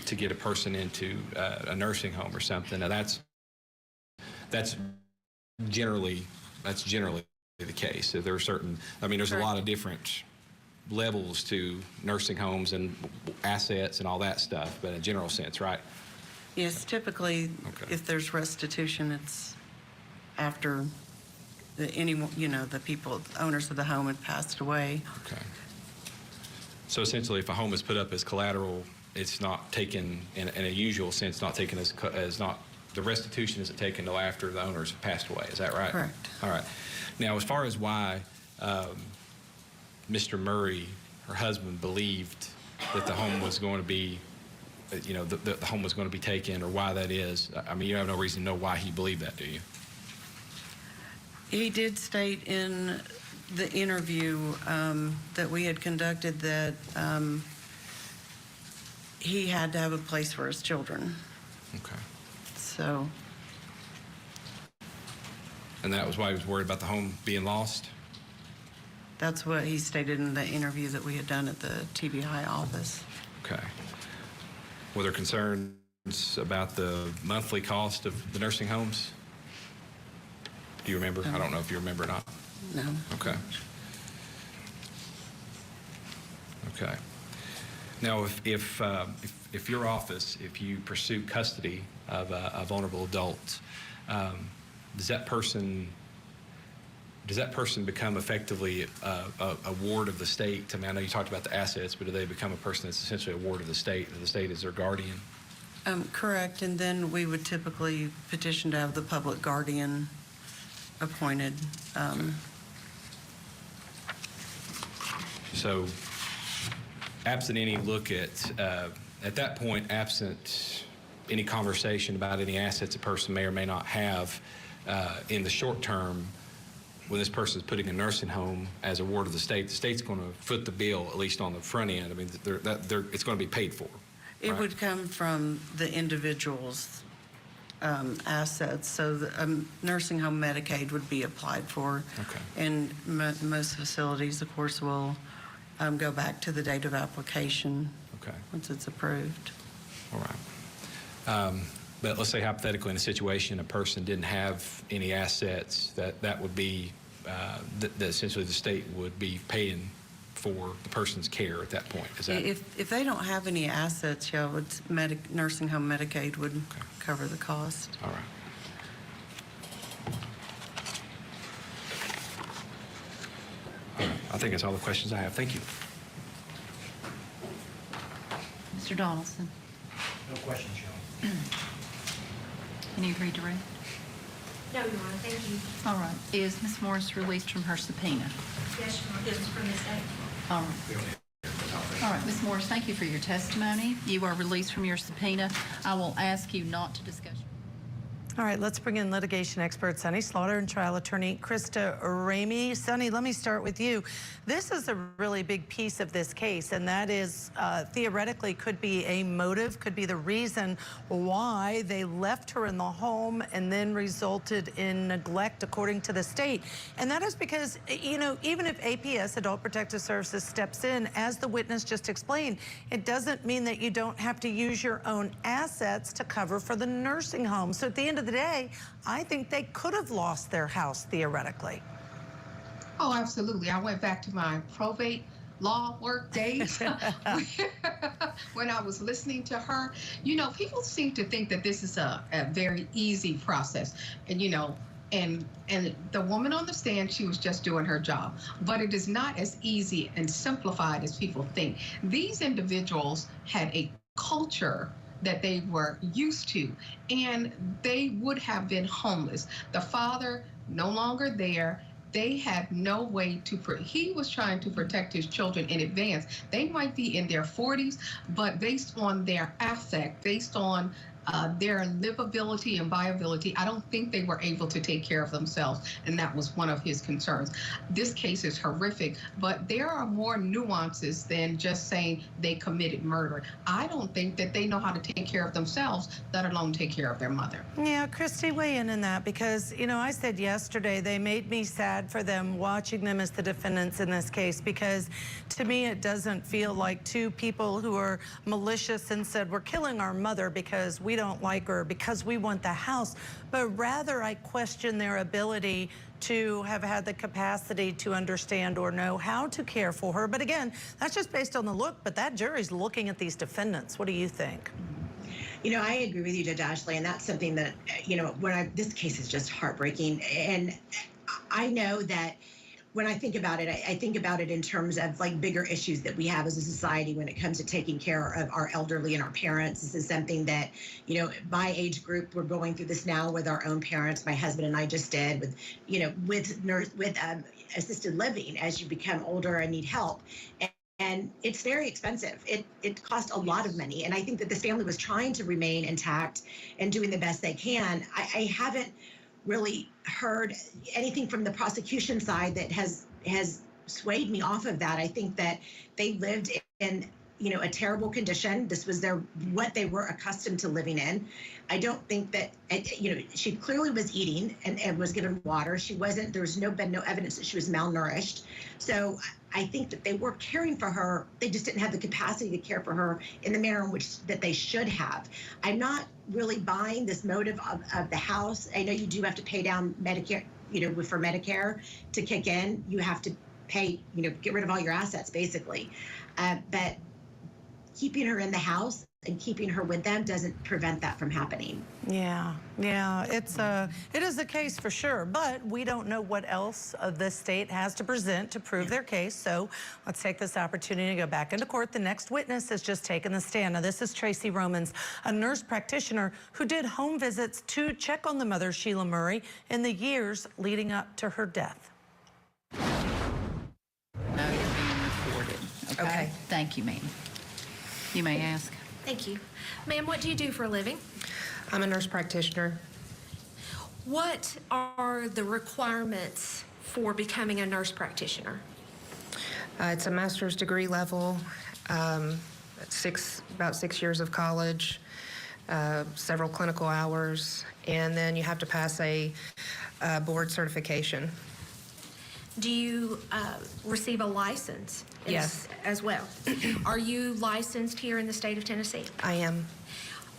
to get a person into a nursing home or something. Now, that's generally the case. So there are certain, I mean, there's a lot of different levels to nursing homes and assets and all that stuff, but in a general sense, right? Yes, typically, if there's restitution, it's after the people, owners of the home had passed away. Okay. So essentially, if a home is put up as collateral, it's not taken in a usual sense, not taken as not. The restitution isn't taken until after the owners have passed away. Is that right? Correct. All right. Now, as far as why Mr. Murray, her husband, believed that the home was going to be, the home was going to be taken, or why that is, I mean, you have no reason to know why he believed that, do you? He did state in the interview that we had conducted that he had to have a place for his children. Okay. So. And that was why he was worried about the home being lost? That's what he stated in the interview that we had done at the TBI office. Okay. Were there concerns about the monthly cost of the nursing homes? Do you remember? I don't know if you remember or not. No. Okay. Okay. Now, if your office, if you pursue custody of a vulnerable adult, does that person become effectively a ward of the state? I mean, I know you talked about the assets, but do they become a person that's essentially a ward of the state, that the state is their guardian? Correct, and then we would typically petition to have the public guardian appointed. So, absent any look at that point, absent any conversation about any assets a person may or may not have in the short term, when this person is putting a nursing home as a ward of the state's going to foot the bill, at least on the front end. I mean, it's going to be paid for. It right? would come from the individual's assets, so the nursing home Medicaid would be applied for. Okay. And most facilities, of course, will go back to the date of application. Okay. Once it's approved. All right. But let's say hypothetically in a situation a person didn't have any assets, that would be that essentially the state would be paying for the person's care at that point. Is that if they don't have any assets, yeah, nursing home Medicaid would cover the cost. All right. I think that's all the questions I have. Thank you. Mr. Donaldson. No questions, Joe. You need redirect? No, Your Honor, thank you. All right. Is Ms. Morris released from her subpoena? Yes, Your Honor, this is from this day. All right. All right, Ms. Morris, thank you for your testimony. You are released from your subpoena. I will ask you not to discuss. All right, let's bring in litigation expert Sonny Slaughter and trial attorney Krista Ramey. Sonny, let me start with you. This is a really big piece of this case, and that is theoretically could be a motive, could be the reason why they left her in the home and then resulted in neglect, according to the state. And that is because, you know, even if APS, Adult Protective Services, steps in, as the witness just explained, it doesn't mean that you don't have to use your own assets to cover for the nursing home. So at the end of the day, I think they could have lost their house theoretically. Oh, absolutely. I went back to my probate law work days when I was listening to her. You know, people seem to think that this is a very easy process. And, you know, and the woman on the stand, she was just doing her job. But it is not as easy and simplified as people think. These individuals had a culture that they were used to, and they would have been homeless. The father no longer there. They had no way to, he was trying to protect his children in advance. They might be in their 40s, but based on their affect, based on their livability and viability, I don't think they were able to take care of themselves, and that was one of his concerns. This case is horrific, but there are more nuances than just saying they committed murder. I don't think that they know how to take care of themselves, let alone take care of their mother. Yeah, Christy, weigh in that, because, you know, I said yesterday they made me sad for them watching them as the defendants in this case, because to me it doesn't feel like two people who are malicious and said we're killing our mother because we don't like her, because we want the house, but rather I question their ability to have had the capacity to understand or know how to care for her. But again, that's just based on the look, but that jury's looking at these defendants. What do you think? You know, I agree with you, Judge Ashley, and that's something that, you know, this case is just heartbreaking. And I know that when I think about it, I think about it in terms of like bigger issues that we have as a society when it comes to taking care of our elderly and our parents. This is something that, you know, my age group, we're going through this now with our own parents. My husband and I just did with, you know, with assisted living as you become older and need help. And it's very expensive. It costs a lot of money. And I think that this family was trying to remain intact and doing the best they can. I haven't really heard anything from the prosecution side that has swayed me off of that. I think that they lived in, you know, a terrible condition. This was what they were accustomed to living in. I don't think that, you know, she clearly was eating and was given water. She wasn't, there's been no evidence that she was malnourished. So I think that they were caring for her. They just didn't have the capacity to care for her in the manner in which that they should have. I'm not really buying this motive of the house. I know you do have to pay down Medicare, you know, for Medicare to kick in. You have to pay, you know, get rid of all your assets basically. But keeping her in the house and keeping her with them doesn't prevent that from happening. Yeah, it is a case for sure, but we don't know what else the state has to present to prove their case. So let's take this opportunity to go back into court. The next witness has just taken the stand. Now, this is Tracy Romans, a nurse practitioner who did home visits to check on the mother, Sheila Murray, in the years leading up to her death. No, you're being recorded. Okay. Thank you, ma'am. You may ask. Thank you. Ma'am, what do you do for a living? I'm a nurse practitioner. What are the requirements for becoming a nurse practitioner? It's a master's degree level, about 6 years of college, several clinical hours, and then you have to pass a board certification. Do you receive a license? Yes. As well. Are you licensed here in the state of Tennessee? I am.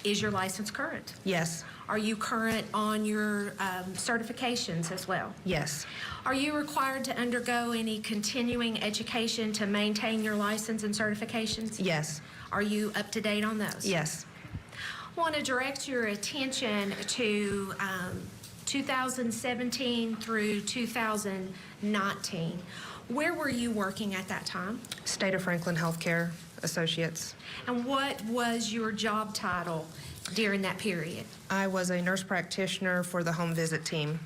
Is your license current? Yes. Are you current on your certifications as well? Yes. Are you required to undergo any continuing education to maintain your license and certifications? Yes. Are you up to date on those? Yes. I want to direct your attention to 2017 through 2019. Where were you working at that time? State of Franklin Healthcare Associates. And what was your job title during that period? I was a nurse practitioner for the home visit team.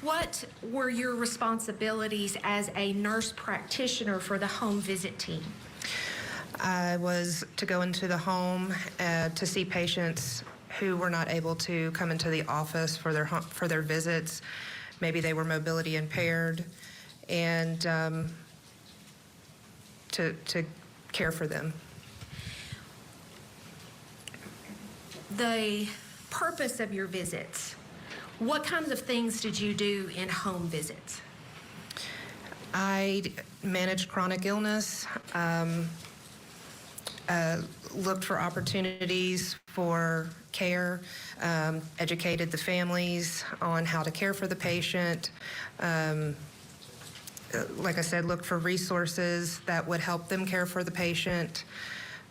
What were your responsibilities as a nurse practitioner for the home visit team? I was to go into the home to see patients who were not able to come into the office for their visits. Maybe they were mobility impaired, and to care for them. The purpose of your visits, what kinds of things did you do in home visits? I managed chronic illness, looked for opportunities for care, educated the families on how to care for the patient. Like I said, looked for resources that would help them care for the patient.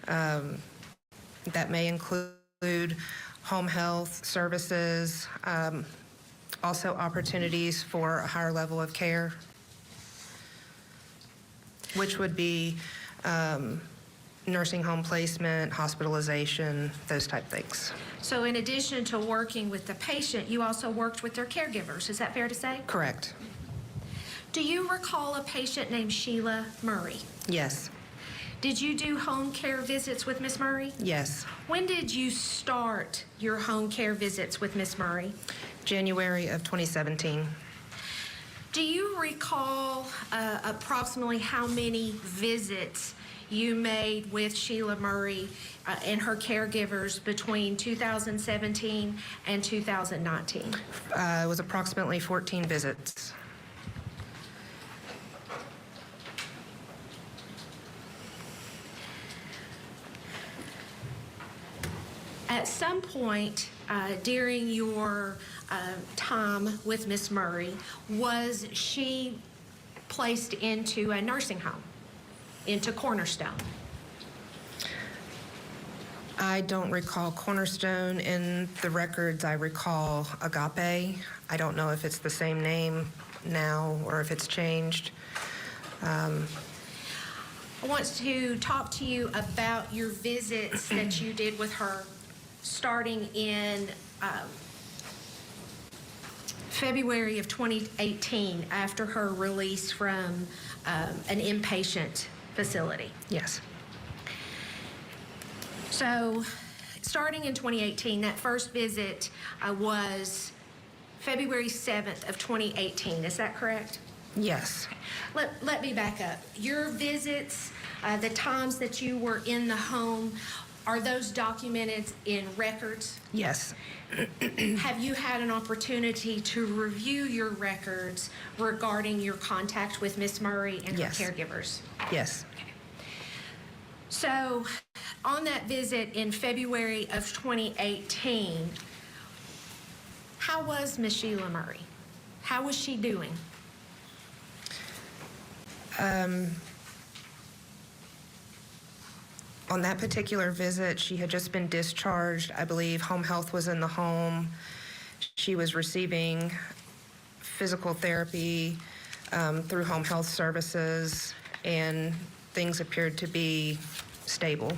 That may include home health services, also opportunities for a higher level of care, which would be nursing home placement, hospitalization, those type things. So in addition to working with the patient, you also worked with their caregivers. Is that fair to say? Correct. Do you recall a patient named Sheila Murray? Yes. Did you do home care visits with Miss Murray? Yes. When did you start your home care visits with Miss Murray? January of 2017. Do you recall approximately how many visits you made with Sheila Murray and her caregivers between 2017 and 2019? It was approximately 14 visits. At some point during your time with Miss Murray, was she placed into a nursing home, into Cornerstone? I don't recall Cornerstone. In the records, I recall Agape. I don't know if it's the same name now or if it's changed. I want to talk to you about your visits that you did with her starting in February of 2018 after her release from an inpatient facility. Yes. So starting in 2018, that first visit was February 7th of 2018. Is that correct? Yes. Let me back up. Your visits, the times that you were in the home, are those documented in records? Yes. Have you had an opportunity to review your records regarding your contact with Miss Murray and Yes. her caregivers? Yes. So on that visit in February of 2018, how was Miss Sheila Murray? How was she doing? On that particular visit, she had just been discharged. I believe home health was in the home. She was receiving physical therapy through home health services, and things appeared to be stable.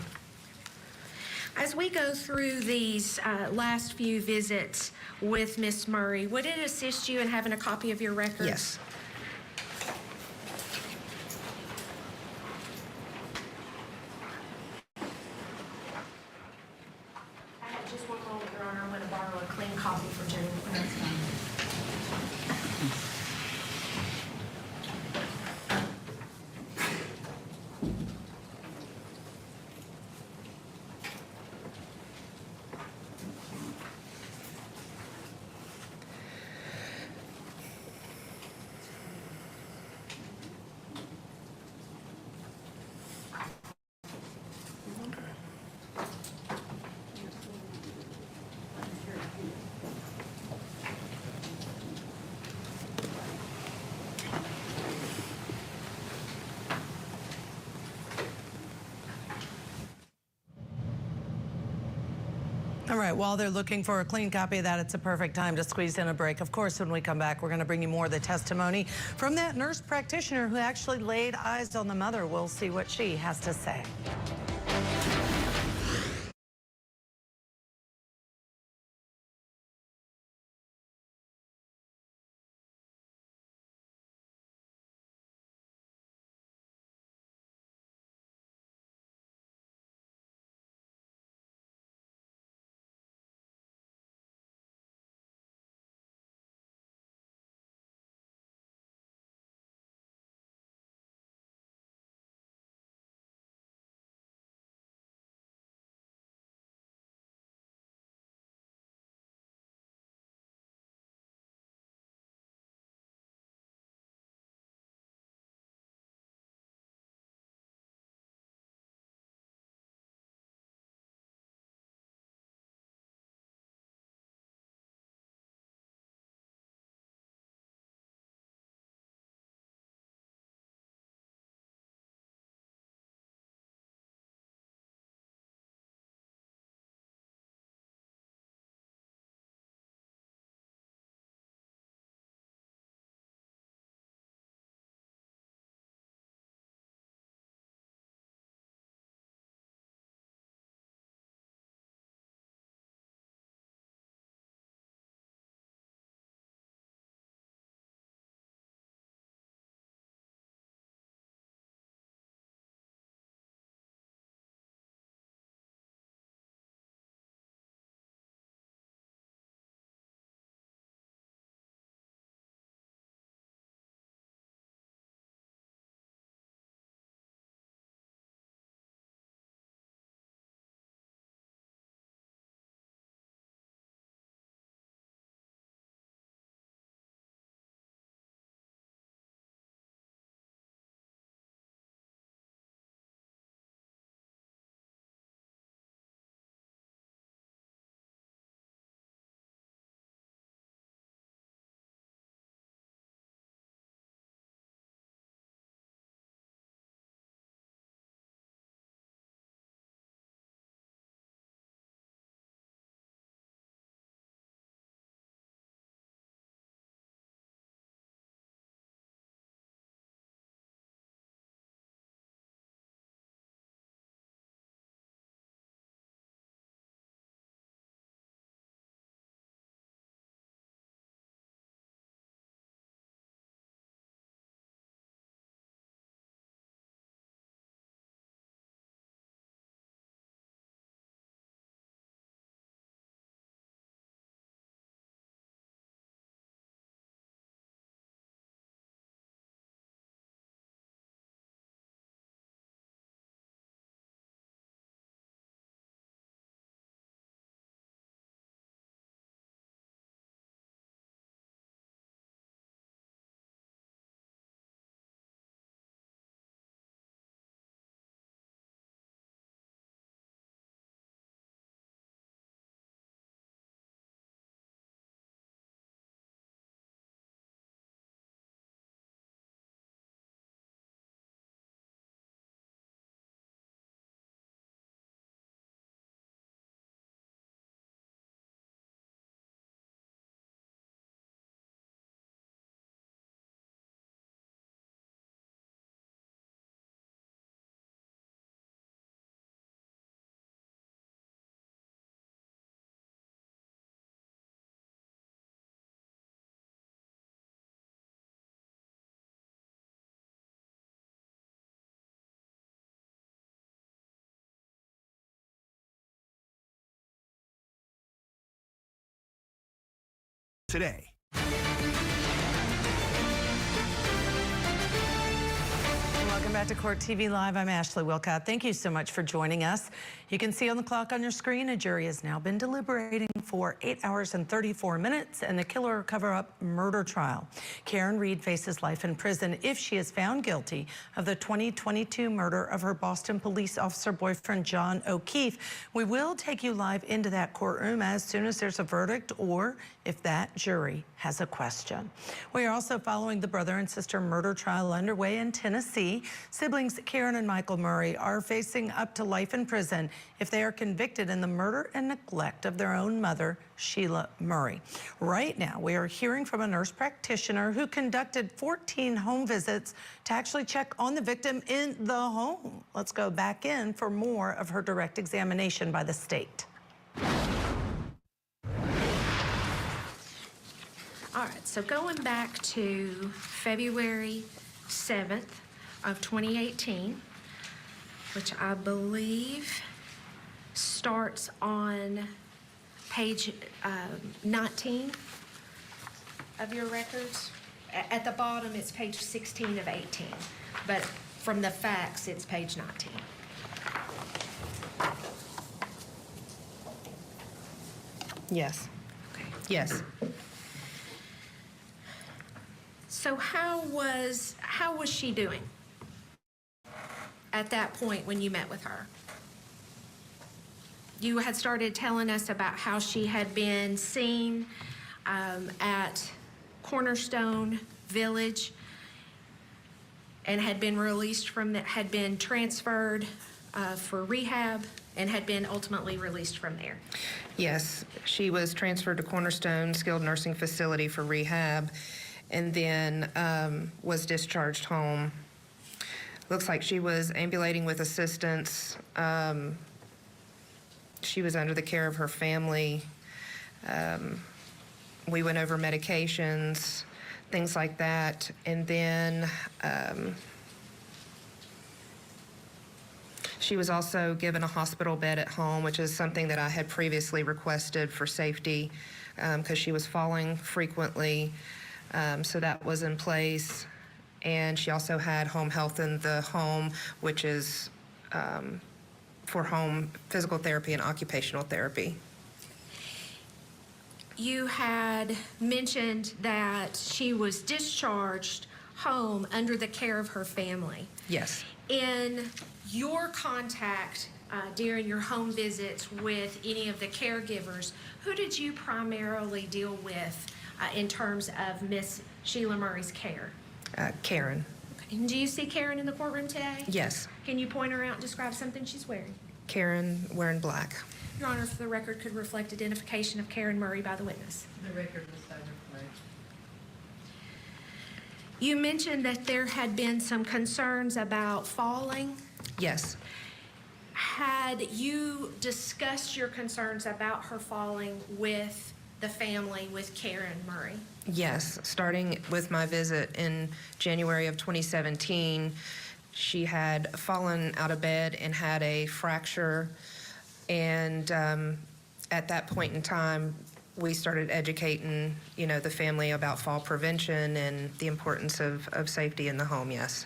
As we go through these last few visits with Miss Murray, would it assist you in having a copy of your records? Yes. Just one moment, Your Honor. I'm going to borrow a clean copy for Jenny. That's fine. All right, while they're looking for a clean copy of that, it's a perfect time to squeeze in a break. Of course, when we come back, we're going to bring you more of the testimony from that nurse practitioner who actually laid eyes on the mother. We'll see what she has to say. today. Welcome back to Court TV Live. I'm Ashley Wilcott. Thank you so much for joining us. You can see on the clock on your screen, a jury has now been deliberating for 8 hours and 34 minutes in the killer cover-up murder trial. Karen Reed faces life in prison if she is found guilty of the 2022 murder of her Boston police officer boyfriend, John O'Keefe. We will take you live into that courtroom as soon as there's a verdict or if that jury has a question. We are also following the brother and sister murder trial underway in Tennessee. Siblings Karen and Michael Murray are facing up to life in prison if they are convicted in the murder and neglect of their own mother, Sheila Murray. Right now, we are hearing from a nurse practitioner who conducted 14 home visits to actually check on the victim in the home. Let's go back in for more of her direct examination by the state. All right, so going back to February 7th of 2018, which I believe starts on page 19 of your records. At the bottom, it's page 16 of 18, but from the facts, it's page 19. Yes. Okay. Yes. So how was she doing at that point when you met with her? You had started telling us about how she had been seen at Cornerstone Village and had been released from that, had been transferred for rehab and had been ultimately released from there. Yes, she was transferred to Cornerstone Skilled Nursing Facility for rehab and then was discharged home. Looks like she was ambulating with assistance. She was under the care of her family. We went over medications, things like that. And then she was also given a hospital bed at home, which is something that I had previously requested for safety because she was falling frequently. So that was in place. And she also had home health in the home, which is for home physical therapy and occupational therapy. You had mentioned that she was discharged home under the care of her family. Yes. In your contact during your home visits with any of the caregivers, who did you primarily deal with in terms of Miss Sheila Murray's care? Karen. Okay. And do you see Karen in the courtroom today? Yes. Can you point her out and describe something she's wearing? Karen wearing black. Your Honor, if the record could reflect identification of Karen Murray by the witness. The record was so reflect. You mentioned that there had been some concerns about falling. Yes. Had you discussed your concerns about her falling with the family, with Karen Murray? Yes. Starting with my visit in January of 2017, she had fallen out of bed and had a fracture. And at that point in time, we started educating, the family about fall prevention and the importance of safety in the home, yes.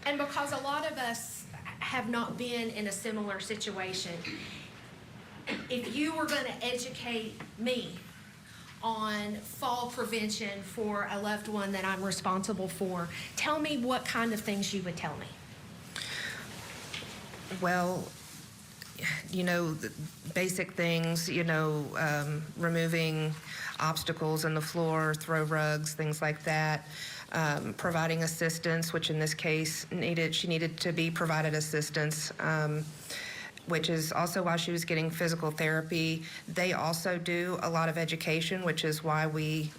And because a lot of us have not been in a similar situation, if you were going to educate me on fall prevention for a loved one that I'm responsible for, tell me what kind of things you would tell me. Well, the basic things, removing obstacles in the floor, throw rugs, things like that. Providing assistance, which in this case she needed to be provided assistance, which is also why she was getting physical therapy. They also do a lot of education, which is why we,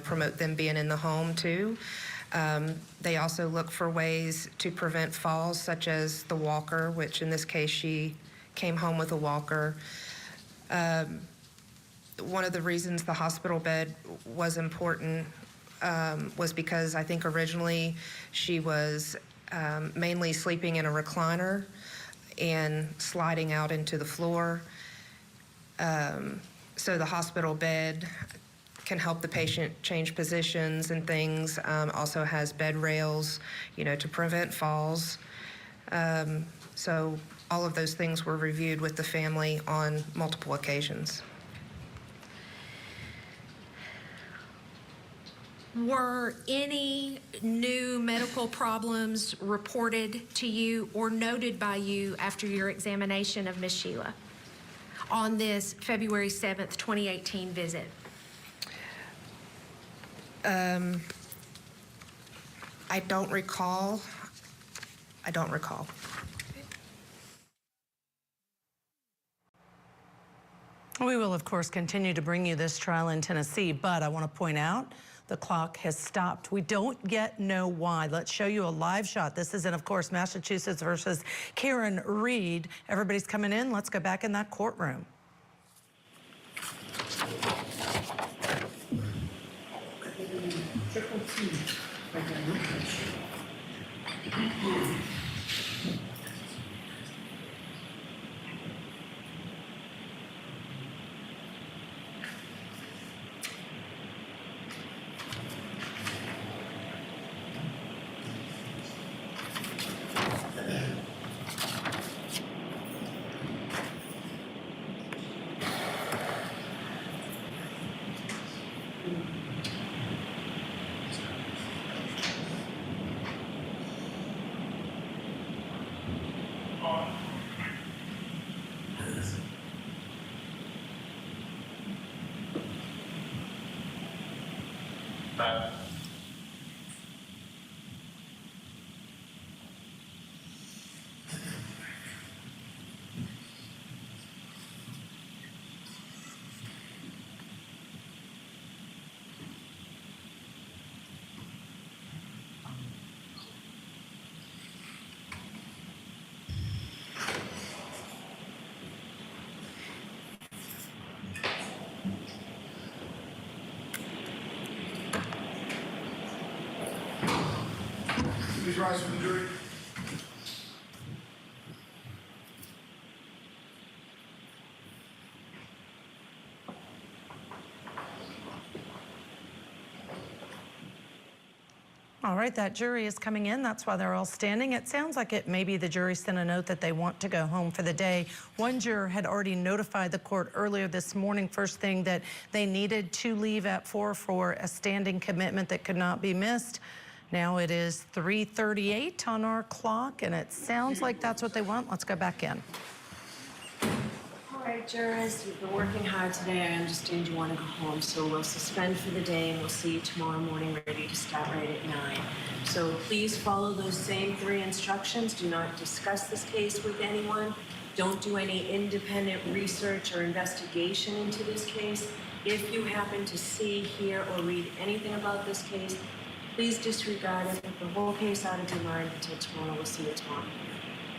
promote them being in the home too. They also look for ways to prevent falls, such as the walker, which in this case she came home with a walker. One of the reasons the hospital bed was important was because I think originally she was mainly sleeping in a recliner and sliding out into the floor. So the hospital bed can help the patient change positions and things. Also has bed rails, to prevent falls. So all of those things were reviewed with the family on multiple occasions. Were any new medical problems reported to you or noted by you after your examination of Ms. Sheila on this February 7th, 2018 visit? I don't recall. We will, of course, continue to bring you this trial in Tennessee, but I want to point out the clock has stopped. We don't yet know why. Let's show you a live shot. This is in, of course, Massachusetts versus Karen Reed. Everybody's coming in. Let's go back in that courtroom. Please rise for the jury. All right, that jury is coming in. That's why they're all standing. It sounds like it maybe the jury sent a note that they want to go home for the day. One juror had already notified the court earlier this morning, first thing, that they needed to leave at 4 for a standing commitment that could not be missed. Now it is 3:38 on our clock, and it sounds like that's what they want. Let's go back in. All right, jurors, you've been working hard today. I understand you want to go home, so we'll suspend for the day and we'll see you tomorrow morning ready to start right at 9. So please follow those same 3 instructions. Do not discuss this case with anyone. Don't do any independent research or investigation into this case. If you happen to see, hear, or read anything about this case, please disregard it. Put the whole case out of your mind until tomorrow. We'll see you tomorrow.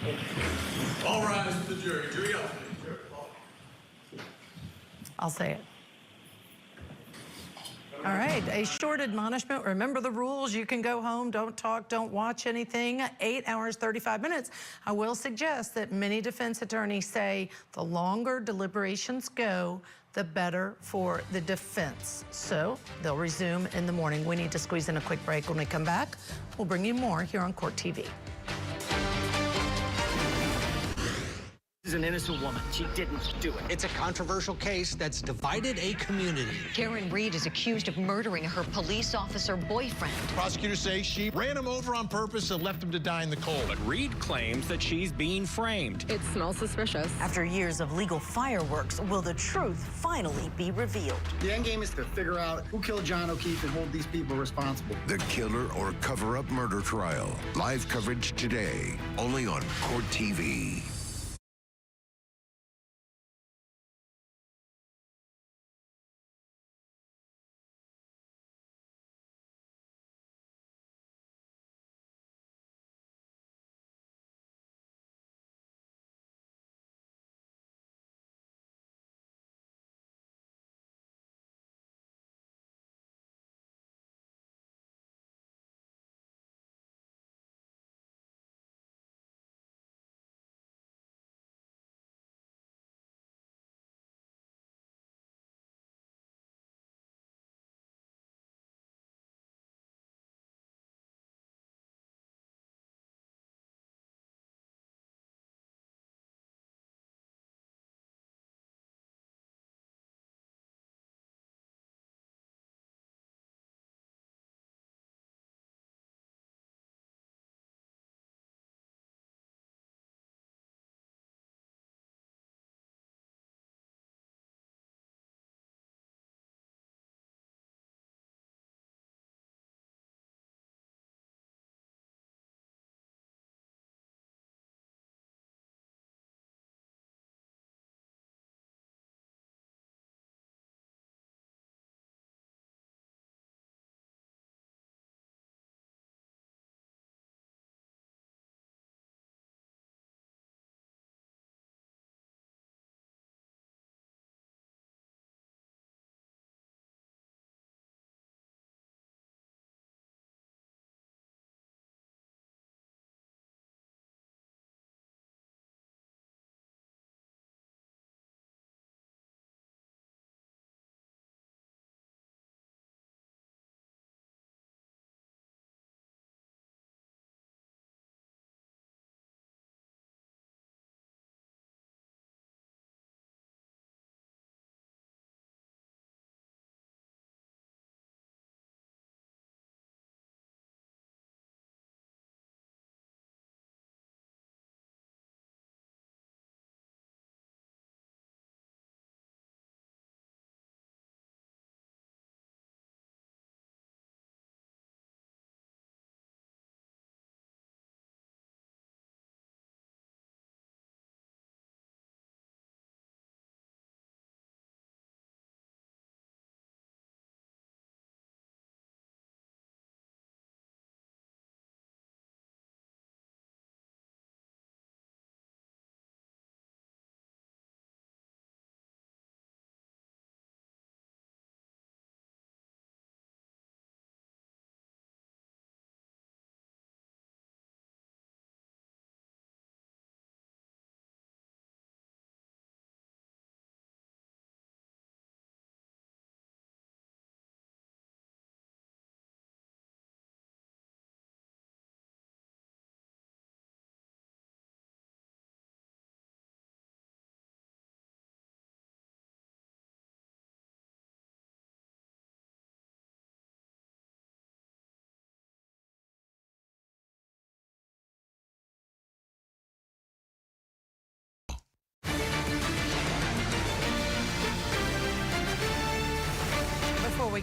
Thank you. All rise for the jury. Jury out. I'll say it. All right, a short admonishment. Remember the rules. You can go home. Don't talk. Don't watch anything. 8 hours, 35 minutes. I will suggest that many defense attorneys say the longer deliberations go, the better for the defense. So they'll resume in the morning. We need to squeeze in a quick break. When we come back, we'll bring you more here on Court TV. This is an innocent woman. She didn't do it. It's a controversial case that's divided a community. Karen Reed is accused of murdering her police officer boyfriend. Prosecutors say she ran him over on purpose and left him to die in the cold. But Reed claims that she's being framed. It smells suspicious. After years of legal fireworks, will the truth finally be revealed? The end game is to figure out who killed John O'Keefe and hold these people responsible. The killer or cover-up murder trial. Live coverage today, only on Court TV.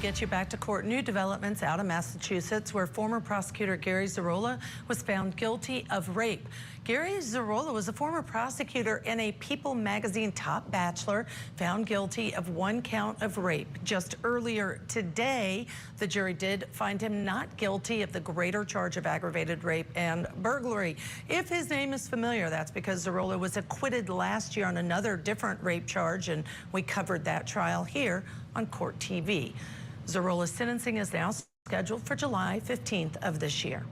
get you back to court. New developments out of Massachusetts, where former prosecutor Gary Zarola was found guilty of rape. Gary Zarola was a former prosecutor in a People magazine top bachelor, found guilty of 1 count of rape. Just earlier today, the jury did find him not guilty of the greater charge of aggravated rape and burglary. If his name is familiar, that's because Zarola was acquitted last year on another different rape charge, and we covered that trial here on Court TV. Zarola's sentencing is now scheduled for July 15th of this year.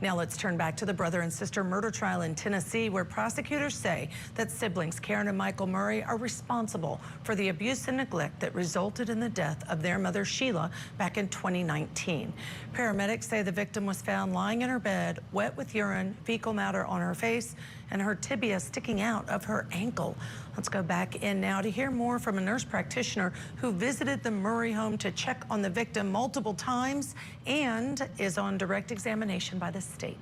Now let's turn back to the brother and sister murder trial in Tennessee, where prosecutors say that siblings Karen and Michael Murray are responsible for the abuse and neglect that resulted in the death of their mother Sheila back in 2019. Paramedics say the victim was found lying in her bed, wet with urine, fecal matter on her face, and her tibia sticking out of her ankle. Let's go back in now to hear more from a nurse practitioner who visited the Murray home to check on the victim multiple times and is on direct examination by the state.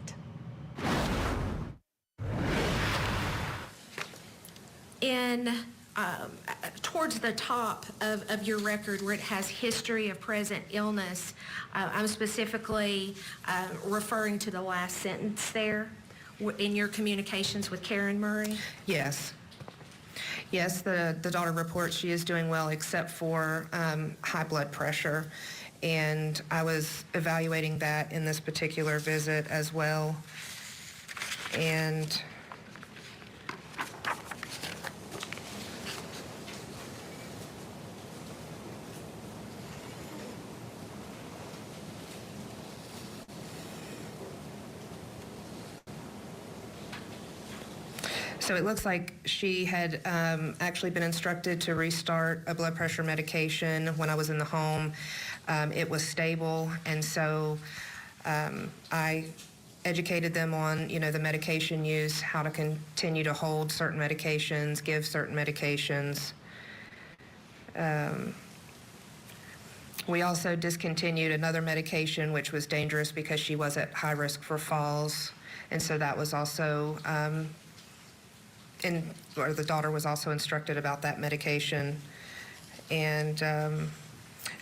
Towards the top of your record where it has history of present illness, I'm specifically referring to the last sentence there in your communications with Karen Murray. Yes. Yes, the daughter reports she is doing well except for high blood pressure. And I was evaluating that in this particular visit as well. And so it looks like she had actually been instructed to restart a blood pressure medication when I was in the home. It was stable, and so I educated them on, the medication use, how to continue to hold certain medications, give certain medications. We also discontinued another medication, which was dangerous because she was at high risk for falls, and so that was also the daughter was also instructed about that medication. And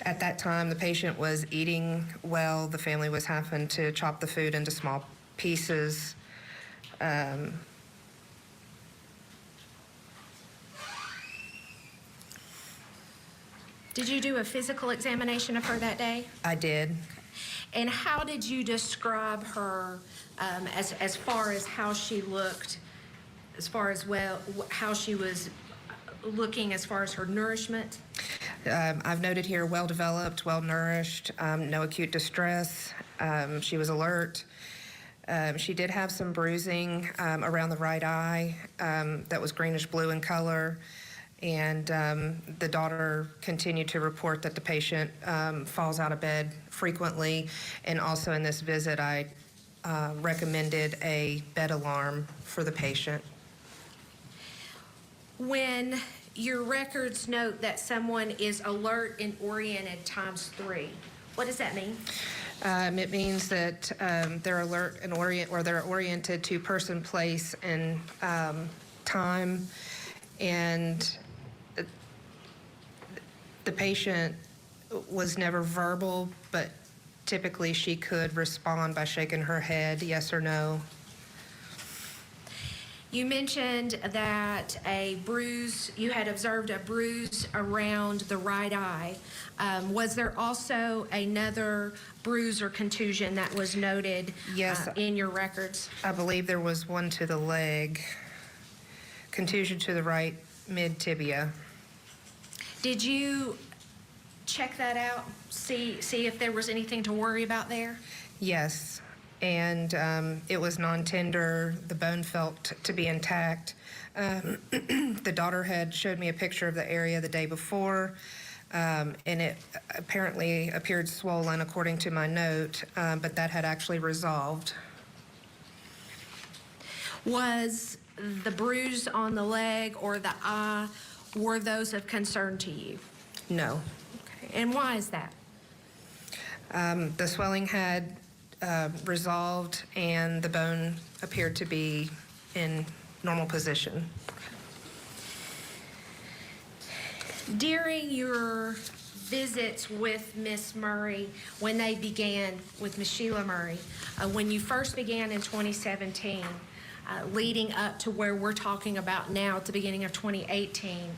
at that time, the patient was eating well. The family was having to chop the food into small pieces. Did you do a physical examination of her that day? I did. And how did you describe her as far as how she looked, as far as how she was looking as far as her nourishment? I've noted here well-developed, well-nourished, no acute distress. She was alert. She did have some bruising around the right eye that was greenish-blue in color. And the daughter continued to report that the patient falls out of bed frequently. And also in this visit, I recommended a bed alarm for the patient. When your records note that someone is alert and oriented ×3, what does that mean? It means that they're alert and they're oriented to person, place, and time. And the patient was never verbal, but typically she could respond by shaking her head, yes or no. You mentioned that you had observed a bruise around the right eye. Was there also another bruise or contusion that was noted in your records? I believe there was one to the leg, contusion to the right mid-tibia. Did you check that out, see if there was anything to worry about there? Yes. And it was non-tender. The bone felt to be intact. The daughter had showed me a picture of the area the day before, and it apparently appeared swollen according to my note, but that had actually resolved. Was the bruise on the leg or the eye, were those of concern to you? No. Okay. And why is that? The swelling had resolved, and the bone appeared to be in normal position. During your visits with Miss Murray when they began with Miss Sheila Murray, when you first began in 2017, leading up to where we're talking about now at the beginning of 2018.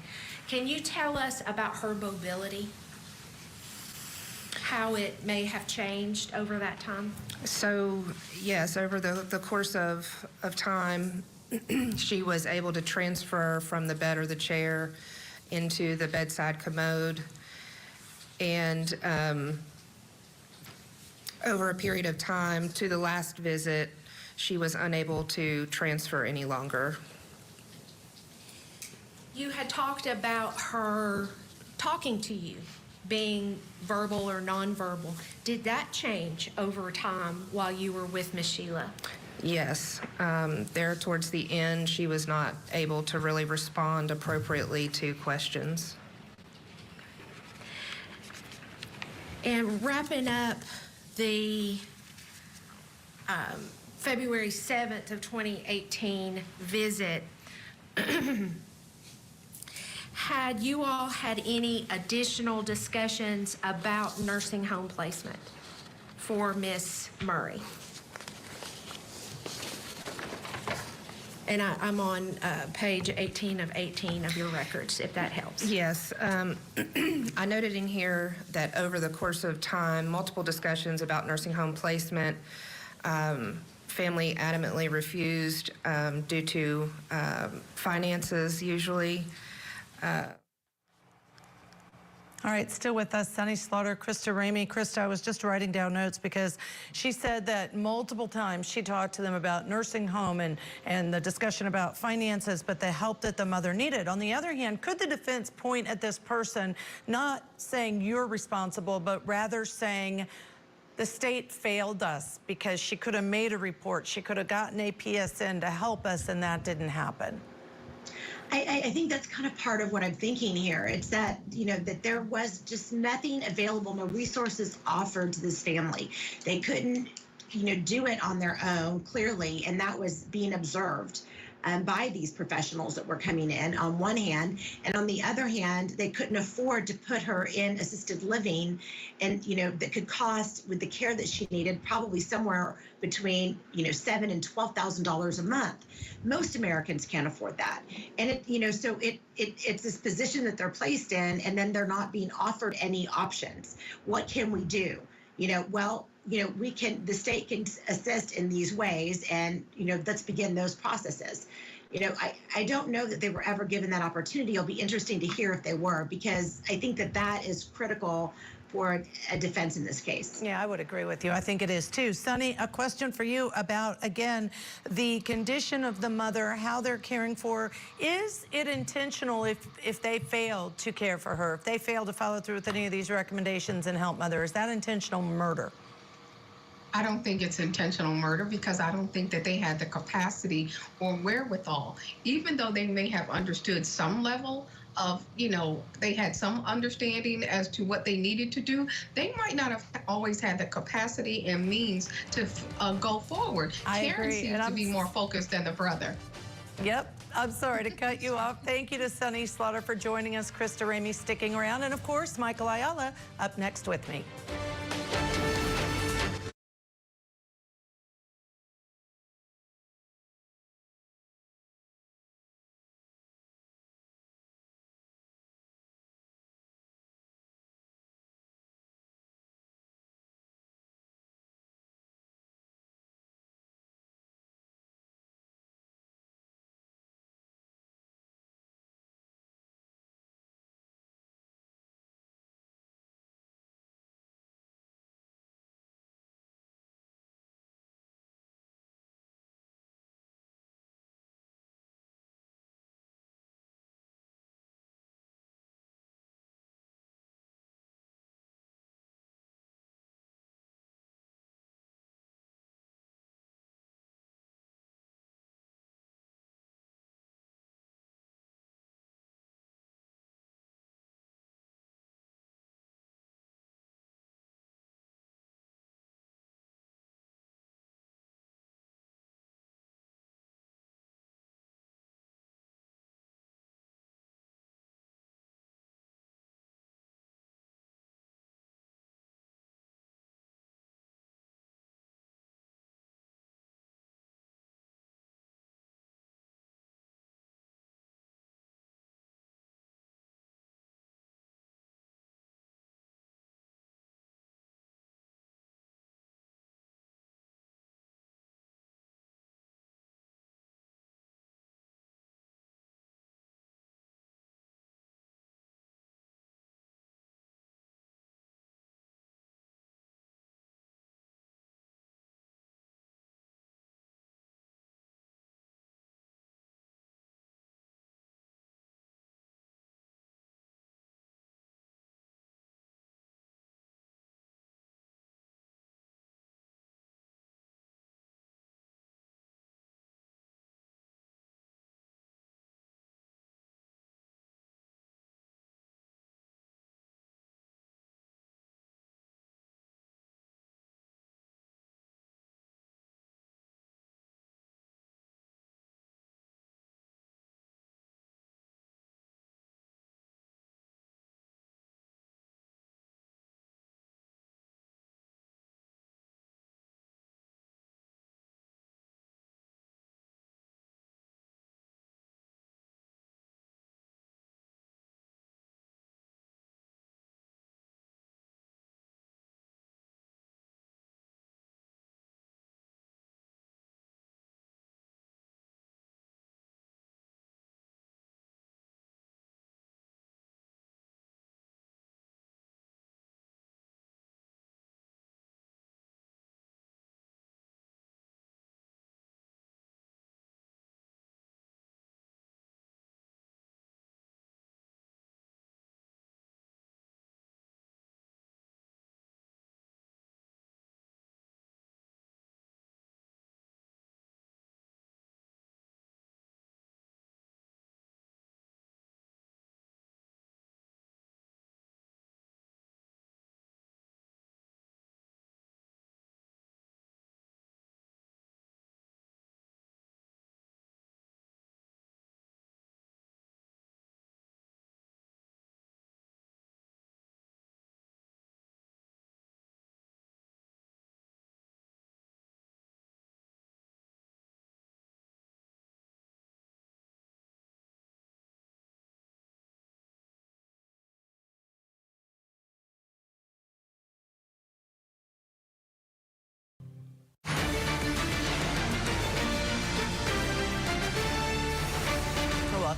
Can you tell us about her mobility? How it may have changed over that time? So, yes, over the course of time, she was able to transfer from the bed or the chair into the bedside commode. And over a period of time, to the last visit, she was unable to transfer any longer. You had talked about her talking to you, being verbal or nonverbal. Did that change over time while you were with Miss Sheila? Yes. There towards the end, she was not able to really respond appropriately to questions. And wrapping up the February 7th of 2018 visit, had you all had any additional discussions about nursing home placement for Miss Murray? And I'm on page 18 of 18 of your records, if that helps. Yes. I noted in here that over the course of time, multiple discussions about nursing home placement, family adamantly refused due to finances usually. All right, still with us, Sunny Slaughter, Krista Ramey. Krista, I was just writing down notes because she said that multiple times she talked to them about nursing home and the discussion about finances, but the help that the mother needed. On the other hand, could the defense point at this person, not saying you're responsible, but rather saying the state failed us because she could have made a report, she could have gotten a PSN to help us, and that didn't happen? I think that's kind of part of what I'm thinking here. It's that, that there was just nothing available, no resources offered to this family. They couldn't, do it on their own, clearly, and that was being observed by these professionals that were coming in on one hand, and on the other hand, they couldn't afford to put her in assisted living, and that could cost, with the care that she needed, probably somewhere between $7,000 and $12,000 a month. Most Americans can't afford that, and it's this position that they're placed in, and then they're not being offered any options. What can we do? The state can assist in these ways, and let's begin those processes. I don't know that they were ever given that opportunity. It'll be interesting to hear if they were, because I think that is critical for a defense in this case. Yeah, I would agree with you. I think it is too. Sunny, a question for you about, again, the condition of the mother, how they're caring for her. Is it intentional if they failed to care for her, if they failed to follow through with any of these recommendations and help mother? Is that intentional murder? I don't think it's intentional murder, because I don't think that they had the capacity or wherewithal, even though they may have understood some level of, they had some understanding as to what they needed to do. They might not have always had the capacity and means to go forward. Karen seems to be more focused than the brother. Yep. I'm sorry to cut you off. Thank you to Sunny Slaughter for joining us, Krista Ramey sticking around, and of course, Michael Ayala up next with me.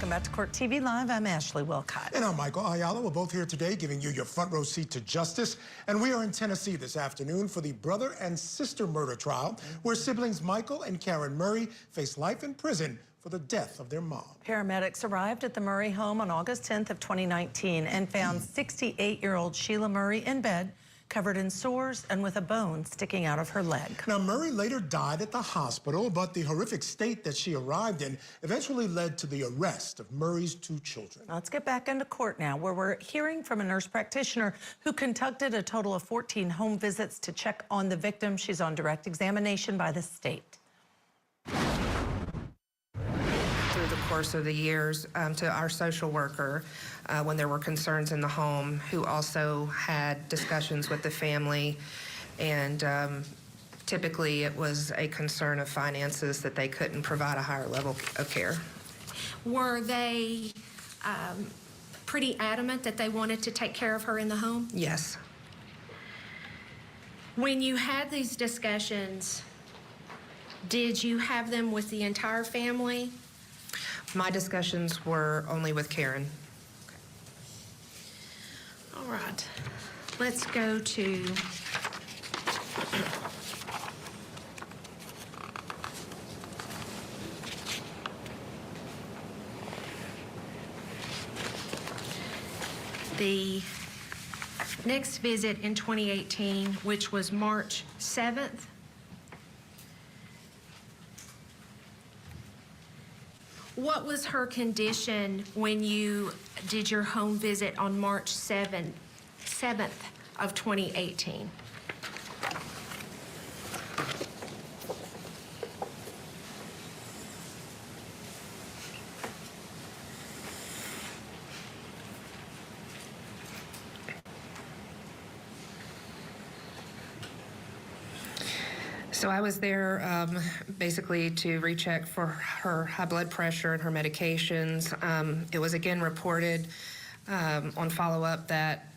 Welcome back to Court TV Live. I'm Ashley Wilcott. And I'm Michael Ayala. We're both here today giving you your front row seat to justice. And we are in Tennessee this afternoon for the brother and sister murder trial, where siblings Michael and Karen Murray face life in prison for the death of their mom. Paramedics arrived at the Murray home on August 10th of 2019 and found 68-year-old Sheila Murray in bed, covered in sores and with a bone sticking out of her leg. Now, Murray later died at the hospital, but the horrific state that she arrived in eventually led to the arrest of Murray's 2 children. Let's get back into court now, where we're hearing from a nurse practitioner who conducted a total of 14 home visits to check on the victim. She's on direct examination by the state. Through the course of the years, to our social worker, when there were concerns in the home, who also had discussions with the family, and typically it was a concern of finances that they couldn't provide a higher level of care. Were they pretty adamant that they wanted to take care of her in the home? Yes. When you had these discussions, did you have them with the entire family? My discussions were only with Karen. All right, let's go to the next visit in 2018, which was March 7th. What was her condition when you did your home visit on March 7th of 2018? So I was there basically to recheck for her high blood pressure and her medications. It was again reported on follow-up that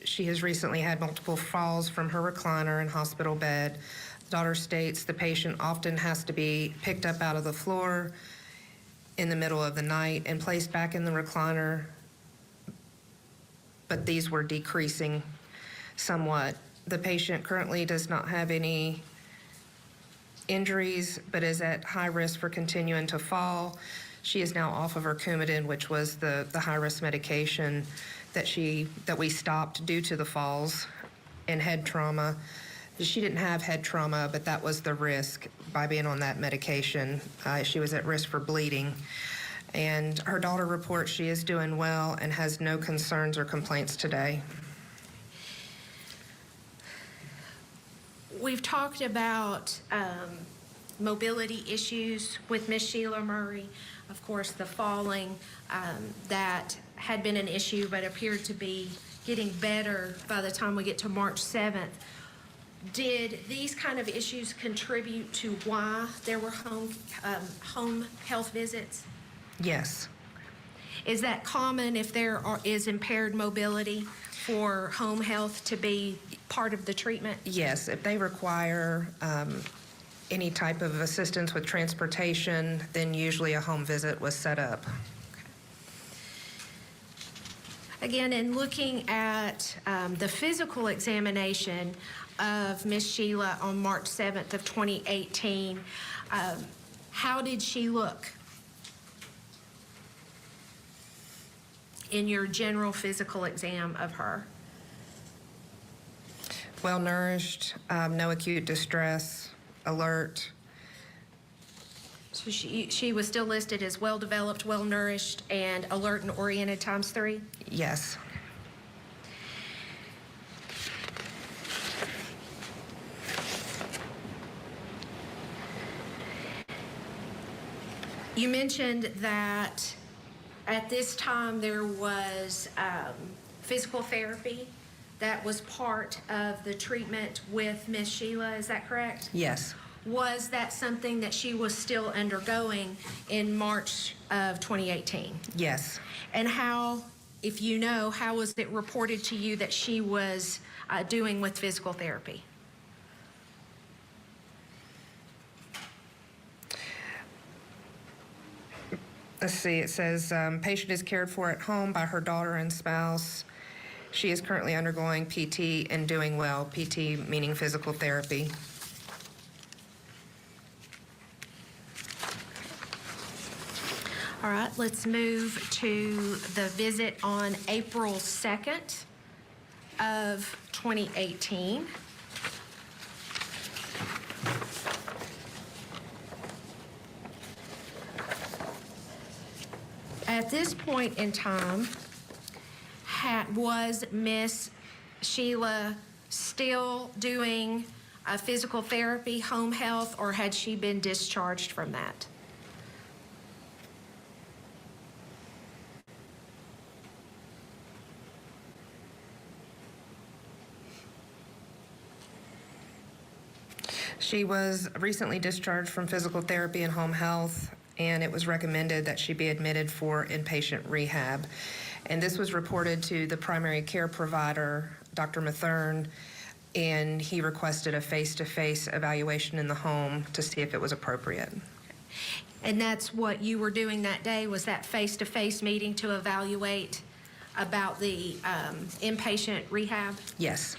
she has recently had multiple falls from her recliner and hospital bed. The daughter states the patient often has to be picked up out of the floor in the middle of the night and placed back in the recliner, but these were decreasing somewhat. The patient currently does not have any injuries, but is at high risk for continuing to fall. She is now off of her Coumadin, which was the high-risk medication that we stopped due to the falls and head trauma. She didn't have head trauma, but that was the risk by being on that medication. She was at risk for bleeding. And her daughter reports she is doing well and has no concerns or complaints today. We've talked about mobility issues with Miss Sheila Murray. Of course, the falling that had been an issue but appeared to be getting better by the time we get to March 7th. Did these kind of issues contribute to why there were home health visits? Yes. Is that common if there is impaired mobility for home health to be part of the treatment? Yes, if they require any type of assistance with transportation, then usually a home visit was set up. Again, in looking at the physical examination of Miss Sheila on March 7th of 2018, how did she look in your general physical exam of her? Well nourished, no acute distress, alert. So she was still listed as well developed, well nourished, and alert and oriented ×3? Yes. You mentioned that at this time there was physical therapy that was part of the treatment with Miss Sheila, is that correct? Yes. Was that something that she was still undergoing in March of 2018? Yes. And how, if you know, how was it reported to you that she was doing with physical therapy? let's see, it says patient is cared for at home by her daughter and spouse. She is currently undergoing PT and doing well. PT meaning physical therapy. All right, let's move to the visit on April 2nd of 2018. At this point in time, was Miss Sheila still doing physical therapy, home health, or had she been discharged from that? She was recently discharged from physical therapy and home health, and it was recommended that she be admitted for inpatient rehab. And this was reported to the primary care provider, Dr. Mathern, and he requested a face-to-face evaluation in the home to see if it was appropriate. And that's what you were doing that day, was that face-to-face meeting to evaluate about the inpatient rehab? Yes.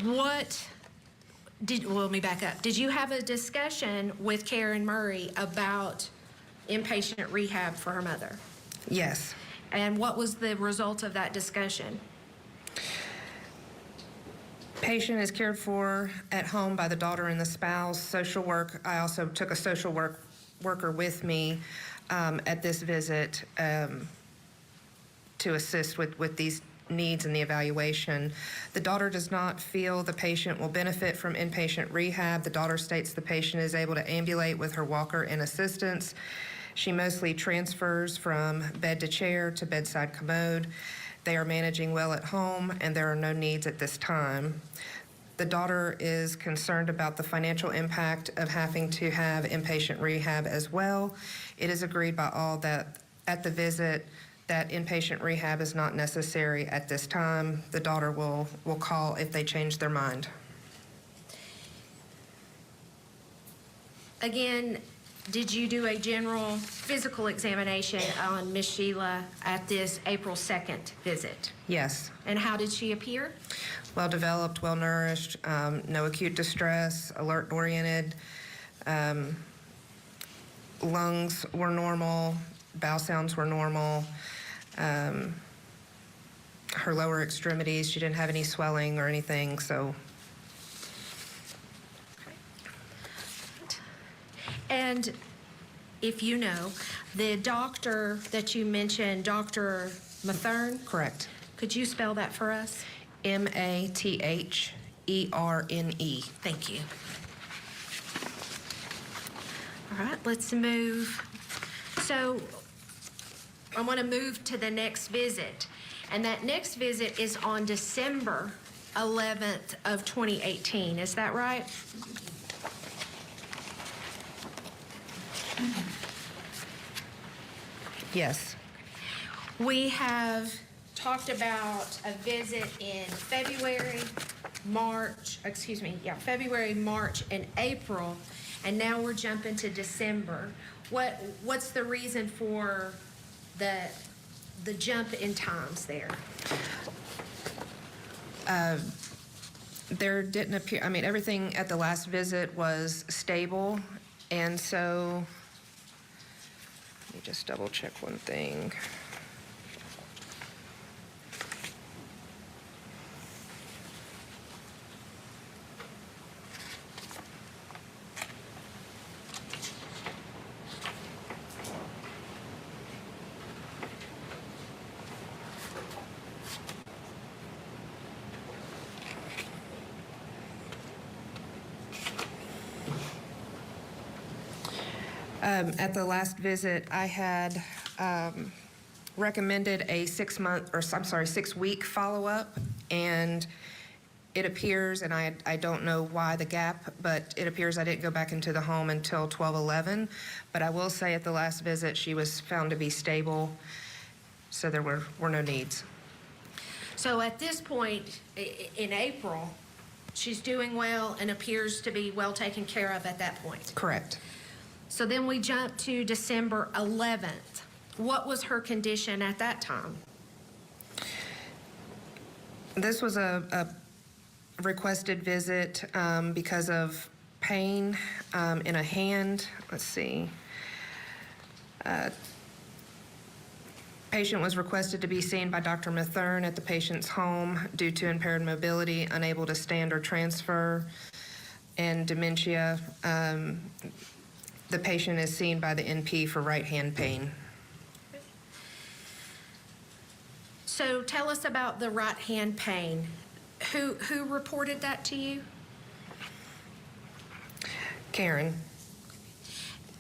Well, let me back up. Did you have a discussion with Karen Murray about inpatient rehab for her mother? Yes. And what was the result of that discussion? Patient is cared for at home by the daughter and the spouse. Social work, I also took a social worker with me at this visit to assist with these needs and the evaluation. The daughter does not feel the patient will benefit from inpatient rehab. The daughter states the patient is able to ambulate with her walker and assistance. She mostly transfers from bed to chair to bedside commode. They are managing well at home, and there are no needs at this time. The daughter is concerned about the financial impact of having to have inpatient rehab as well. It is agreed by all that at the visit that inpatient rehab is not necessary at this time. The daughter will call if they change their mind. Again, did you do a general physical examination on Miss Sheila at this April 2nd visit? Yes. And how did she appear? Well developed, well nourished, no acute distress, alert oriented. Lungs were normal, bowel sounds were normal. Her lower extremities, she didn't have any swelling or anything, so. And if you know, the doctor that you mentioned, Dr. Mathern? Correct. Could you spell that for us? M-A-T-H-E-R-N-E. Thank you. All right, let's move. So I want to move to the next visit. And that next visit is on December 11th of 2018. Is that right? Yes. We have talked about a visit in February, March, and April, and now we're jumping to December. What's the reason for the jump in times there? There didn't appear, I mean, everything at the last visit was stable, and so, let me just double check one thing. At the last visit, I had recommended a 6-week follow-up, and it appears, and I don't know why the gap, but it appears I didn't go back into the home until 12/11. But I will say at the last visit, she was found to be stable, so there were no needs. So at this point in April, she's doing well and appears to be well taken care of at that point. Correct. So then we jump to December 11th. What was her condition at that time? This was a requested visit because of pain in a hand. Let's see. Patient was requested to be seen by Dr. Mathern at the patient's home due to impaired mobility, unable to stand or transfer, and dementia. The patient is seen by the NP for right hand pain. So tell us about the right hand pain. Who reported that to you? Karen.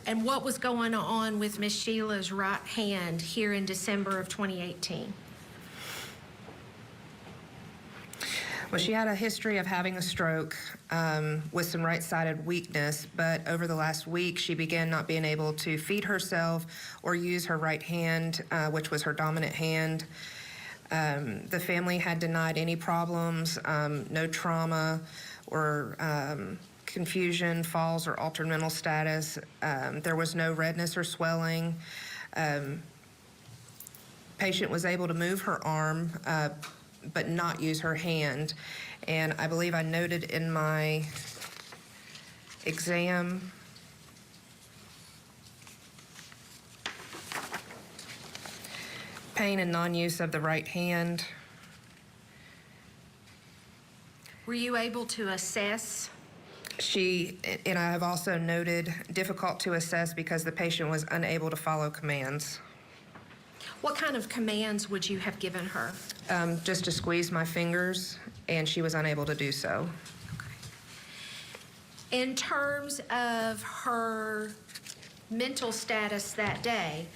And what was going on with Miss Sheila's right hand here in December of 2018? Well, she had a history of having a stroke with some right-sided weakness, but over the last week, she began not being able to feed herself or use her right hand, which was her dominant hand. The family had denied any problems, no trauma or confusion, falls, or altered mental status. There was no redness or swelling. Patient was able to move her arm, but not use her hand. And I believe I noted in my exam pain and non-use of the right hand. Were you able to assess? And I have also noted difficult to assess because the patient was unable to follow commands. What kind of commands would you have given her? Just to squeeze my fingers, and she was unable to do so. In terms of her mental status that day,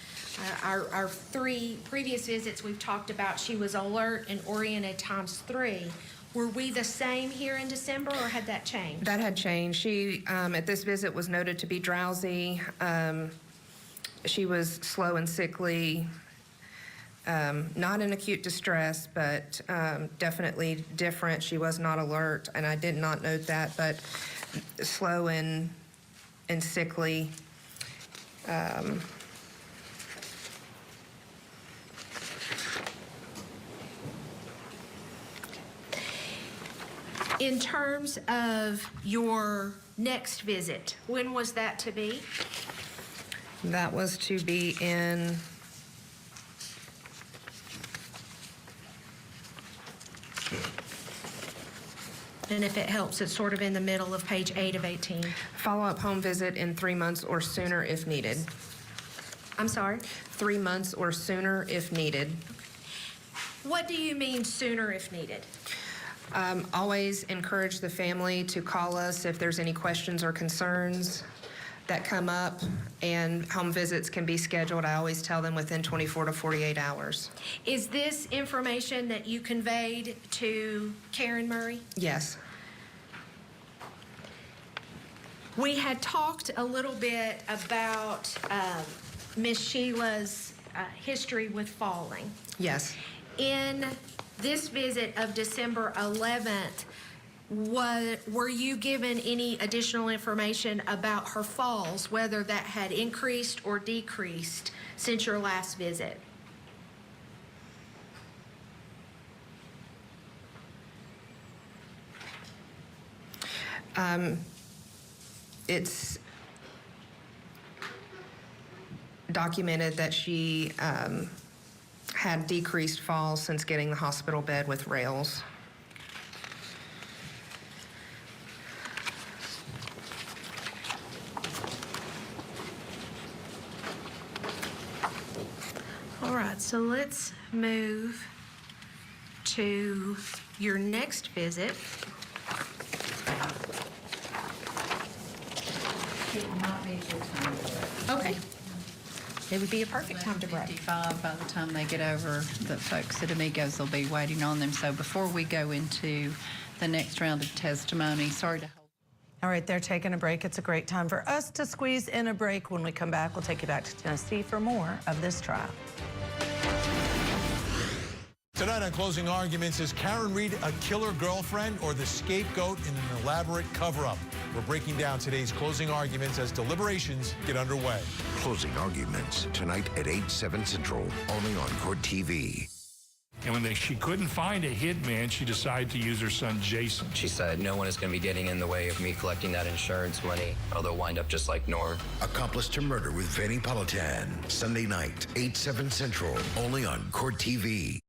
our 3 previous visits we've talked about, she was alert and oriented ×3. Were we the same here in December, or had that changed? That had changed. She, at this visit, was noted to be drowsy. She was slow and sickly, not in acute distress, but definitely different. She was not alert, and I did not note that, but slow and sickly. In terms of your next visit, when was that to be? That was to be in and if it helps, it's sort of in the middle of page 8 of 18. follow-up home visit in 3 months or sooner if needed. I'm sorry? 3 months or sooner if needed. What do you mean sooner if needed? Always encourage the family to call us if there's any questions or concerns that come up, and home visits can be scheduled. I always tell them within 24 to 48 hours. Is this information that you conveyed to Karen Murray? Yes. We had talked a little bit about Miss Sheila's history with falling. Yes. In this visit of December 11th, were you given any additional information about her falls, whether that had increased or decreased since your last visit? It's documented that she had decreased falls since getting the hospital bed with rails. All right, so let's move to your next visit. It might be a good time to break. Okay. It would be a perfect time to break. 55, by the time they get over, the folks at Amigos will be waiting on them. So before we go into the next round of testimony, sorry to hold. All right, they're taking a break. It's a great time for us to squeeze in a break. When we come back, we'll take you back to Tennessee for more of this trial. Tonight on Closing Arguments, is Karen Reed a killer girlfriend or the scapegoat in an elaborate cover-up? We're breaking down today's closing arguments as deliberations get underway. Closing Arguments, tonight at 8/7 Central, only on Court TV. And when she couldn't find a hitman, she decided to use her son, Jason. She said, no one is going to be getting in the way of me collecting that insurance money, or they'll wind up just like Norm. Accomplice to Murder with Vanny Politan, Sunday night, 8/7 Central, only on Court TV.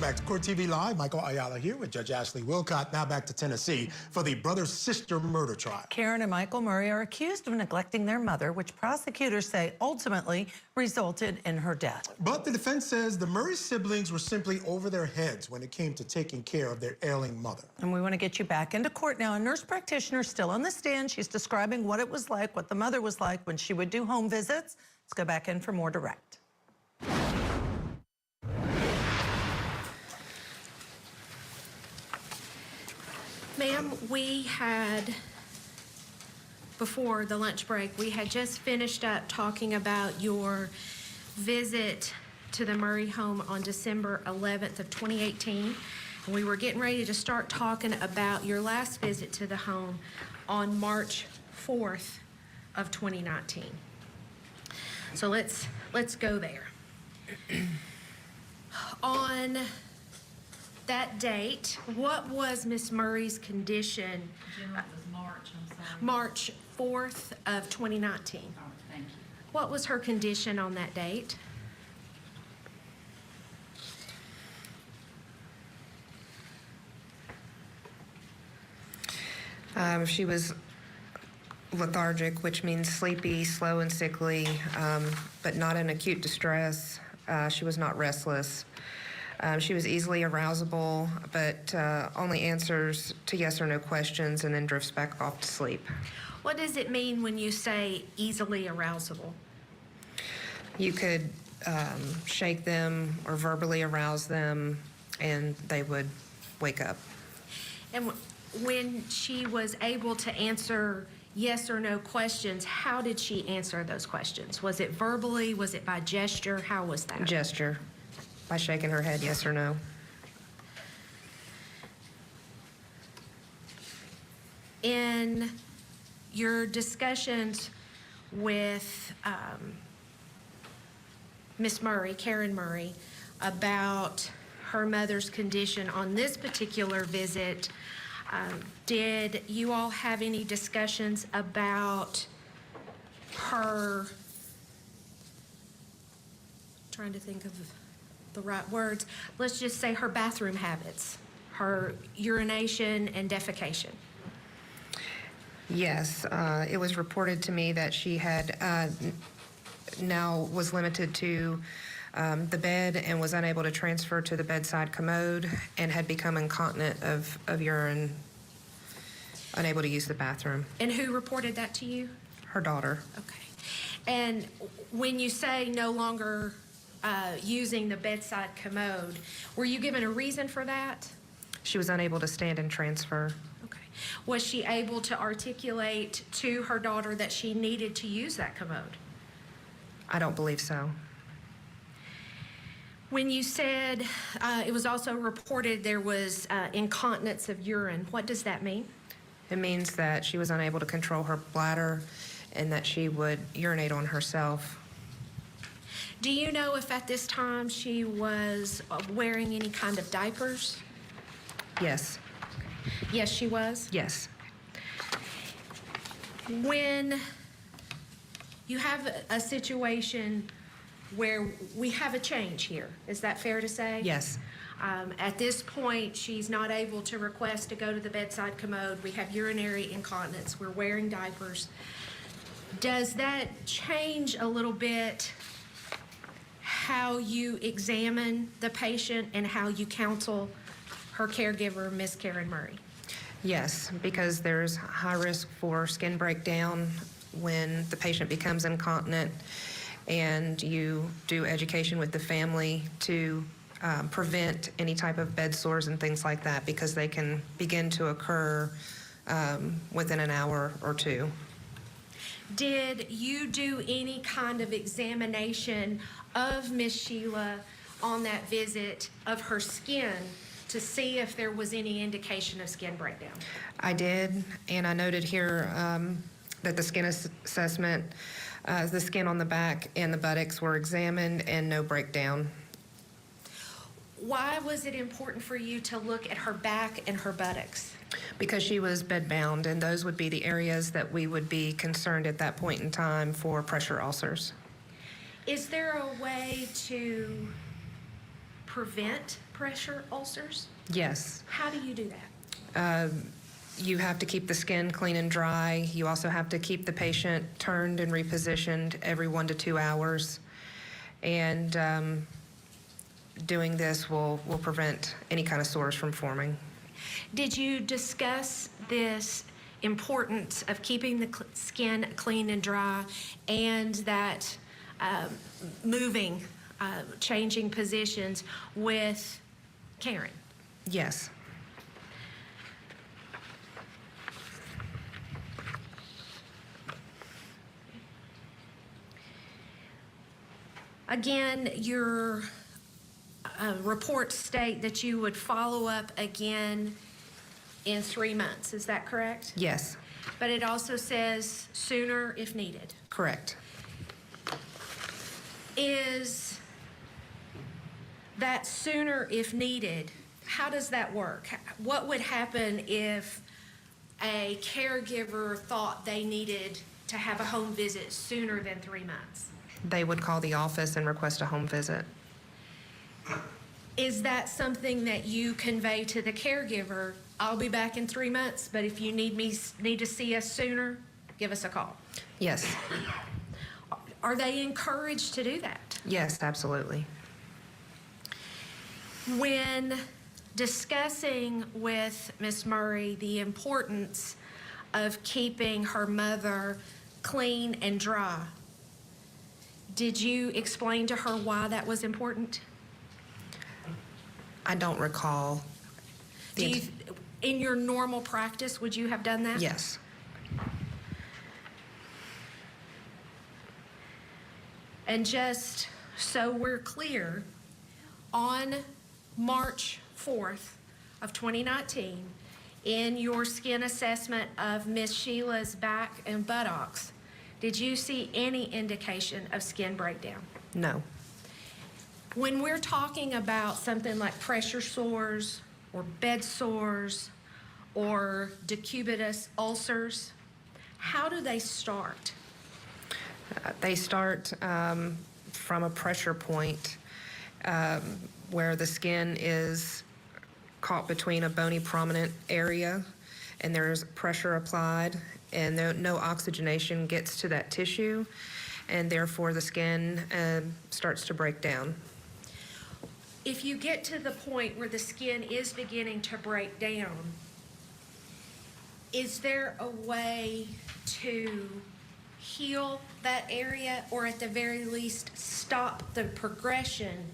back to Court TV Live. Michael Ayala here with Judge Ashley Wilcott. Now back to Tennessee for the brother-sister murder trial. Karen and Michael Murray are accused of neglecting their mother, which prosecutors say ultimately resulted in her death. But the defense says the Murray siblings were simply over their heads when it came to taking care of their ailing mother. And we want to get you back into court now. A nurse practitioner still on the stand. She's describing what it was like, what the mother was like when she would do home visits. Let's go back in for more direct. Ma'am, we had, before the lunch break, we had just finished up talking about your visit to the Murray home on December 11th of 2018. And we were getting ready to start talking about your last visit to the home on March 4th of 2019. So let's go there. On that date, what was Miss Murray's condition? General was March, I'm sorry. March 4th of 2019. Oh, thank you. What was her condition on that date? She was lethargic, which means sleepy, slow, and sickly, but not in acute distress. She was not restless. She was easily arousable, but only answers to yes or no questions and then drifts back off to sleep. What does it mean when you say easily arousable? You could shake them or verbally arouse them, and they would wake up. And when she was able to answer yes or no questions, how did she answer those questions? Was it verbally? Was it by gesture? How was that? Gesture, by shaking her head yes or no. In your discussions with Miss Murray, Karen Murray, about her mother's condition on this particular visit, did you all have any discussions about her, trying to think of the right words, let's just say her bathroom habits, her urination and defecation? Yes, it was reported to me that she had now was limited to the bed and was unable to transfer to the bedside commode and had become incontinent of urine, unable to use the bathroom. And who reported that to you? Her daughter. Okay. And when you say no longer using the bedside commode, were you given a reason for that? She was unable to stand and transfer. Okay. Was she able to articulate to her daughter that she needed to use that commode? I don't believe so. When you said it was also reported there was incontinence of urine, what does that mean? It means that she was unable to control her bladder and that she would urinate on herself. Do you know if at this time she was wearing any kind of diapers? Yes. Yes, she was? Yes. When you have a situation where we have a change here, is that fair to say? Yes. At this point, she's not able to request to go to the bedside commode. We have urinary incontinence. We're wearing diapers. Does that change a little bit how you examine the patient and how you counsel her caregiver, Miss Karen Murray? Yes, because there's high risk for skin breakdown when the patient becomes incontinent, and you do education with the family to prevent any type of bed sores and things like that, because they can begin to occur within an hour or two. Did you do any kind of examination of Miss Sheila on that visit of her skin to see if there was any indication of skin breakdown? I did, and I noted here that the skin assessment, the skin on the back and the buttocks were examined and no breakdown. Why was it important for you to look at her back and her buttocks? Because she was bedbound, and those would be the areas that we would be concerned at that point in time for pressure ulcers. Is there a way to prevent pressure ulcers? Yes. How do you do that? You have to keep the skin clean and dry. You also have to keep the patient turned and repositioned every 1 to 2 hours. And doing this will prevent any kind of sores from forming. Did you discuss this importance of keeping the skin clean and dry, and that moving, changing positions with Karen? Yes. Again, your reports state that you would follow up again in 3 months. Is that correct? Yes. But it also says sooner if needed. Correct. Is that sooner if needed? How does that work? What would happen if a caregiver thought they needed to have a home visit sooner than 3 months? They would call the office and request a home visit. Is that something that you convey to the caregiver? I'll be back in 3 months, but if you need to see us sooner, give us a call. Yes. Are they encouraged to do that? Yes, absolutely. When discussing with Ms. Murray the importance of keeping her mother clean and dry, did you explain to her why that was important? I don't recall. In your normal practice, would you have done that? Yes. And just so we're clear, on March 4th of 2019, in your skin assessment of Miss Sheila's back and buttocks, did you see any indication of skin breakdown? No. When we're talking about something like pressure sores or bed sores or decubitus ulcers, how do they start? They start from a pressure point where the skin is caught between a bony prominent area, and there's pressure applied, and no oxygenation gets to that tissue, and therefore the skin starts to break down. If you get to the point where the skin is beginning to break down, is there a way to heal that area, or at the very least stop the progression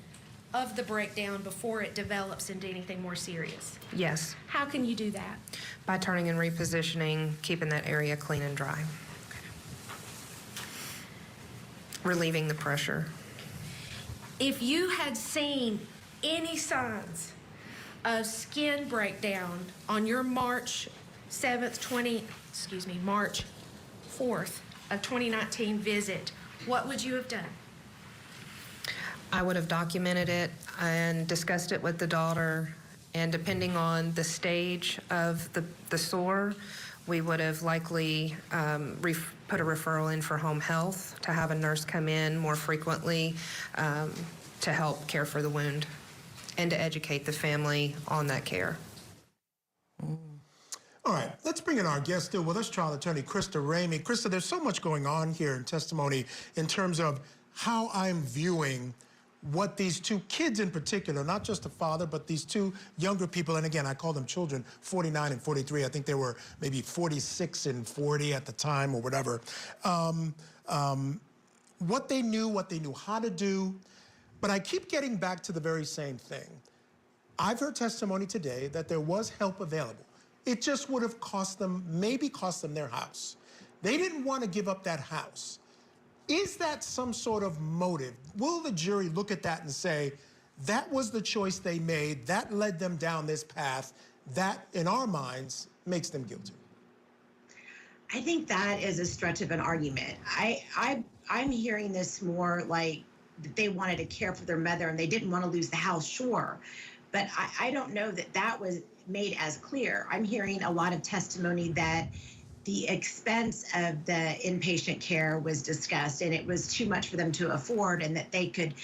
of the breakdown before it develops into anything more serious? Yes. How can you do that? By turning and repositioning, keeping that area clean and dry. Relieving the pressure. If you had seen any signs of skin breakdown on your March 4th of 2019 visit, what would you have done? I would have documented it and discussed it with the daughter, and depending on the stage of the sore, we would have likely put a referral in for home health to have a nurse come in more frequently to help care for the wound and to educate the family on that care. All right, let's bring in our guest still with us, trial attorney Krista Ramey. Krista, there's so much going on here in testimony in terms of how I'm viewing what these two kids in particular, not just the father, but these two younger people, and again, I call them children, 49 and 43. I think they were maybe 46 and 40 at the time or whatever. What they knew how to do, but I keep getting back to the very same thing. I've heard testimony today that there was help available. It just would have maybe cost them their house. They didn't want to give up that house. Is that some sort of motive? Will the jury look at that and say, that was the choice they made, that led them down this path, that, in our minds, makes them guilty? I think that is a stretch of an argument. I'm hearing this more like they wanted to care for their mother and they didn't want to lose the house, sure. But I don't know that that was made as clear. I'm hearing a lot of testimony that the expense of the inpatient care was discussed, and it was too much for them to afford, and that they could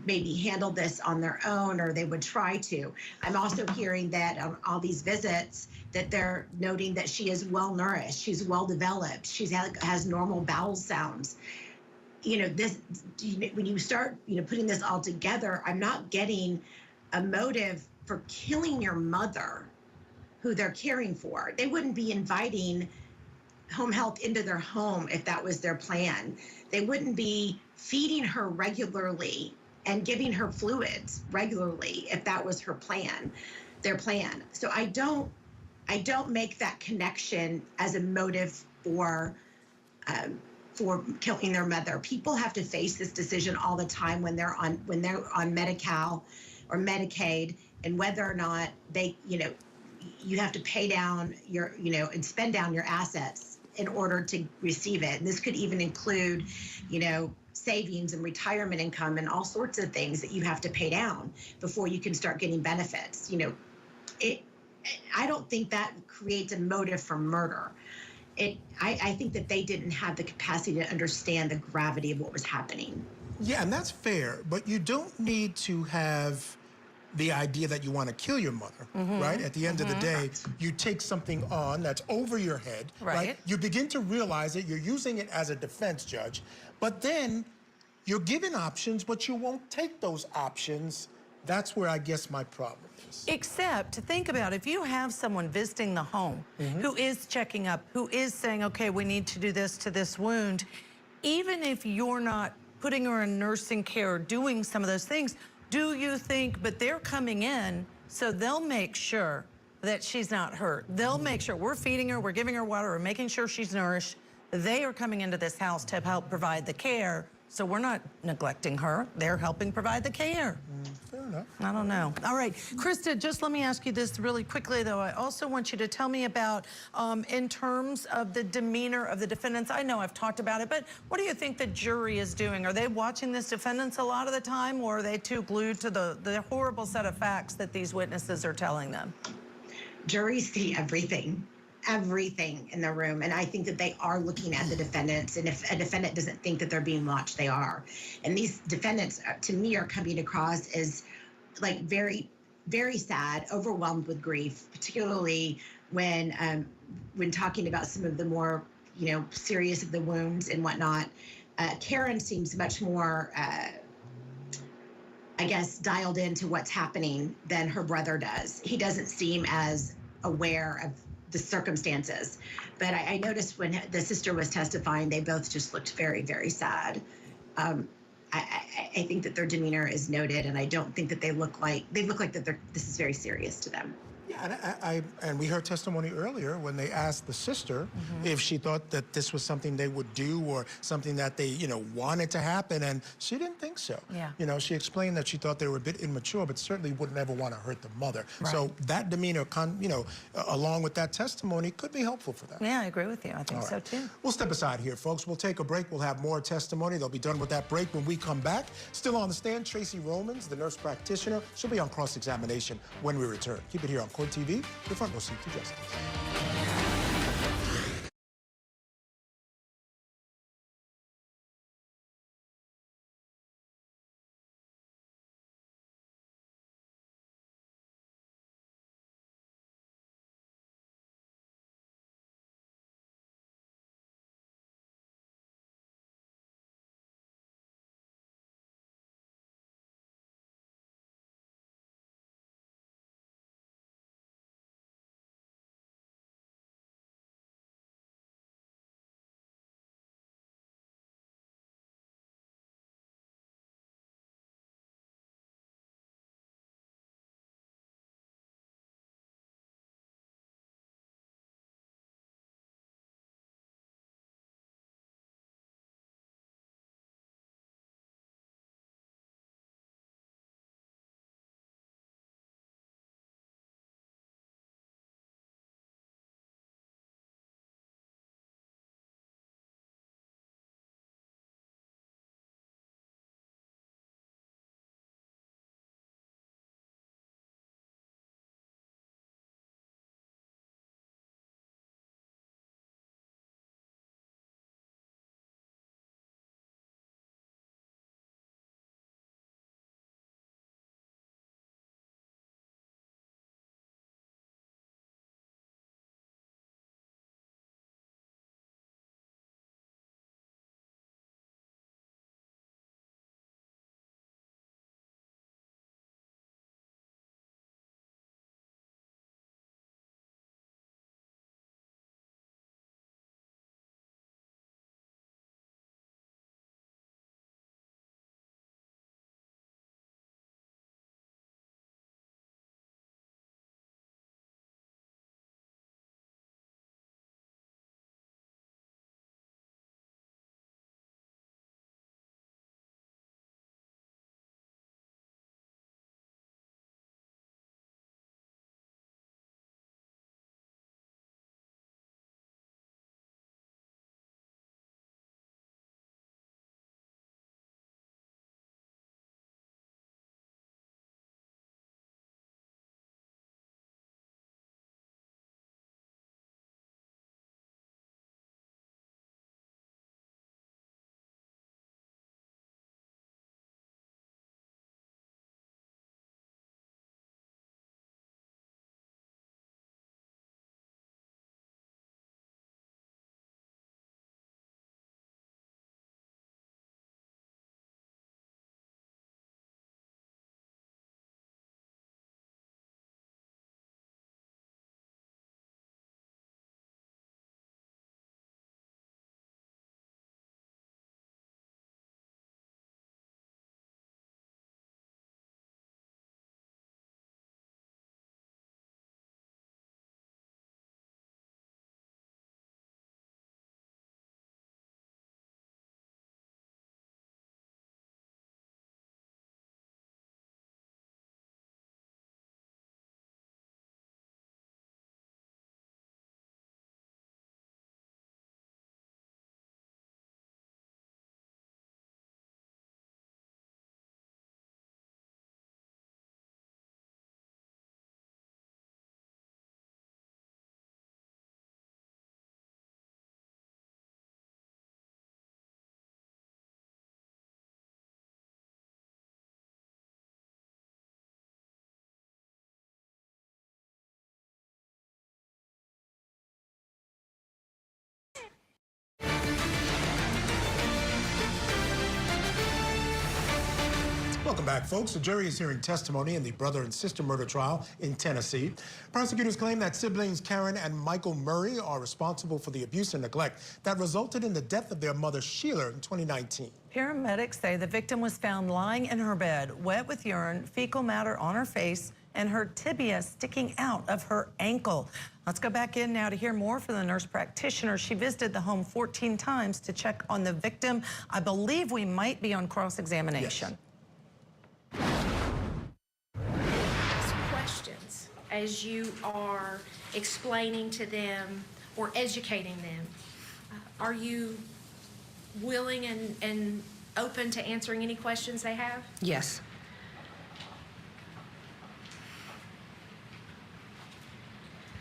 maybe handle this on their own, or they would try to. I'm also hearing that on all these visits that they're noting that she is well nourished, she's well developed, she has normal bowel sounds. You know, this, when you start, putting this all together, I'm not getting a motive for killing your mother who they're caring for. They wouldn't be inviting home health into their home if that was their plan. They wouldn't be feeding her regularly and giving her fluids regularly if that was her plan, their plan. So I don't make that connection as a motive for killing their mother. People have to face this decision all the time when they're on Medi-Cal or Medicaid, and whether or not they, you have to pay down your, and spend down your assets in order to receive it. And this could even include, savings and retirement income and all sorts of things that you have to pay down before you can start getting benefits. I don't think that creates a motive for murder. I think that they didn't have the capacity to understand the gravity of what was happening. Yeah, and that's fair, but you don't need to have the idea that you want to kill your mother, right? At the end of the day, you take something on that's over your head, right? You begin to realize it, you're using it as a defense, Judge, but then you're given options, but you won't take those options. That's where I guess my problem is. Except, think about if you have someone visiting the home who is checking up, who is saying, okay, we need to do this to this wound, even if you're not putting her in nursing care or doing some of those things, do you think, but they're coming in, so they'll make sure that she's not hurt. They'll make sure we're feeding her, we're giving her water, we're making sure she's nourished. They are coming into this house to help provide the care, so we're not neglecting her. They're helping provide the care. Fair enough. I don't know. All right, Krista, just let me ask you this really quickly, though. I also want you to tell me about, in terms of the demeanor of the defendants. I know I've talked about it, but what do you think the jury is doing? Are they watching these defendants a lot of the time, or are they too glued to the horrible set of facts that these witnesses are telling them? Juries see everything in the room, and I think that they are looking at the defendants, and if a defendant doesn't think that they're being watched, they are. And these defendants, to me, are coming across as like very, very sad, overwhelmed with grief, particularly when talking about some of the more, serious of the wounds and whatnot. Karen seems much more, I guess, dialed into what's happening than her brother does. He doesn't seem as aware of the circumstances. But I noticed when the sister was testifying, they both just looked very, very sad. I think that their demeanor is noted, and I don't think that they look like that this is very serious to them. Yeah, and we heard testimony earlier when they asked the sister if she thought that this was something they would do or something that they, wanted to happen, and she didn't think so. Yeah. She explained that she thought they were a bit immature, but certainly wouldn't ever want to hurt the mother. Right. So that demeanor, along with that testimony, could be helpful for that. Yeah, I agree with you. I think so, too. We'll step aside here, folks. We'll take a break. We'll have more testimony. They'll be done with that break when we come back. Still on the stand, Tracy Romans, the nurse practitioner. She'll be on cross-examination when we return. Keep it here on Court TV, your front row seat to justice. Welcome back, folks. The jury is hearing testimony in the brother and sister murder trial in Tennessee. Prosecutors claim that siblings Karen and Michael Murray are responsible for the abuse and neglect that resulted in the death of their mother, Sheila, in 2019. Paramedics say the victim was found lying in her bed, wet with urine, fecal matter on her face, and her tibia sticking out of her ankle. Let's go back in now to hear more from the nurse practitioner. She visited the home 14 times to check on the victim. I believe we might be on cross-examination. Yes. Questions as you are explaining to them or educating them. Are you willing and open to answering any questions they have? Yes.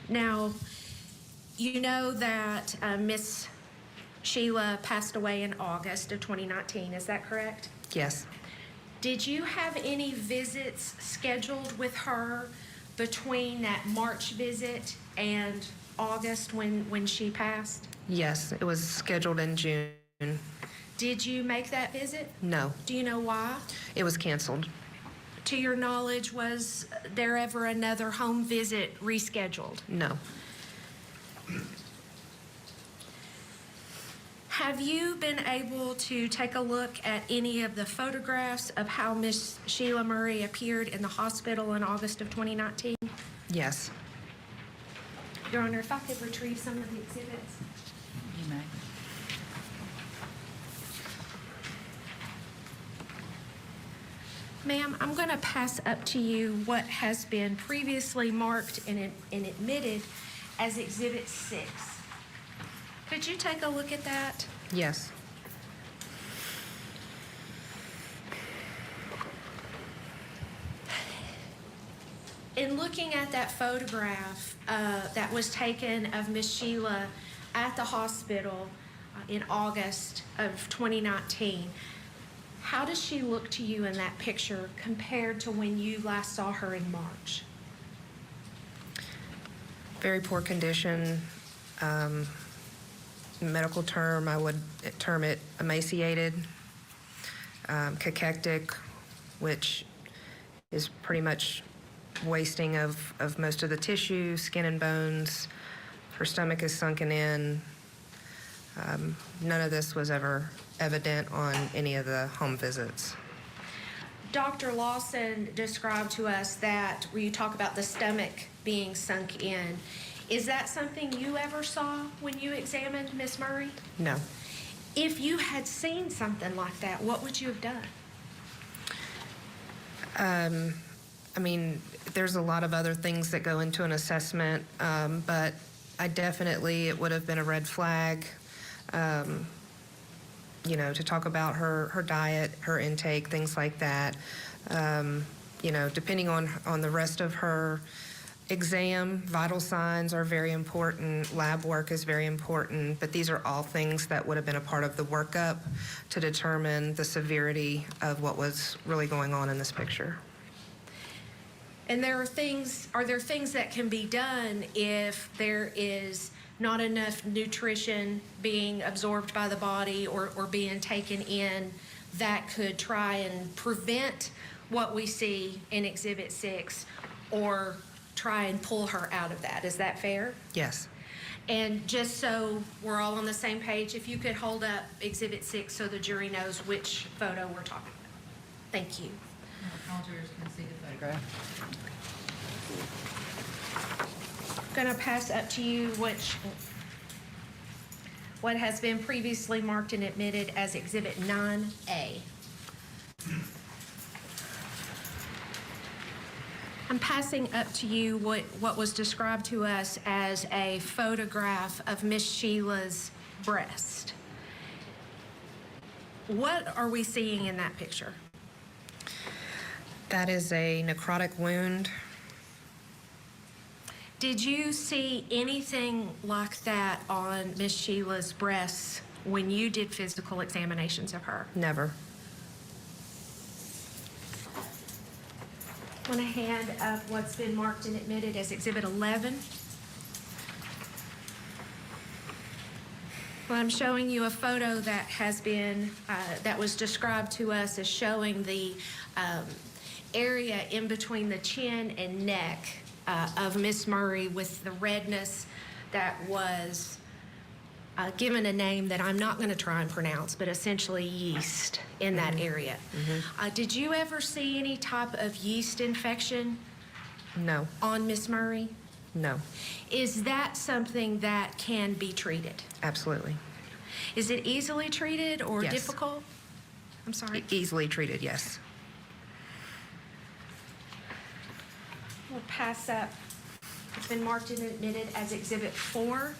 Now, you know that Miss Sheila passed away in August of 2019, is that correct? Yes. Did you have any visits scheduled with her between that March visit and August when she passed? Yes, it was scheduled in June. Did you make that visit? No, Do you know why? it was canceled. To your knowledge, was there ever another home visit rescheduled? No. Have you been able to take a look at any of the photographs of how Miss Sheila Murray appeared in the hospital in August of 2019? Yes. Your Honor, if I could retrieve some of the exhibits. You may. Ma'am, I'm going to pass up to you what has been previously marked and admitted as Exhibit 6. Could you take a look at that? Yes. In looking at that photograph that was taken of Miss Sheila at the hospital in August of 2019, how does she look to you in that picture compared to when you last saw her in March? Very poor condition. Medical term, I would term it emaciated, cachectic, which is pretty much wasting of most of the tissue, skin and bones. Her stomach is sunken in. None of this was ever evident on any of the home visits. Dr. Lawson described to us that where you talk about the stomach being sunk in. Is that something you ever saw when you examined Miss Murray? No. If you had seen something like that, what would you have done? I mean, there's a lot of other things that go into an assessment, but it would have been a red flag. You know, to talk about her diet, her intake, things like that. You know, depending on the rest of her exam, vital signs are very important, lab work is very important, but these are all things that would have been a part of the workup to determine the severity of what was really going on in this picture. And are there things that can be done if there is not enough nutrition being absorbed by the body or being taken in that could try and prevent what we see in Exhibit 6 or try and pull her out of that? Is that fair? Yes. And just so we're all on the same page, if you could hold up Exhibit 6 so the jury knows which photo we're talking about. Thank you. All jurors can see the photograph. Going to pass up to you what has been previously marked and admitted as Exhibit 9A. I'm passing up to you what was described to us as a photograph of Miss Sheila's breast. What are we seeing in that picture? That is a necrotic wound. Did you see anything like that on Miss Sheila's breasts when you did physical examinations of her? Never. I want to hand up what's been marked and admitted as Exhibit 11. Well, I'm showing you a photo that has been, that was described to us as showing the area in between the chin and neck of Miss Murray with the redness that was given a name that I'm not going to try and pronounce, but essentially yeast in that area. Did you ever see any type of yeast infection? No. On Miss Murray? No. Is that something that can be treated? Absolutely. Is it easily treated or Yes. difficult? I'm sorry. Easily treated, yes. We'll pass up. It's been marked and admitted as Exhibit 4.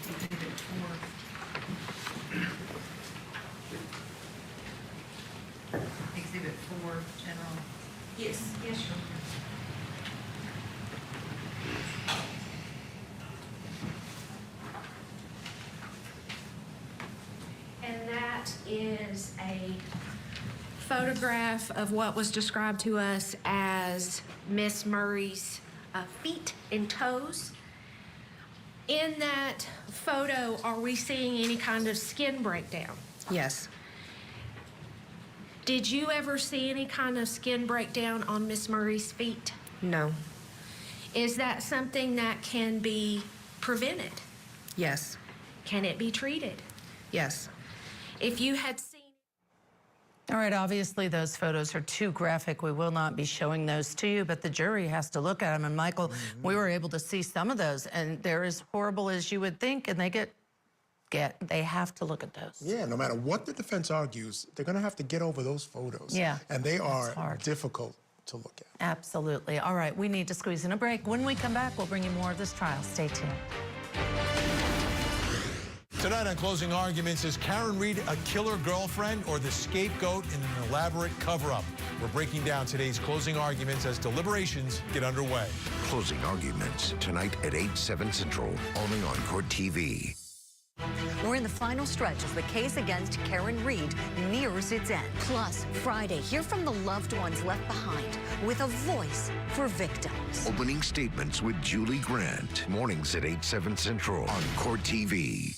Exhibit 4. Exhibit 4, General. Yes, yes, Your Honor. And that is a photograph of what was described to us as Miss Murray's feet and toes. In that photo, are we seeing any kind of skin breakdown? Yes. Did you ever see any kind of skin breakdown on Miss Murray's feet? No. Is that something that can be prevented? Yes. Can it be treated? Yes. If you had seen... All right, obviously those photos are too graphic. We will not be showing those to you, but the jury has to look at them. And Michael, we were able to see some of those, and they're as horrible as you would think, and they have to look at those. Yeah, no matter what the defense argues, they're going to have to get over those photos. Yeah, and they are difficult to look at. Absolutely. All right, we need to squeeze in a break. When we come back, we'll bring you more of this trial. Stay tuned. Tonight on Closing Arguments, is Karen Reed a killer girlfriend or the scapegoat in an elaborate cover-up? We're breaking down today's closing arguments as deliberations get underway. Closing Arguments, tonight at 8/7 Central, only on Court TV. We're in the final stretch as the case against Karen Reed nears its end. Plus, Friday, hear from the loved ones left behind with a voice for victims. Opening statements with Julie Grant. Mornings at 8/7 Central on Court TV.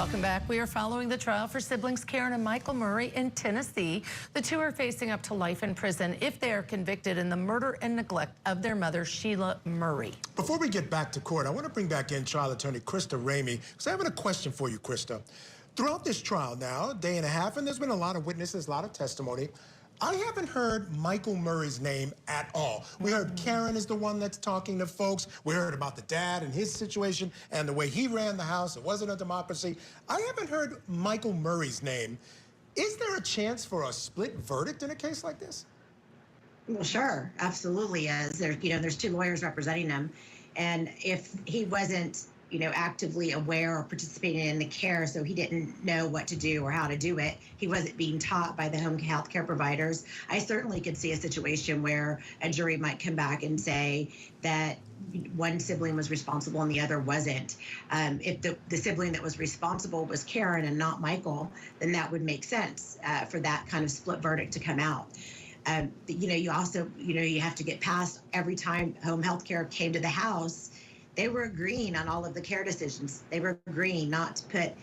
Welcome back. We are following the trial for siblings Karen and Michael Murray in Tennessee. The two are facing up to life in prison if they are convicted in the murder and neglect of their mother, Sheila Murray. Before we get back to court, I want to bring back in trial attorney Krista Ramey, because I have a question for you, Krista. Throughout this trial now, a day and a half, and there's been a lot of witnesses, a lot of testimony, I haven't heard Michael Murray's name at all. We heard Karen is the one that's talking to folks. We heard about the dad and his situation and the way he ran the house. It wasn't a democracy. I haven't heard Michael Murray's name. Is there a chance for a split verdict in a case like this? Well, sure, absolutely is. There's two lawyers representing him, and if he wasn't, actively aware or participating in the care, so he didn't know what to do or how to do it, he wasn't being taught by the home health care providers, I certainly could see a situation where a jury might come back and say that one sibling was responsible and the other wasn't. If the sibling that was responsible was Karen and not Michael, then that would make sense for that kind of split verdict to come out. You also, you have to get past every time home health care came to the house, they were agreeing on all of the care decisions. They were agreeing not to put,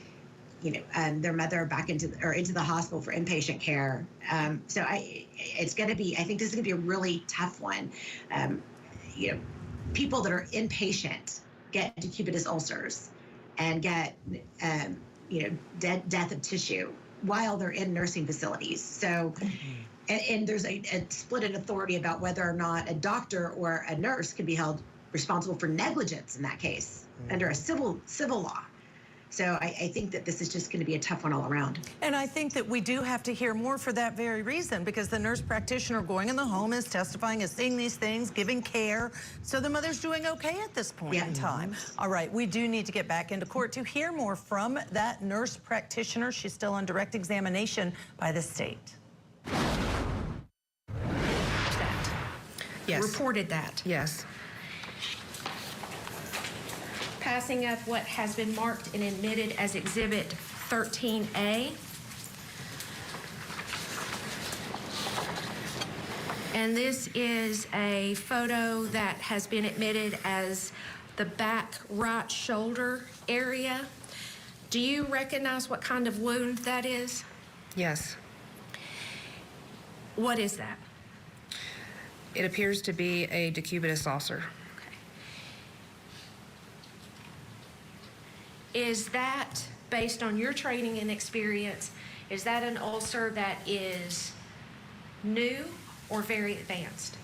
their mother back into the hospital for inpatient care. So it's going to be, I think this is going to be a really tough one. People that are inpatient get decubitus ulcers and get, death of tissue while they're in nursing facilities. So, and there's a split in authority about whether or not a doctor or a nurse can be held responsible for negligence in that case under a civil law. So I think that this is just going to be a tough one all around. And I think that we do have to hear more for that very reason, because the nurse practitioner going in the home is testifying, is seeing these things, giving care. So the mother's doing okay at this point in time. All right, we do need to get back into court to hear more from that nurse practitioner. She's still on direct examination by the state. Yes. Reported that. Yes. Passing up what has been marked and admitted as Exhibit 13A. And this is a photo that has been admitted as the back right shoulder area. Do you recognize what kind of wound that is? Yes. What is that? It appears to be a decubitus ulcer. Is that, based on your training and experience, is that an ulcer that is new or very advanced?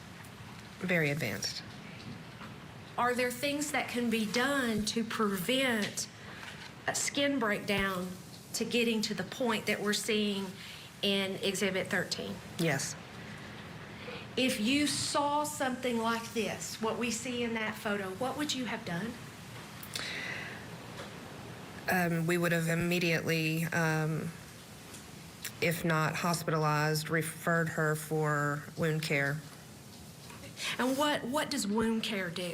Very advanced. Are there things that can be done to prevent a skin breakdown to getting to the point that we're seeing in Exhibit 13? Yes. If you saw something like this, what we see in that photo, what would you have done? We would have immediately, if not hospitalized, referred her for wound care. And what does wound care do?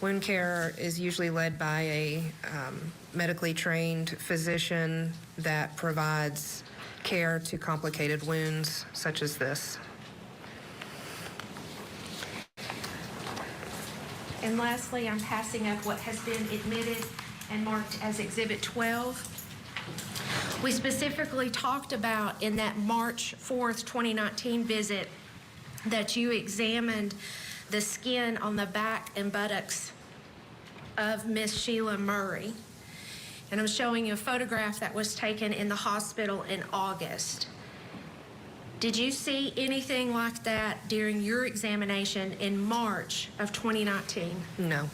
Wound care is usually led by a medically trained physician that provides care to complicated wounds such as this. And lastly, I'm passing up what has been admitted and marked as Exhibit 12. We specifically talked about in that March 4th, 2019 visit that you examined the skin on the back and buttocks of Miss Sheila Murray. And I'm showing you a photograph that was taken in the hospital in August. Did you see anything like that during your examination in March of 2019? No.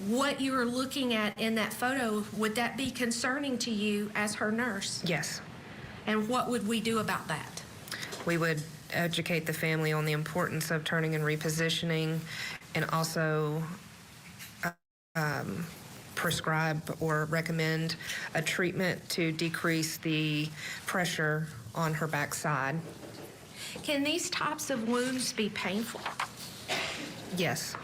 What you were looking at in that photo, would that be concerning to you as her nurse? Yes. And what would we do about that? We would educate the family on the importance of turning and repositioning, and also prescribe or recommend a treatment to decrease the pressure on her backside. Can these types of wounds be painful? Yes.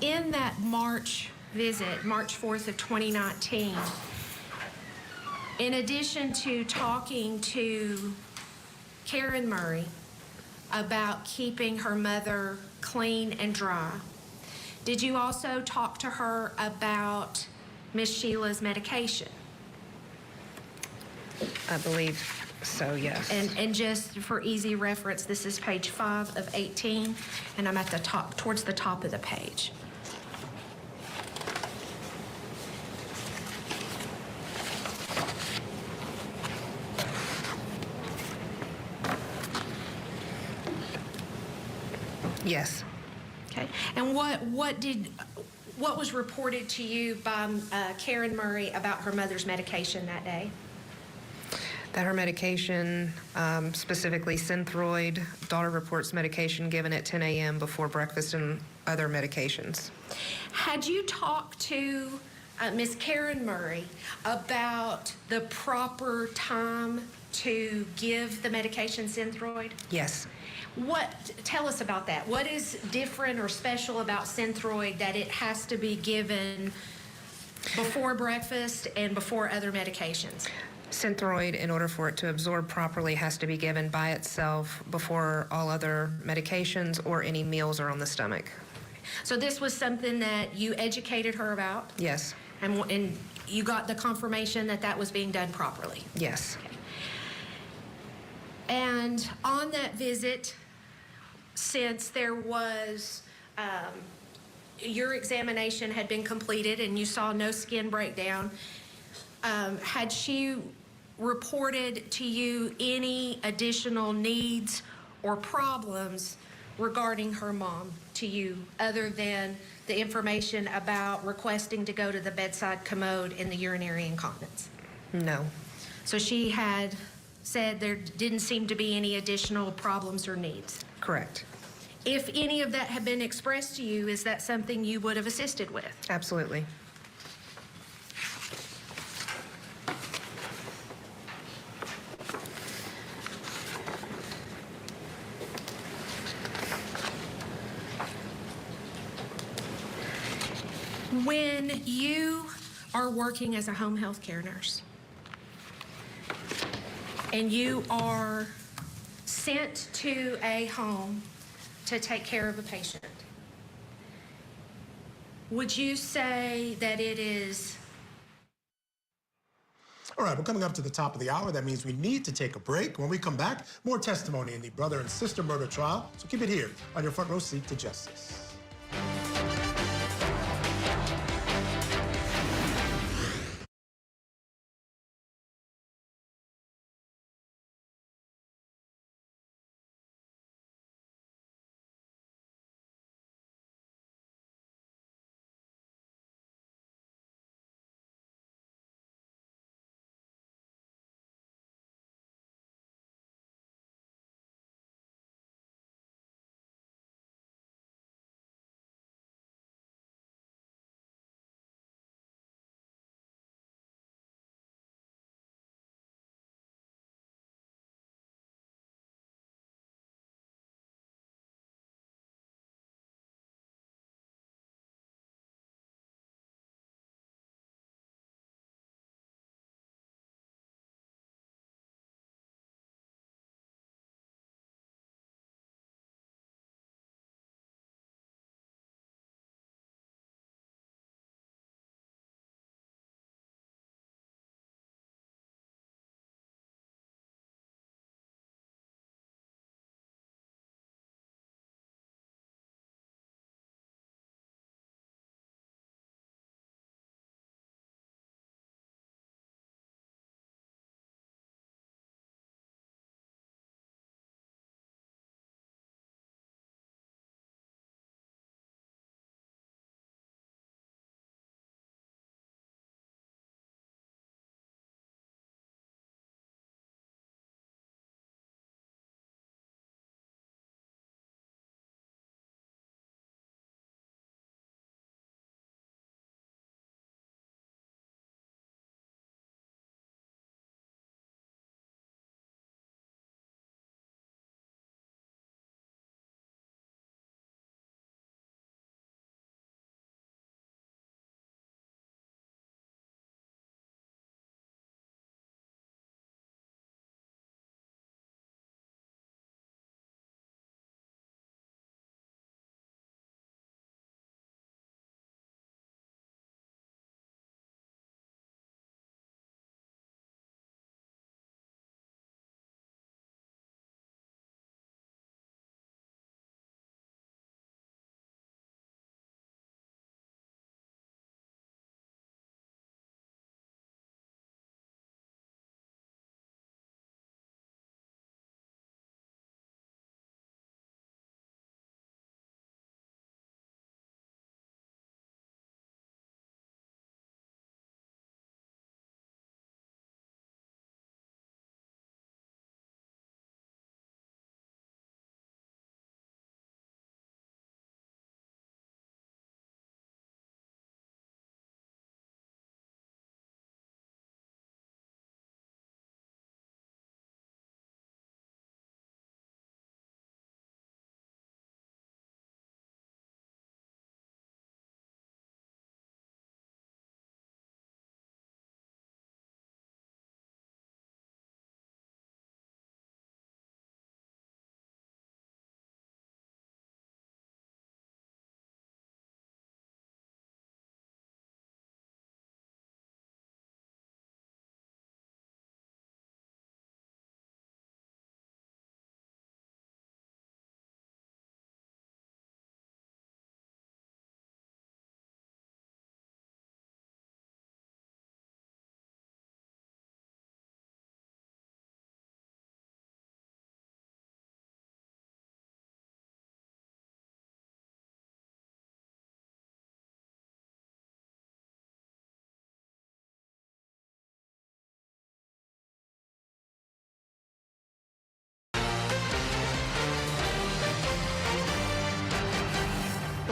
In that March visit, March 4th of 2019, in addition to talking to Karen Murray about keeping her mother clean and dry, Did you also talk to her about Miss Sheila's medication? I believe so, yes. And just for easy reference, this is page 5 of 18, and I'm at the top, towards the top of the page. Yes. Okay. And what was reported to you by Karen Murray about her mother's medication that day? That her medication, specifically Synthroid, daughter reports medication given at 10 a.m. before breakfast and other medications. Had you talked to Miss Karen Murray about the proper time to give the medication Synthroid? Yes. Tell us about that. What is different or special about Synthroid that it has to be given before breakfast and before other medications? Synthroid, in order for it to absorb properly, has to be given by itself before all other medications or any meals are on the stomach. So this was something that you educated her about? Yes. And you got the confirmation that that was being done properly? Yes. Okay. And on that visit, since there was, your examination had been completed and you saw no skin breakdown, had she reported to you any additional needs or problems regarding her mom to you other than the information about requesting to go to the bedside commode in the urinary incontinence? No. So she had said there didn't seem to be any additional problems or needs? Correct. If any of that had been expressed to you, is that something you would have assisted with? Absolutely. When you are working as a home health care nurse and you are sent to a home to take care of a patient, would you say that it is... All right, we're coming up to the top of the hour. That means we need to take a break. When we come back, more testimony in the brother and sister murder trial. So keep it here on your front row seat to justice.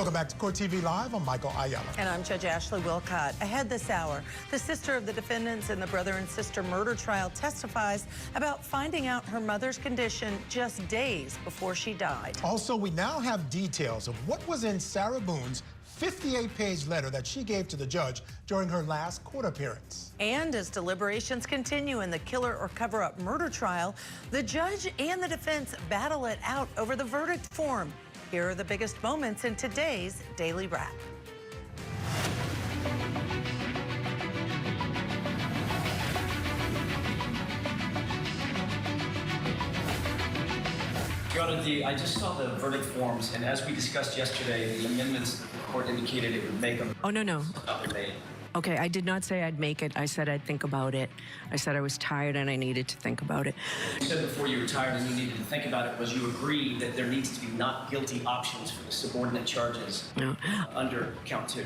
Welcome back to Court TV Live. I'm Michael Ayala. And I'm Judge Ashley Wilcott. Ahead this hour, the sister of the defendants in the brother and sister murder trial testifies about finding out her mother's condition just days before she died. Also, we now have details of what was in Sarah Boone's 58-page letter that she gave to the judge during her last court appearance. And as deliberations continue in the killer or cover-up murder trial, the judge and the defense battle it out over the verdict form. Here are the biggest moments in today's Daily Wrap. Your Honor, I just saw the verdict forms, and as we discussed yesterday, the amendments that the court indicated it would make them. Oh, no. Not been made. Okay, I did not say I'd make it. I said I'd think about it. I said I was tired and I needed to think about it. You said before you were tired and you needed to think about it was you agreed that there needs to be not guilty options for the subordinate charges under count 2.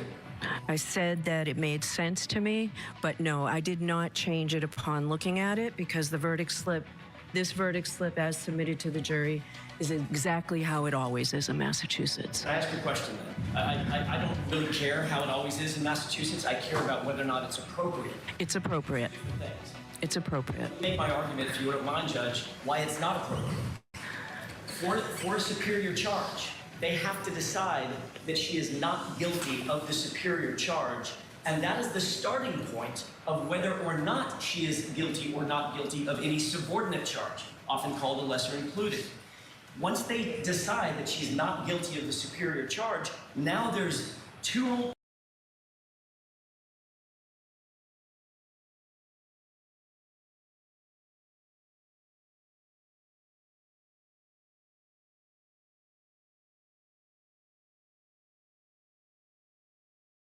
I said that it made sense to me, but no, I did not change it upon looking at it because the verdict slip, this verdict slip as submitted to the jury, is exactly how it always is in Massachusetts. Can I ask you a question then? I don't really care how it always is in Massachusetts. I care about whether or not it's appropriate. It's appropriate. It's appropriate. Make my argument, if you wouldn't mind, Judge, why it's not appropriate. For a superior charge, they have to decide that she is not guilty of the superior charge, and that is the starting point of whether or not she is guilty or not guilty of any subordinate charge, often called a lesser included. Once they decide that she's not guilty of the superior charge, now there's two